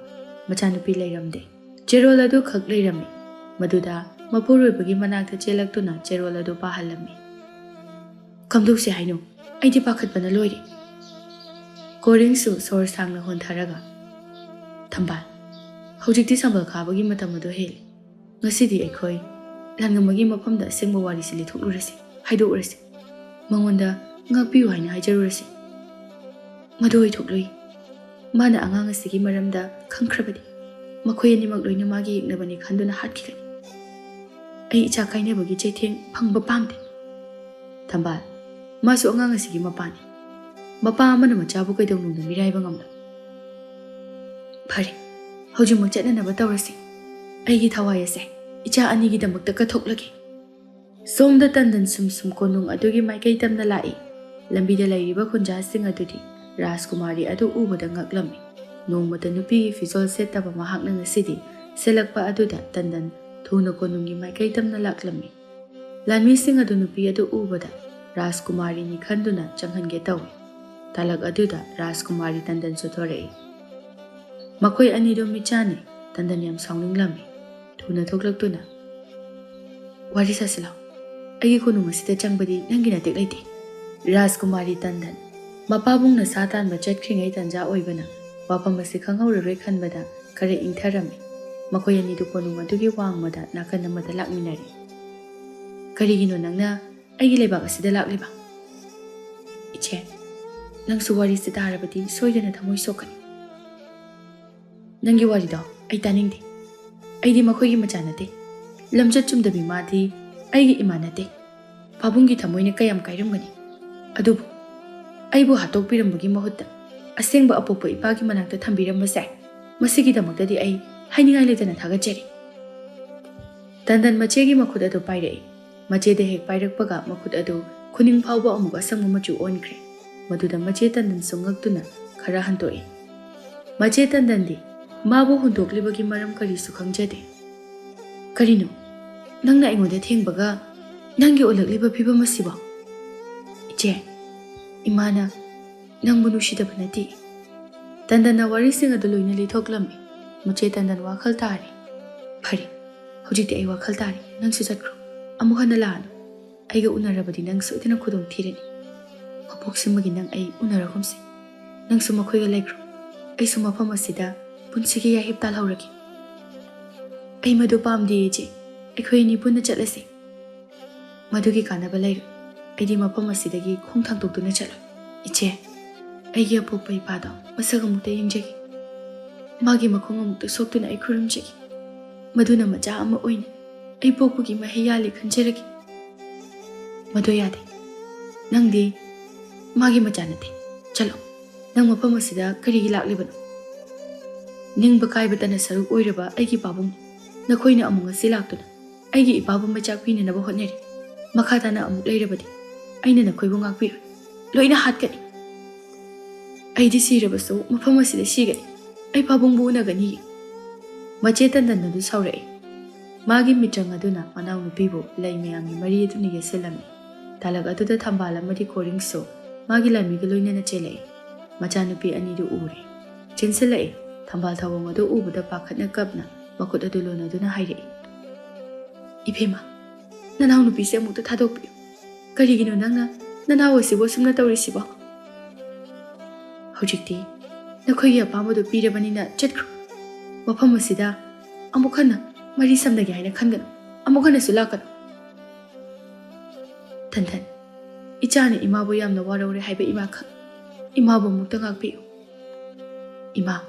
ꯃꯆꯥꯅꯨꯄꯤ ꯂꯩꯔꯝꯗꯦ꯫ ꯆꯦꯔꯣꯜ ꯑꯗꯨ ꯈꯛ ꯂꯩꯔꯝꯃꯤ꯫ ꯃꯗꯨꯗ ꯃꯄꯨꯔꯣꯏꯕꯒꯤ ꯃꯅꯥꯛꯇ ꯆꯦꯜꯂꯛꯇꯨꯅ ꯆꯦꯔꯣꯜ ꯑꯗꯨ ꯄꯥꯍꯜꯂꯝꯃꯤ꯫ ꯀꯝꯗꯧꯁꯦ ꯍꯥꯏꯅꯣ? ꯑꯩꯗꯤ ꯄꯥꯈꯠꯄꯅ ꯂꯣꯏꯔꯦ꯫ ꯀꯣꯔꯤꯡꯁꯨ ꯁꯣꯔ ꯁꯥꯡꯅ ꯍꯣꯟꯊꯔꯒ, ꯊꯝꯕꯥꯜ, ꯍꯧꯖꯤꯛꯇꯤ ꯁꯝꯕꯜ ꯈꯥꯕꯒꯤ ꯃꯇꯝ ꯑꯗꯨ ꯍꯦꯜꯂꯤ꯫ ꯉꯁꯤꯗꯤ ꯑꯩꯈꯣꯏ ꯂꯥꯟꯉꯝꯕꯒꯤ ꯃꯐꯝꯗ ꯑꯁꯦꯡꯕ ꯋꯥꯔꯤꯁꯤ ꯂꯤꯊꯣꯛꯂꯨꯔꯁꯤ, ꯍꯥꯏꯗꯣꯛꯎꯔꯁꯤ꯫ ꯃꯉꯣꯟꯗ ꯉꯥꯛꯄꯤꯌꯨ ꯍꯥꯏꯅ ꯍꯥꯏꯖꯔꯨꯔꯁꯤ꯫ ꯃꯗꯨ ꯑꯣꯏꯊꯣꯛꯂꯨꯏ꯫ ꯃꯥꯅ ꯑꯉꯥꯡ ꯑꯁꯤꯒꯤ ꯃꯔꯝꯗ ꯈꯪꯈ꯭ꯔꯕꯗꯤ ꯃꯈꯣꯏ ꯑꯅꯤꯃꯛ ꯂꯣꯏꯅ ꯃꯥꯒꯤ ꯌꯦꯛꯅꯕꯅꯤ ꯈꯟꯗꯨꯅ ꯍꯥꯠꯈꯤꯒꯅꯤ꯫ ꯑꯩ ꯏꯆꯥ ꯀꯥꯏꯅꯕꯒꯤ ꯆꯩꯊꯦꯡ ꯐꯪꯕ ꯄꯥꯝꯗꯦ꯫ ꯊꯝꯕꯥꯜ, ꯃꯥꯁꯨ ꯑꯉꯥꯡ ꯑꯁꯤꯒꯤ ꯃꯄꯥꯅꯤ꯫ ꯃꯄꯥ ꯑꯃꯅ ꯃꯆꯥꯕꯨ ꯀꯩꯗꯧꯅꯨꯡꯗ ꯃꯤꯔꯥꯏꯕ ꯉꯝꯂꯣꯏ꯫ ꯐꯔꯦ, ꯍꯧꯖꯤꯛꯃꯛ ꯆꯠꯅꯅꯕ ꯇꯧꯔꯁꯤ꯫ ꯑꯩꯒꯤ ꯊꯋꯥꯏ ꯑꯁꯦ ꯏꯆꯥ ꯑꯅꯤꯒꯤꯗꯃꯛꯇ ꯀꯠꯊꯣꯛꯂꯒꯦ꯫ ꯁꯣꯝꯗ ꯇꯟꯗꯟ ꯁꯨꯝ ꯀꯣꯅꯨꯡ ꯑꯗꯨꯒꯤ ꯃꯥꯏꯀꯩ ꯇꯝꯅ ꯂꯥꯛꯏ꯫ ꯂꯝꯕꯤꯗ ꯂꯩꯔꯤꯕ ꯈꯨꯟꯖꯥꯁꯤꯡ ꯑꯗꯨꯗꯤ ꯔꯥꯖꯀꯨꯃꯥꯔꯤ ꯑꯗꯨ ꯎꯕꯗ ꯉꯛꯂꯝꯃꯤ꯫ ꯅꯣꯡꯃꯇ ꯅꯨꯄꯤꯒꯤ ꯐꯤꯖꯣꯜ ꯁꯦꯠꯇꯕ ꯃꯍꯥꯛꯅ ꯉꯁꯤꯗꯤ ꯁꯦꯠꯂꯛꯄ ꯑꯗꯨꯗ ꯇꯟꯗꯟ ꯊꯨꯅ ꯀꯣꯅꯨꯡꯒꯤ ꯃꯥꯏꯀꯩ ꯇꯝꯅ ꯂꯥꯛꯂꯝꯃꯤ꯫ ꯂꯥꯟꯃꯤꯁꯤꯡ ꯑꯗꯨ ꯅꯨꯄꯤ ꯑꯗꯨ ꯎꯕꯗ ꯔꯥꯖꯀꯨꯃꯥꯔꯤꯅꯤ ꯈꯟꯗꯨꯅ ꯆꯪꯍꯟꯒꯦ ꯇꯧꯏ꯫ ꯇꯥꯂꯛ ꯑꯗꯨꯗ ꯔꯥꯖꯀꯨꯃꯥꯔꯤ ꯇꯟꯗꯟꯁꯨ ꯊꯣꯔꯛꯏ꯫ ꯃꯈꯣꯏ ꯑꯅꯤꯗꯨ ꯃꯤꯠꯆꯥꯟꯅꯩ꯫ ꯇꯟꯗꯟ ꯌꯥꯝ ꯁꯥꯎꯅꯤꯡꯂꯝꯃꯤ꯫ ꯊꯨꯅ ꯊꯣꯛꯂꯛꯇꯨꯅ, ꯋꯥꯔꯤ ꯁꯥꯁꯤꯂꯥꯎ꯫ ꯑꯩꯒꯤ ꯀꯣꯅꯨꯡ ꯑꯁꯤꯗ ꯆꯪꯕꯗꯤ ꯅꯪꯒꯤ ꯅꯇꯦꯛ ꯂꯩꯇꯦ꯫ ꯔꯥꯖꯀꯨꯃꯥꯔꯤ ꯇꯟꯗꯟ ꯃꯄꯥꯕꯨꯡꯅ ꯁꯥ ꯇꯥꯟꯕ ꯆꯠꯈ꯭ꯔꯤꯉꯩ ꯇꯟꯖꯥ ꯑꯣꯏꯕꯅ ꯋꯥꯐꯝ ꯑꯁꯤ ꯈꯪꯍꯧꯔꯔꯣꯏ ꯈꯟꯕꯗ ꯈꯔ ꯏꯪꯊꯔꯝꯃꯤ꯫ ꯃꯈꯣꯏ ꯑꯅꯤꯗꯨ ꯀꯣꯅꯨꯡ ꯑꯗꯨꯒꯤ ꯋꯥꯡꯃꯗ ꯅꯥꯀꯟ ꯑꯃꯗ ꯂꯥꯛꯃꯤꯟꯅꯔꯦ꯫ ꯀꯔꯤꯒꯤꯅꯣ ꯅꯪꯅ ꯑꯩꯒꯤ ꯂꯩꯕꯥꯛ ꯑꯁꯤꯗ ꯂꯥꯛꯂꯤꯕ? ꯏꯆꯦ, ꯅꯪꯁꯨ ꯋꯥꯔꯤꯁꯤ ꯇꯥꯔꯕꯗꯤ ꯁꯣꯏꯗꯅ ꯊꯃꯣꯏ ꯁꯣꯛꯀꯅꯤ꯫ ꯅꯪꯒꯤ ꯋꯥꯔꯤꯗꯣ ꯑꯩ ꯇꯥꯅꯤꯡꯗꯦ꯫ ꯑꯩꯗꯤ ꯃꯈꯣꯏꯒꯤ ꯃꯆꯥ ꯅꯠꯇꯦ꯫ ꯂꯝꯆꯠ ꯆꯨꯝꯗꯕꯤ ꯃꯥꯗꯤ ꯑꯩꯒꯤ ꯏꯃꯥ ꯅꯠꯇꯦ꯫ ꯄꯥꯕꯨꯡꯒꯤ ꯊꯃꯣꯏꯅ ꯀꯌꯥꯝ ꯀꯥꯏꯔꯝꯒꯅꯤ꯫ ꯑꯗꯨꯕꯨ ꯑꯩꯕꯨ ꯍꯥꯠꯇꯣꯛꯄꯤꯔꯝꯕꯒꯤ ꯃꯍꯨꯠꯇ ꯑꯁꯦꯡꯕ ꯑꯄꯣꯛꯄ ꯏꯄꯥꯒꯤ ꯃꯅꯥꯛꯇ ꯊꯝꯕꯤꯔꯝꯕꯁꯦ ꯃꯁꯤꯒꯤꯗꯃꯛꯇꯗꯤ ꯑꯩ ꯍꯥꯏꯅꯤꯡꯉꯥꯏ ꯂꯩꯇꯅ ꯊꯥꯒꯠꯆꯔꯤ꯫ ꯇꯟꯗꯟ ꯃꯆꯦꯒꯤ ꯃꯈꯨꯠ ꯑꯗꯨ ꯄꯥꯏꯔꯛꯏ꯫ ꯃꯆꯦꯗ ꯍꯦꯛ ꯄꯥꯏꯔꯛꯄꯒ ꯃꯈꯨꯠ ꯑꯗꯨ ꯈꯨꯅꯤꯡ ꯐꯥꯎꯕ ꯑꯃꯨꯛ ꯑꯁꯪꯕ ꯃꯆꯨ ꯑꯣꯟꯈ꯭ꯔꯦ꯫ ꯃꯗꯨꯗ ꯃꯆꯦ ꯇꯟꯗꯟꯁꯨ ꯉꯛꯇꯨꯅ ꯈꯔ ꯍꯟꯇꯣꯛꯏ꯫ ꯃꯆꯦ ꯇꯟꯗꯟꯗꯤ ꯃꯥꯕꯨ ꯍꯨꯟꯗꯣꯛꯂꯤꯕꯒꯤ ꯃꯔꯝ ꯀꯔꯤꯁꯨ ꯈꯪꯖꯗꯦ꯫ ꯀꯔꯤꯅꯣ ꯅꯪꯅ ꯑꯩꯉꯣꯟꯗ ꯊꯦꯡꯕꯒ ꯅꯪꯒꯤ ꯑꯣꯜꯂꯛꯂꯤꯕ ꯐꯤꯕꯝ ꯑꯁꯤꯕꯣ? ꯏꯆꯦ, ꯏꯃꯥꯅ ꯅꯪꯕꯨ ꯅꯨꯡꯁꯤꯗꯕ ꯅꯠꯇꯦ꯫ ꯇꯟꯗꯟꯅ ꯋꯥꯔꯤꯁꯤꯡ ꯑꯗꯨ ꯂꯣꯏꯅ ꯂꯤꯊꯣꯛꯂꯝꯃꯤ꯫ ꯃꯆꯦ ꯇꯟꯗꯟ ꯋꯥꯈꯜ ꯇꯥꯔꯤ꯫ ꯐꯔꯦ, ꯍꯧꯖꯤꯛꯇꯤ ꯑꯩ ꯋꯥꯈꯜ ꯇꯥꯔꯤ꯫ ꯅꯪꯁꯨ ꯆꯠꯈ꯭ꯔꯣ꯫ ꯑꯃꯨꯛ ꯍꯟꯅ ꯂꯥꯛꯑꯅꯨ꯫ ꯑꯩꯒ ꯎꯅꯔꯕꯗꯤ ꯅꯪ ꯁꯣꯏꯗꯅ ꯈꯨꯗꯣꯡ ꯊꯤꯔꯅꯤ꯫ ꯃꯄꯣꯛꯁꯤꯃꯒꯤ ꯅꯪ ꯑꯩ ꯎꯅꯔꯒꯨꯝꯁꯤ꯫ ꯅꯪꯁꯨ ꯃꯈꯣꯏꯒ ꯂꯩꯈ꯭ꯔꯣ꯫ ꯑꯩꯁꯨ ꯃꯐꯝ ꯑꯁꯤꯗ ꯄꯨꯟꯁꯤꯒꯤ ꯌꯥꯍꯤꯞ ꯇꯥꯜꯍꯧꯔꯒꯦ꯫ ꯑꯩ ꯃꯗꯨ ꯄꯥꯝꯗꯦ ꯏꯆꯦ꯫ ꯑꯩꯈꯣꯏ ꯑꯅꯤ ꯄꯨꯟꯅ ꯆꯠꯂꯁꯤ꯫ ꯃꯗꯨꯒꯤ ꯀꯥꯟꯅꯕ ꯂꯩꯔꯣꯏ꯫ ꯑꯩꯗꯤ ꯃꯐꯝ ꯑꯁꯤꯗꯒꯤ ꯈꯣꯡ ꯊꯥꯡꯗꯣꯛꯇꯨꯅ ꯆꯠꯂꯣꯏ꯫ ꯏꯆꯦ, ꯑꯩꯒꯤ ꯑꯄꯣꯛꯄ ꯏꯄꯥꯗꯣ ꯃꯁꯛ ꯑꯃꯨꯛꯇ ꯌꯦꯡꯖꯒꯦ꯫ ꯃꯥꯒꯤ ꯃꯈꯣꯡ ꯑꯃꯨꯛꯇ ꯁꯣꯛꯇꯨꯅ ꯑꯩ ꯈꯨꯔꯨꯝꯖꯒꯦ꯫ ꯃꯗꯨꯅ ꯃꯆꯥ ꯑꯃ ꯑꯣꯏꯅ ꯑꯩ ꯄꯣꯛꯄꯒꯤ ꯃꯍꯩ ꯌꯥꯜꯂꯦ ꯈꯟꯖꯔꯒꯦ꯫ ꯃꯗꯨ ꯌꯥꯗꯦ꯫ ꯅꯪꯗꯤ ꯃꯥꯒꯤ ꯃꯆꯥ ꯅꯠꯇꯦ꯫ ꯆꯠꯂꯣ꯫ ꯅꯪ ꯃꯐꯝ ꯑꯁꯤꯗ ꯀꯔꯤꯒꯤ ꯂꯥꯛꯂꯤꯕꯅꯣ? ꯅꯤꯡꯕ ꯀꯥꯏꯕꯇꯅ ꯁꯔꯨꯛ ꯑꯣꯏꯔꯕ ꯑꯩꯒꯤ ꯄꯥꯕꯨꯡ, ꯅꯈꯣꯏꯅ ꯑꯃꯨꯛ ꯉꯁꯤ ꯂꯥꯛꯇꯨꯅ ꯑꯩꯒꯤ ꯏꯄꯥꯕꯨ ꯃꯩꯆꯥꯛ ꯄꯤꯅꯅꯕ ꯍꯣꯠꯅꯔꯤ꯫ ꯃꯈꯥ ꯇꯥꯅ ꯑꯃꯨꯛ ꯂꯩꯔꯕꯗꯤ ꯑꯩꯅ ꯅꯈꯣꯏꯕꯨ ꯉꯥꯛꯄꯤꯔꯣꯏ꯫ ꯂꯣꯏꯅ ꯍꯥꯠꯀꯅꯤ꯫ ꯑꯩꯗꯤ ꯁꯤꯔꯕꯁꯨ ꯃꯐꯝ ꯑꯁꯤꯗ ꯁꯤꯒꯅꯤ꯫ ꯑꯩ ꯄꯥꯕꯨꯡꯕꯨ ꯎꯅꯒꯅꯤ꯫ ꯃꯆꯦ ꯇꯟꯗꯟ ꯑꯗꯨ ꯁꯥꯎꯔꯛꯏ꯫ ꯃꯥꯒꯤ ꯃꯤꯇ꯭ꯔꯪ ꯑꯗꯨꯅ ꯃꯅꯥꯎꯅꯨꯄꯤꯕꯨ ꯂꯩ ꯃꯌꯥꯝꯒꯤ ꯃꯔꯤ ꯑꯗꯨꯅ ꯌꯦꯠꯁꯤꯜꯂꯝꯃꯤ꯫ ꯇꯥꯂꯛ ꯑꯗꯨꯗ ꯊꯝꯕꯥꯜ ꯑꯃꯗꯤ ꯀꯣꯔꯤꯡꯁꯨ ꯃꯥꯒꯤ ꯂꯥꯟꯃꯤꯒ ꯂꯣꯏꯅꯅ ꯆꯦꯜꯂꯛꯏ꯫ ꯃꯆꯥꯅꯨꯄꯤ ꯑꯅꯤꯗꯨ ꯎꯔꯦ꯫ ꯆꯦꯟꯁꯤꯜꯂꯛꯏ꯫ ꯊꯝꯕꯥꯜ ꯊꯧꯑꯣꯡ ꯑꯗꯨ ꯎꯕꯗ ꯄꯥꯈꯠꯅ ꯀꯞꯅ ꯃꯈꯨꯠ ꯑꯗꯨ ꯂꯣꯟꯅꯗꯨꯅ ꯍꯥꯏꯔꯛꯏ꯫ ꯏꯕꯦꯝꯃ, ꯅꯅꯥꯎꯅꯨꯄꯤꯁꯦ ꯑꯃꯨꯛꯇ ꯊꯥꯗꯣꯛꯄꯤꯌꯨ꯫ ꯀꯔꯤꯒꯤꯅꯣ ꯅꯪꯅ ꯅꯅꯥꯎ ꯑꯁꯤꯕꯨ ꯑꯁꯨꯝꯅ ꯇꯧꯔꯤꯁꯤꯕꯣ? ꯍꯧꯖꯤꯛꯇꯤ ꯅꯈꯣꯏꯒꯤ ꯑꯄꯥꯝꯕꯗꯨ ꯄꯤꯔꯕꯅꯤꯅ ꯆꯠꯈ꯭ꯔꯣ꯫ ꯃꯐꯝ ꯑꯁꯤꯗ ꯑꯃꯨꯛ ꯍꯟꯅ ꯃꯔꯤ ꯁꯝꯅꯒꯦ ꯍꯥꯏꯅ ꯈꯟꯒꯅꯨ꯫ ꯑꯃꯨꯛ ꯍꯟꯅꯁꯨ ꯂꯥꯛꯀꯅꯨ꯫ ꯇꯟꯗꯟ, ꯏꯆꯥꯅ ꯏꯃꯥꯕꯨ ꯌꯥꯝꯅ ꯋꯥꯔꯧꯔꯦ ꯍꯥꯏꯕ ꯏꯃꯥꯈꯛ ꯏꯃꯥꯕꯨ ꯑꯃꯨꯛꯇ ꯉꯥꯛꯄꯤꯌꯨ꯫ ꯏꯃꯥ,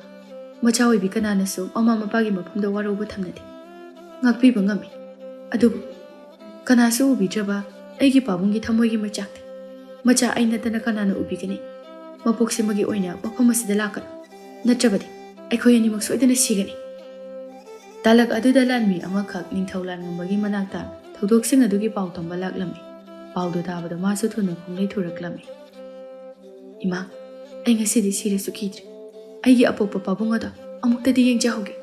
ꯃꯆꯥ ꯑꯣꯏꯕꯤ ꯀꯅꯥꯅꯁꯨ ꯃꯃꯥ ꯃꯄꯥꯒꯤ ꯃꯐꯝꯗ ꯋꯥꯔꯧꯕ ꯊꯝꯅꯗꯦ꯫ ꯉꯥꯛꯄꯤꯕ ꯉꯝꯃꯤ꯫ ꯑꯗꯨꯕꯨ ꯀꯅꯥꯁꯨ ꯎꯕꯤꯗ꯭ꯔꯕ ꯑꯩꯒꯤ ꯄꯥꯕꯨꯡꯒꯤ ꯊꯃꯣꯏꯒꯤ ꯃꯩꯆꯥꯛꯇꯤ ꯃꯆꯥ ꯑꯩ ꯅꯠꯇꯅ ꯀꯅꯥꯅ ꯎꯕꯤꯒꯅꯤ? ꯃꯄꯣꯛꯁꯤꯃꯒꯤ ꯑꯣꯏꯅ ꯃꯐꯝ ꯑꯁꯤꯗ ꯂꯥꯛꯀꯅꯨ꯫ ꯅꯠꯇ꯭ꯔꯕꯗꯤ ꯑꯩꯈꯣꯏ ꯑꯅꯤꯃꯛ ꯁꯣꯏꯗꯅ ꯁꯤꯒꯅꯤ꯫ ꯇꯥꯂꯛ ꯑꯗꯨꯗ ꯂꯥꯟꯃꯤ ꯑꯃꯈꯛ ꯅꯤꯡꯊꯧ ꯂꯥꯟꯉꯝꯕꯒꯤ ꯃꯅꯥꯛꯇ ꯊꯧꯗꯣꯛꯁꯤꯡ ꯑꯗꯨꯒꯤ ꯄꯥꯎ ꯇꯝꯕ ꯂꯥꯛꯂꯝꯃꯤ꯫ ꯄꯥꯎꯗꯨ ꯇꯥꯕꯗ ꯃꯥꯁꯨ ꯊꯨꯅ ꯈꯣꯡꯂꯩ ꯊꯨꯔꯛꯂꯝꯃꯤ꯫ ꯏꯃꯥ, ꯑꯩ ꯉꯁꯤꯗꯤ ꯁꯤꯔꯁꯨ ꯀꯤꯗ꯭ꯔꯦ꯫ ꯑꯩꯒꯤ ꯑꯄꯣꯛꯄ ꯄꯥꯕꯨꯡ ꯑꯗꯣ ꯑꯃꯨꯛꯇꯗꯤ ꯌꯦꯡꯖꯍꯧꯒꯦ꯫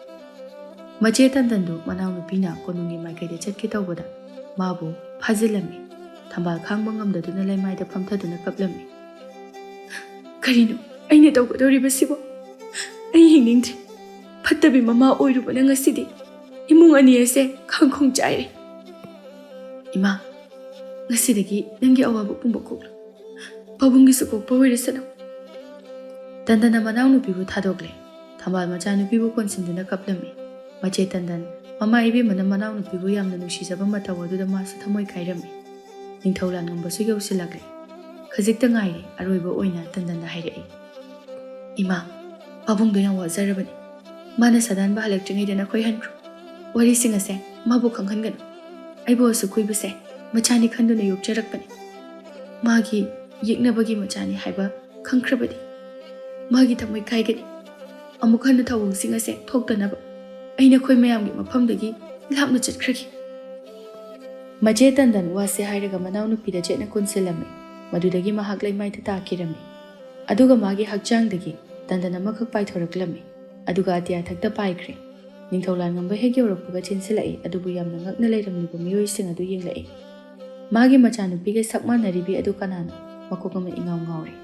ꯃꯆꯦ ꯇꯟꯗꯟꯗꯨ ꯃꯅꯥꯎꯅꯨꯄꯤꯅ ꯀꯣꯅꯨꯡꯒꯤ ꯃꯥꯏꯀꯩꯗ ꯆꯠꯀꯦ ꯇꯧꯕꯗ ꯃꯥꯕꯨ ꯐꯥꯖꯤꯜꯂꯝꯃꯤ꯫ ꯊꯝꯕꯥꯜ ꯈꯥꯡꯕ ꯉꯝꯗꯗꯨꯅ ꯂꯩꯃꯥꯏꯗ ꯐꯝꯊꯗꯨꯅ ꯀꯞꯂꯝꯃꯤ꯫ ꯀꯔꯤꯅꯣ ꯑꯩꯅ ꯇꯧꯒꯗꯧꯔꯤꯕꯁꯤꯕꯣ? ꯑꯩ ꯍꯤꯡꯅꯤꯡꯗ꯭ꯔꯦ꯫ ꯐꯠꯇꯕꯤ ꯃꯃꯥ ꯑꯣꯏꯔꯨꯕꯅ ꯉꯁꯤꯗꯤ ꯏꯃꯨꯡ ꯑꯅꯤ ꯑꯁꯦ ꯈꯥꯡꯈꯣꯡ ꯆꯥꯏꯔꯦ꯫ ꯏꯃꯥ, ꯉꯁꯤꯗꯒꯤ ꯅꯪꯒꯤ ꯑꯋꯥꯕ ꯄꯨꯝꯕ ꯀꯣꯛꯂꯨ꯫ ꯄꯥꯕꯨꯡꯒꯤꯁꯨ ꯀꯣꯛꯄ ꯑꯣꯏꯔꯁꯅꯨ꯫ ꯇꯟꯗꯟꯅ ꯃꯅꯥꯎꯅꯨꯄꯤꯕꯨ ꯊꯥꯗꯣꯛꯂꯦ꯫ ꯊꯝꯕꯥꯜ ꯃꯆꯥꯅꯨꯄꯤꯕꯨ ꯀꯣꯟꯁꯤꯟꯗꯨꯅ ꯀꯞꯂꯝꯃꯤ꯫ ꯃꯆꯦ ꯇꯟꯗꯟ ꯃꯃꯥ ꯏꯕꯦꯝꯃꯅ ꯃꯅꯥꯎꯅꯨꯄꯤꯕꯨ ꯌꯥꯝꯅ ꯅꯨꯡꯁꯤꯖꯕ ꯃꯇꯧ ꯑꯗꯨꯗ ꯃꯥꯁꯨ ꯊꯃꯣꯏ ꯀꯥꯏꯔꯝꯃꯤ꯫ ꯅꯤꯡꯊꯧ ꯂꯥꯟꯉꯝꯕꯁꯨ ꯌꯧꯁꯤꯜꯂꯛꯂꯦ꯫ ꯈꯖꯤꯛꯇ ꯉꯥꯏꯔꯦ ꯑꯔꯣꯏꯕ ꯑꯣꯏꯅ ꯇꯟꯗꯟꯅ ꯍꯥꯏꯔꯛꯏ꯫ ꯏꯃꯥ, ꯄꯥꯕꯨꯡꯗꯣ ꯌꯥꯝ ꯋꯥꯖꯔꯕꯅꯤ꯫ ꯃꯥꯅ ꯁꯥꯗꯥꯟꯕ ꯍꯜꯂꯛꯇ꯭ꯔꯤꯉꯩꯗ ꯅꯈꯣꯏ ꯍꯟꯈ꯭ꯔꯣ꯫ ꯋꯥꯔꯤꯁꯤꯡ ꯑꯁꯦ ꯃꯥꯕꯨ ꯈꯪꯍꯟꯒꯅꯨ꯫ ꯑꯩꯕꯨ ꯑꯁꯨꯛ ꯀꯨꯏꯕꯁꯦ ꯃꯆꯥꯅꯤ ꯈꯟꯗꯨꯅ ꯌꯣꯛꯆꯔꯛꯄꯅꯤ꯫ ꯃꯥꯒꯤ ꯌꯦꯛꯅꯕꯒꯤ ꯃꯆꯥꯅꯤ ꯍꯥꯏꯕ ꯈꯪꯈ꯭ꯔꯕꯗꯤ ꯃꯥꯒꯤ ꯊꯃꯣꯏ ꯀꯥꯏꯒꯅꯤ꯫ ꯑꯃꯨꯛ ꯍꯟꯅ ꯊꯧꯑꯣꯡꯁꯤꯡ ꯑꯁꯦ ꯊꯣꯛꯇꯅꯕ ꯑꯩ ꯅꯈꯣꯏ ꯃꯌꯥꯝꯒꯤ ꯃꯐꯝꯗꯒꯤ ꯂꯥꯞꯅ ꯆꯠꯈ꯭ꯔꯒꯦ꯫ ꯃꯆꯦ ꯇꯟꯗꯟ ꯋꯥꯁꯦ ꯍꯥꯏꯔꯒ ꯃꯅꯥꯎꯅꯨꯄꯤꯗ ꯆꯦꯠꯅ ꯀꯨꯟꯁꯤꯜꯂꯝꯃꯤ꯫ ꯃꯗꯨꯗꯒꯤ ꯃꯍꯥꯛ ꯂꯩꯃꯥꯏꯗ ꯇꯥꯈꯤꯔꯝꯃꯤ꯫ ꯑꯗꯨꯒ ꯃꯥꯒꯤ ꯍꯛꯆꯥꯡꯗꯒꯤ ꯇꯟꯗꯟ ꯑꯃꯈꯛ ꯄꯥꯏꯊꯣꯔꯛꯂꯝꯃꯤ꯫ ꯑꯗꯨꯒ ꯑꯇꯤꯌꯥꯊꯛꯇ ꯄꯥꯏꯈ꯭ꯔꯦ꯫ ꯅꯤꯡꯊꯧ ꯂꯥꯟꯉꯝꯕ ꯍꯦꯛ ꯌꯧꯔꯛꯄꯒ ꯆꯦꯟꯁꯤꯜꯂꯛꯏ꯫ ꯑꯗꯨꯕꯨ ꯌꯥꯝꯅ ꯉꯛꯅ ꯂꯩꯔꯝꯂꯤꯕ ꯃꯤꯑꯣꯏꯁꯤꯡ ꯑꯗꯨ ꯌꯦꯡꯂꯛꯏ꯫ ꯃꯥꯒꯤ ꯃꯆꯥꯅꯨꯄꯤꯒ ꯁꯛ ꯃꯥꯟꯅꯔꯤꯕꯤ ꯑꯗꯨ ꯀꯅꯥꯅꯣ? ꯃꯀꯣꯛ ꯑꯃ ꯏꯉꯥꯎ ꯉꯥꯎꯔꯦ꯫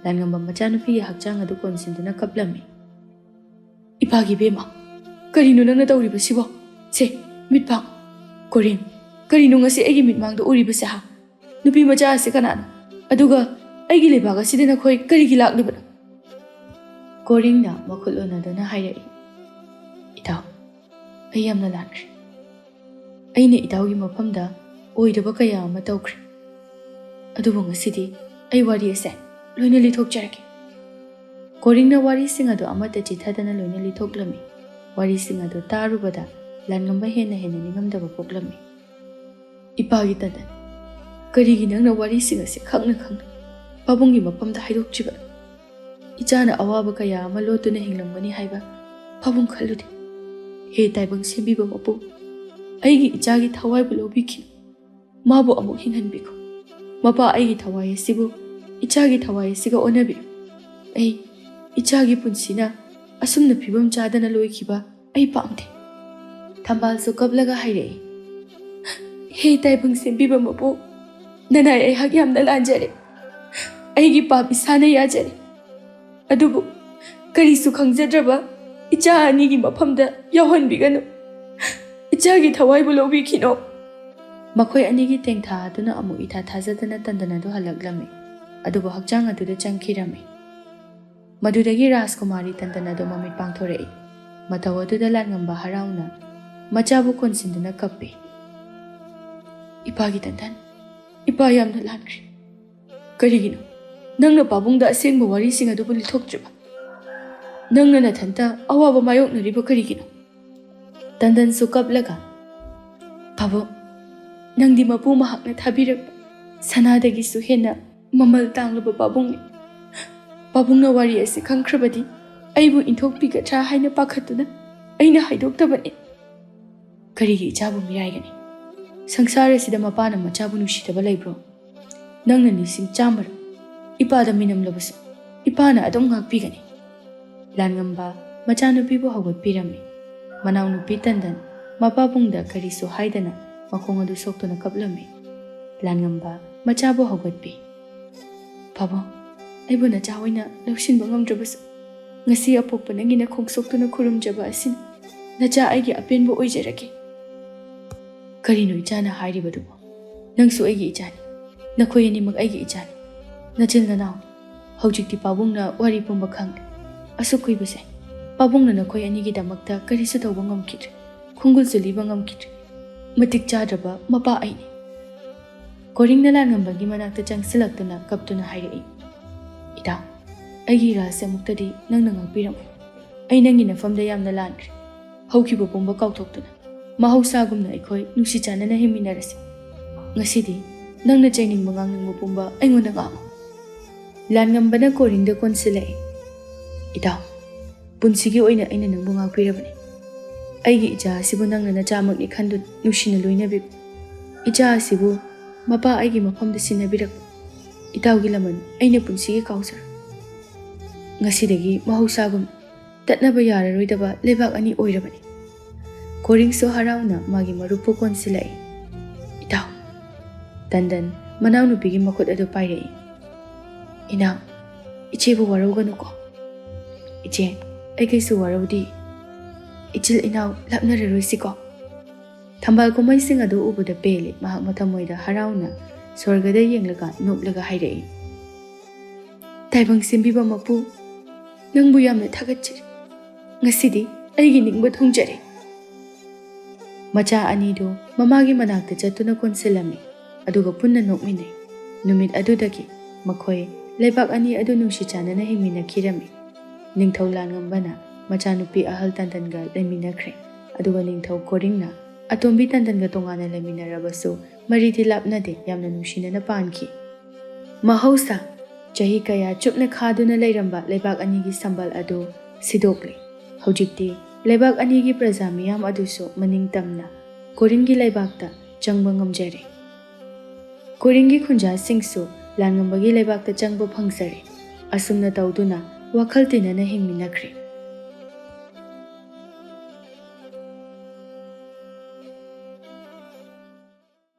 ꯂꯥꯟꯉꯝꯕ ꯃꯆꯥꯅꯨꯄꯤꯒꯤ ꯍꯛꯆꯥꯡ ꯑꯗꯨ ꯀꯣꯟꯁꯤꯟꯗꯨꯅ ꯀꯞꯂꯝꯃꯤ꯫ ꯏꯄꯥꯒꯤ ꯕꯦꯝꯃ, ꯀꯔꯤꯅꯣ ꯅꯪꯅ ꯇꯧꯔꯤꯕꯁꯤꯕꯣ? ꯁꯦ, ꯃꯤꯠ ꯄꯥꯡ꯫ ꯀꯣꯔꯤꯡ, ꯀꯔꯤꯅꯣ ꯉꯁꯤ ꯑꯩꯒꯤ ꯃꯤꯠꯃꯥꯡꯗ ꯎꯔꯤꯕꯁꯦ ꯍꯥ? ꯅꯨꯄꯤ ꯃꯆꯥ ꯑꯁꯤ ꯀꯅꯥꯅꯣ? ꯑꯗꯨꯒ ꯑꯩꯒꯤ ꯂꯩꯕꯥꯛ ꯑꯁꯤꯗ ꯅꯈꯣꯏ ꯀꯔꯤꯒꯤ ꯂꯥꯛꯂꯤꯕꯅꯣ? ꯀꯣꯔꯤꯡꯅ ꯃꯈꯨꯠ ꯂꯣꯟꯅꯗꯨꯅ ꯍꯥꯏꯔꯛꯏ, ꯏꯇꯥꯎ, ꯑꯩ ꯌꯥꯝꯅ ꯂꯥꯟꯈ꯭ꯔꯦ. ꯑꯩꯅ ꯏꯇꯥꯎꯒꯤ ꯃꯐꯝꯗ ꯑꯣꯏꯗꯕ ꯀꯌꯥ ꯑꯃ ꯇꯧꯈ꯭ꯔꯦ. ꯑꯗꯨꯕꯨ ꯉꯁꯤꯗꯤ ꯑꯩ ꯋꯥꯔꯤ ꯑꯁꯦ ꯂꯣꯏꯅ ꯂꯤꯊꯣꯛꯆꯔꯒꯦ. ꯀꯣꯔꯤꯡꯅ ꯋꯥꯔꯤꯁꯤꯡ ꯑꯗꯨ ꯑꯃꯠꯇ ꯆꯤꯊꯗꯅ ꯂꯣꯏꯅ ꯂꯤꯊꯣꯛꯂꯝꯃꯤ. ꯋꯥꯔꯤꯁꯤꯡ ꯑꯗꯨ ꯇꯥꯔꯨꯕꯗ ꯂꯥꯟꯉꯝꯕ ꯍꯦꯟꯅ ꯅꯤꯡꯉꯝꯗꯕ ꯄꯣꯛꯂꯝꯃꯤ. ꯏꯄꯥꯒꯤ ꯇꯟꯗꯟ, ꯀꯔꯤꯒꯤ ꯅꯪꯅ ꯋꯥꯔꯤꯁꯤꯡ ꯑꯁꯤ ꯈꯪꯅ ꯄꯥꯕꯨꯡꯒꯤ ꯃꯐꯝꯗ ꯍꯥꯏꯗꯣꯛꯇ꯭ꯔꯤꯕꯅꯣ? ꯏꯆꯥꯅ ꯑꯋꯥꯕ ꯀꯌꯥ ꯑꯃ ꯂꯣꯠꯇꯨꯅ ꯍꯤꯡꯂꯝꯒꯅꯤ ꯍꯥꯏꯕ ꯄꯥꯕꯨꯡ ꯈꯜꯂꯨꯗꯦ. ꯍꯦ ꯇꯥꯏꯕꯪ ꯁꯦꯝꯕꯤꯕ ꯃꯄꯨ, ꯑꯩꯒꯤ ꯏꯆꯥꯒꯤ ꯊꯋꯥꯏꯕꯨ ꯂꯧꯕꯤꯈꯤꯅꯨ. ꯃꯥꯕꯨ ꯑꯃꯨꯛ ꯍꯤꯡꯍꯟꯕꯤꯈꯣ. ꯃꯄꯥ, ꯑꯩꯒꯤ ꯊꯋꯥꯏ ꯑꯁꯤꯕꯨ ꯏꯆꯥꯒꯤ ꯊꯋꯥꯏ ꯑꯁꯤꯒ ꯑꯣꯟꯅꯕꯤꯌꯨ. ꯑꯩ ꯏꯆꯥꯒꯤ ꯄꯨꯟꯁꯤꯅ ꯑꯁꯨꯝꯅ ꯐꯤꯕꯝ ꯆꯥꯗꯅ ꯂꯣꯏꯈꯤꯕ ꯑꯩ ꯄꯥꯝꯗꯦ. ꯊꯝꯕꯥꯜꯁꯨ ꯀꯞꯂꯒ ꯍꯥꯏꯔꯛꯏ, ꯍꯦ ꯇꯥꯏꯕꯪ ꯁꯦꯝꯕꯤꯕ ꯃꯄꯨ, ꯅꯅꯥꯏ ꯑꯩꯍꯥꯛ ꯌꯥꯝꯅ ꯂꯥꯟꯖꯔꯦ. ꯑꯩꯒꯤ ꯄꯥꯞ ꯏꯁꯥꯅ ꯌꯥꯖꯔꯦ. ꯑꯗꯨꯕꯨ ꯀꯔꯤꯁꯨ ꯈꯪꯖꯗ꯭ꯔꯕ ꯏꯆꯥ ꯑꯅꯤꯒꯤ ꯃꯐꯝꯗ ꯌꯥꯎꯍꯟꯕꯤꯒꯅꯨ. ꯏꯆꯥꯒꯤ ꯊꯋꯥꯏꯕꯨ ꯂꯧꯕꯤꯈꯤꯅꯣ. ꯃꯈꯣꯏ ꯑꯅꯤꯒꯤ ꯇꯦꯡꯊꯥ ꯑꯗꯨꯅ ꯑꯃꯨꯛ ꯏꯊꯥ ꯊꯥꯖꯗꯅ ꯇꯟꯗꯟ ꯑꯗꯨ ꯍꯜꯂꯛꯂꯝꯃꯤ. ꯑꯗꯨꯕꯨ ꯍꯛꯆꯥꯡ ꯑꯗꯨꯗ ꯆꯪꯈꯤꯔꯝꯃꯤ. ꯃꯗꯨꯗꯒꯤ ꯔꯥꯖꯀꯨꯃꯥꯔꯤ ꯇꯟꯗꯟ ꯑꯗꯨ ꯃꯃꯤꯠ ꯄꯥꯡꯊꯣꯔꯛꯏ. ꯃꯇꯧ ꯑꯗꯨꯗ ꯂꯥꯟꯉꯝꯕ ꯍꯔꯥꯎꯅ ꯃꯆꯥꯕꯨ ꯀꯣꯟꯁꯤꯟꯗꯨꯅ ꯀꯞꯄꯤ. ꯏꯄꯥꯒꯤ ꯇꯟꯗꯟ, ꯏꯄꯥ ꯌꯥꯝꯅ ꯂꯥꯟꯈ꯭ꯔꯦ. ꯀꯔꯤꯒꯤꯅꯣ ꯅꯪꯅ ꯄꯥꯕꯨꯡꯗ ꯑꯁꯦꯡꯕ ꯋꯥꯔꯤꯁꯤꯡ ꯑꯗꯨꯕꯨ ꯂꯤꯊꯣꯛꯇ꯭ꯔꯤꯕ? ꯅꯪꯅ ꯅꯊꯟꯇ ꯑꯋꯥꯕ ꯃꯥꯌꯣꯛꯅꯔꯤꯕ ꯀꯔꯤꯒꯤꯅꯣ? ꯇꯟꯗꯟꯁꯨ ꯀꯞꯂꯒ, ꯄꯥꯕꯨꯡ, ꯅꯪꯗꯤ ꯃꯄꯨ ꯃꯍꯥꯛꯅ ꯊꯥꯕꯤꯔꯛꯄ ꯁꯅꯥꯗꯒꯤꯁꯨ ꯍꯦꯟꯅ ꯃꯃꯜ ꯇꯥꯡꯂꯕ ꯄꯥꯕꯨꯡꯅꯤ. ꯄꯥꯕꯨꯡꯅ ꯋꯥꯔꯤ ꯑꯁꯤ ꯈꯪꯈ꯭ꯔꯕꯗꯤ ꯑꯩꯕꯨ ꯏꯟꯊꯣꯛꯄꯤꯒꯗ꯭ꯔꯥ ꯍꯥꯏꯅ ꯄꯥꯈꯠꯇꯨꯅ ꯑꯩꯅ ꯍꯥꯏꯗꯣꯛꯇꯕꯅꯤ. ꯀꯔꯤꯒꯤ ꯏꯆꯥꯕꯨ ꯃꯤꯔꯥꯏꯒꯅꯤ? ꯁꯪꯁꯥꯔ ꯑꯁꯤꯗ ꯃꯄꯥꯅ ꯃꯆꯥꯕꯨ ꯅꯨꯡꯁꯤꯗꯕ ꯂꯩꯕ꯭ꯔꯣ? ꯅꯪꯅ ꯂꯤꯁꯤꯡ ꯆꯥꯝꯃꯔꯛ ꯏꯄꯥꯗ ꯃꯤꯅꯝꯂꯕꯁꯨ ꯏꯄꯥꯅ ꯑꯗꯨꯝ ꯉꯥꯛꯄꯤꯒꯅꯤ. ꯂꯥꯟꯉꯝꯕ ꯃꯆꯥꯅꯨꯄꯤꯕꯨ ꯍꯧꯒꯠꯄꯤꯔꯝꯃꯤ. ꯃꯅꯥꯎꯅꯨꯄꯤ ꯇꯟꯗꯟ ꯃꯄꯥꯕꯨꯡꯗ ꯀꯔꯤꯁꯨ ꯍꯥꯏꯗꯅ ꯃꯈꯣꯡ ꯑꯗꯨ ꯁꯣꯛꯇꯨꯅ ꯀꯞꯂꯝꯃꯤ. ꯂꯥꯟꯉꯝꯕ ꯃꯆꯥꯕꯨ ꯍꯧꯒꯠꯄꯤ. ꯄꯥꯕꯨꯡ, ꯑꯩꯕꯨ ꯅꯆꯥ ꯑꯣꯏꯅ ꯂꯧꯁꯤꯟꯕ ꯉꯝꯗ꯭ꯔꯕꯁꯨ ꯉꯁꯤ ꯑꯄꯣꯛꯄ ꯅꯪꯒꯤ ꯅꯈꯣꯡ ꯁꯣꯛꯇꯨꯅ ꯈꯨꯔꯨꯝꯖꯕ ꯑꯁꯤꯅ ꯅꯆꯥ ꯑꯩꯒꯤ ꯑꯄꯦꯟꯕ ꯑꯣꯏꯖꯔꯒꯦ. ꯀꯔꯤꯅꯣ ꯏꯆꯥꯅ ꯍꯥꯏꯔꯤꯕꯗꯨꯕꯨ? ꯅꯪꯁꯨ ꯑꯩꯒꯤ ꯏꯆꯥꯅꯤ. ꯅꯈꯣꯏ ꯑꯅꯤꯃꯛ ꯑꯩꯒꯤ ꯏꯆꯥꯅꯤ. ꯅꯆꯤꯜ ꯅꯅꯥꯎ. ꯍꯧꯖꯤꯛꯇꯤ ꯄꯥꯕꯨꯡꯅ ꯋꯥꯔꯤ ꯄꯨꯝꯕ ꯈꯪꯂꯦ. ꯑꯁꯨꯛ ꯀꯨꯏꯕꯁꯦ ꯄꯥꯕꯨꯡꯅ ꯅꯈꯣꯏ ꯑꯅꯤꯒꯤꯗꯃꯛꯇ ꯀꯔꯤꯁꯨ ꯇꯧꯕ ꯉꯝꯈꯤꯗ꯭ꯔꯦ. ꯈꯣꯡꯒꯨꯜꯁꯨ ꯂꯤꯕ ꯉꯝꯈꯤꯗ꯭ꯔꯦ. ꯃꯇꯤꯛ ꯆꯥꯗ꯭ꯔꯕ ꯃꯄꯥ ꯑꯩꯅꯤ. ꯀꯣꯔꯤꯡꯅ ꯂꯥꯟꯉꯝꯕꯒꯤ ꯃꯅꯥꯛꯇ ꯆꯪꯁꯤꯜꯂꯛꯇꯨꯅ ꯀꯞꯇꯨꯅ ꯍꯥꯏꯔꯛꯏ, ꯏꯇꯥꯎ, ꯑꯩꯒꯤ ꯔꯥꯖꯁꯦ ꯑꯃꯨꯛꯇꯗꯤ ꯅꯪꯅ ꯉꯥꯛꯄꯤꯔꯝꯃꯨ. ꯑꯩ ꯅꯪꯒꯤ ꯅꯐꯝꯗ ꯌꯥꯝꯅ ꯂꯥꯟꯈ꯭ꯔꯦ. ꯍꯧꯈꯤꯕ ꯄꯨꯝꯕ ꯀꯥꯎꯊꯣꯛꯇꯨꯅ ꯃꯍꯧꯁꯥꯒꯨꯝꯅ ꯑꯩꯈꯣꯏ ꯅꯨꯡꯁꯤ ꯆꯥꯟꯅꯅ ꯍꯤꯡꯃꯤꯟꯅꯔꯁꯤ. ꯉꯁꯤꯗꯤ ꯅꯪꯅ ꯆꯩꯅꯤꯡꯕ ꯉꯥꯡꯅꯤꯡꯕ ꯄꯨꯝꯕ ꯑꯩꯉꯣꯟꯗ ꯉꯥꯡꯉꯨ. ꯂꯥꯟꯉꯝꯕꯅ ꯀꯣꯔꯤꯡꯗ ꯀꯣꯟꯁꯤꯜꯂꯛꯏ. ꯏꯇꯥꯎ, ꯄꯨꯟꯁꯤꯒꯤ ꯑꯣꯏꯅ ꯑꯩꯅ ꯅꯪꯕꯨ ꯉꯥꯛꯄꯤꯔꯕꯅꯤ. ꯑꯩꯒꯤ ꯏꯆꯥ ꯑꯁꯤꯕꯨ ꯅꯪꯅ ꯅꯆꯥꯃꯛꯅꯤ ꯈꯟꯗꯨꯅ ꯅꯨꯡꯁꯤꯅ ꯂꯣꯏꯅꯕꯤꯌꯨ. ꯏꯆꯥ ꯑꯁꯤꯕꯨ ꯃꯄꯥ ꯑꯩꯒꯤ ꯃꯐꯝꯗ ꯁꯤꯟꯅꯕꯤꯔꯛꯄ ꯏꯇꯥꯎꯒꯤ ꯂꯃꯟ ꯑꯩꯅ ꯄꯨꯟꯁꯤꯒꯤ ꯀꯥꯎꯖꯔꯣꯏ. ꯉꯁꯤꯗꯒꯤ ꯃꯍꯧꯁꯥꯒꯨꯝ ꯇꯠꯅꯕ ꯌꯥꯔꯔꯣꯏꯗꯕ ꯂꯩꯕꯥꯛ ꯑꯅꯤ ꯑꯣꯏꯔꯕꯅꯤ. ꯀꯣꯔꯤꯡꯁꯨ ꯍꯔꯥꯎꯅ ꯃꯥꯒꯤ ꯃꯔꯨꯞꯄꯨ ꯀꯣꯟꯁꯤꯜꯂꯛꯏ. ꯏꯇꯥꯎ. ꯇꯟꯗꯟ ꯃꯅꯥꯎꯅꯨꯄꯤꯒꯤ ꯃꯈꯨꯠ ꯑꯗꯨ ꯄꯥꯏꯔꯛꯏ. ꯏꯅꯥꯎ, ꯏꯆꯦꯕꯨ ꯋꯥꯔꯧꯒꯅꯨꯀꯣ. ꯏꯆꯦ, ꯑꯩ ꯀꯩꯁꯨ ꯋꯥꯔꯧꯗꯦ. ꯏꯆꯤꯜ ꯏꯅꯥꯎ ꯂꯥꯞꯅꯔꯔꯣꯏꯁꯤꯀꯣ. ꯊꯝꯕꯥꯜ ꯀꯨꯝꯍꯩꯁꯤꯡ ꯑꯗꯨ ꯎꯕꯗ ꯄꯦꯜꯂꯤ. ꯃꯍꯥꯛ ꯃꯊꯃꯣꯏꯗ ꯍꯔꯥꯎꯅ ꯁ꯭ꯋꯔꯒꯗ ꯌꯦꯡꯂꯒ ꯅꯣꯛꯂꯒ ꯍꯥꯏꯔꯛꯏ, ꯇꯥꯏꯕꯪ ꯁꯦꯝꯕꯤꯕ ꯃꯄꯨ, ꯅꯪꯕꯨ ꯌꯥꯝꯅ ꯊꯥꯒꯠꯆꯔꯤ. ꯉꯁꯤꯗꯤ ꯑꯩꯒꯤ ꯅꯤꯡꯕ ꯊꯨꯡꯖꯔꯦ. ꯃꯆꯥ ꯑꯅꯤꯗꯨ ꯃꯃꯥꯒꯤ ꯃꯅꯥꯛꯇ ꯆꯠꯇꯨꯅ ꯀꯣꯟꯁꯤꯜꯂꯝꯃꯤ. ꯑꯗꯨꯒ ꯄꯨꯟꯅ ꯅꯣꯛꯃꯤꯟꯅꯩ. ꯅꯨꯃꯤꯠ ꯑꯗꯨꯗꯒꯤ ꯃꯈꯣꯏ ꯂꯩꯕꯥꯛ ꯑꯅꯤ ꯑꯗꯨ ꯅꯨꯡꯁꯤ ꯆꯥꯟꯅꯅ ꯍꯤꯡꯃꯤꯟꯅꯈꯤꯔꯝꯃꯤ. ꯅꯤꯡꯊꯧ ꯂꯥꯟꯉꯝꯕꯅ ꯃꯆꯥꯅꯨꯄꯤ ꯑꯍꯜ ꯇꯟꯗꯟꯒ ꯂꯩꯃꯤꯟꯅꯈ꯭ꯔꯦ. ꯑꯗꯨꯒ ꯅꯤꯡꯊꯧ ꯀꯣꯔꯤꯡꯅ ꯑꯇꯣꯝꯕꯤ ꯇꯟꯗꯟꯒ ꯇꯣꯉꯥꯟꯅ ꯂꯩꯃꯤꯟꯅꯔꯕꯁꯨ ꯃꯔꯤꯗꯤ ꯂꯥꯞꯅꯗꯦ, ꯌꯥꯝꯅ ꯅꯨꯡꯁꯤꯅꯅ ꯄꯥꯟꯈꯤ. ꯃꯍꯧꯁꯥ ꯆꯍꯤ ꯀꯌꯥ ꯆꯨꯞꯅ ꯈꯥꯗꯨꯅ ꯂꯩꯔꯝꯕ ꯂꯩꯕꯥꯛ ꯑꯅꯤꯒꯤ ꯁꯝꯕꯜ ꯑꯗꯨ ꯁꯤꯗꯣꯛꯂꯦ. ꯍꯧꯖꯤꯛꯇꯤ ꯂꯩꯕꯥꯛ ꯑꯅꯤꯒꯤ ꯄ꯭ꯔꯖꯥ ꯃꯤꯌꯥꯝ ꯑꯗꯨꯁꯨ ꯃꯅꯤꯡꯇꯝꯅ ꯀꯣꯔꯤꯡꯒꯤ ꯂꯩꯕꯥꯛꯇ ꯆꯪꯕ ꯉꯝꯖꯔꯦ. ꯀꯣꯔꯤꯡꯒꯤ ꯈꯨꯟꯖꯥꯁꯤꯡꯁꯨ ꯂꯥꯟꯉꯝꯕꯒꯤ ꯂꯩꯕꯥꯛꯇ ꯆꯪꯕ ꯐꯪꯖꯔꯦ. ꯑꯁꯨꯝꯅ ꯇꯧꯗꯨꯅ ꯋꯥꯈꯜ ꯇꯤꯟꯅꯅ ꯍꯤꯡꯃꯤꯟꯅꯈ꯭ꯔꯦ꯫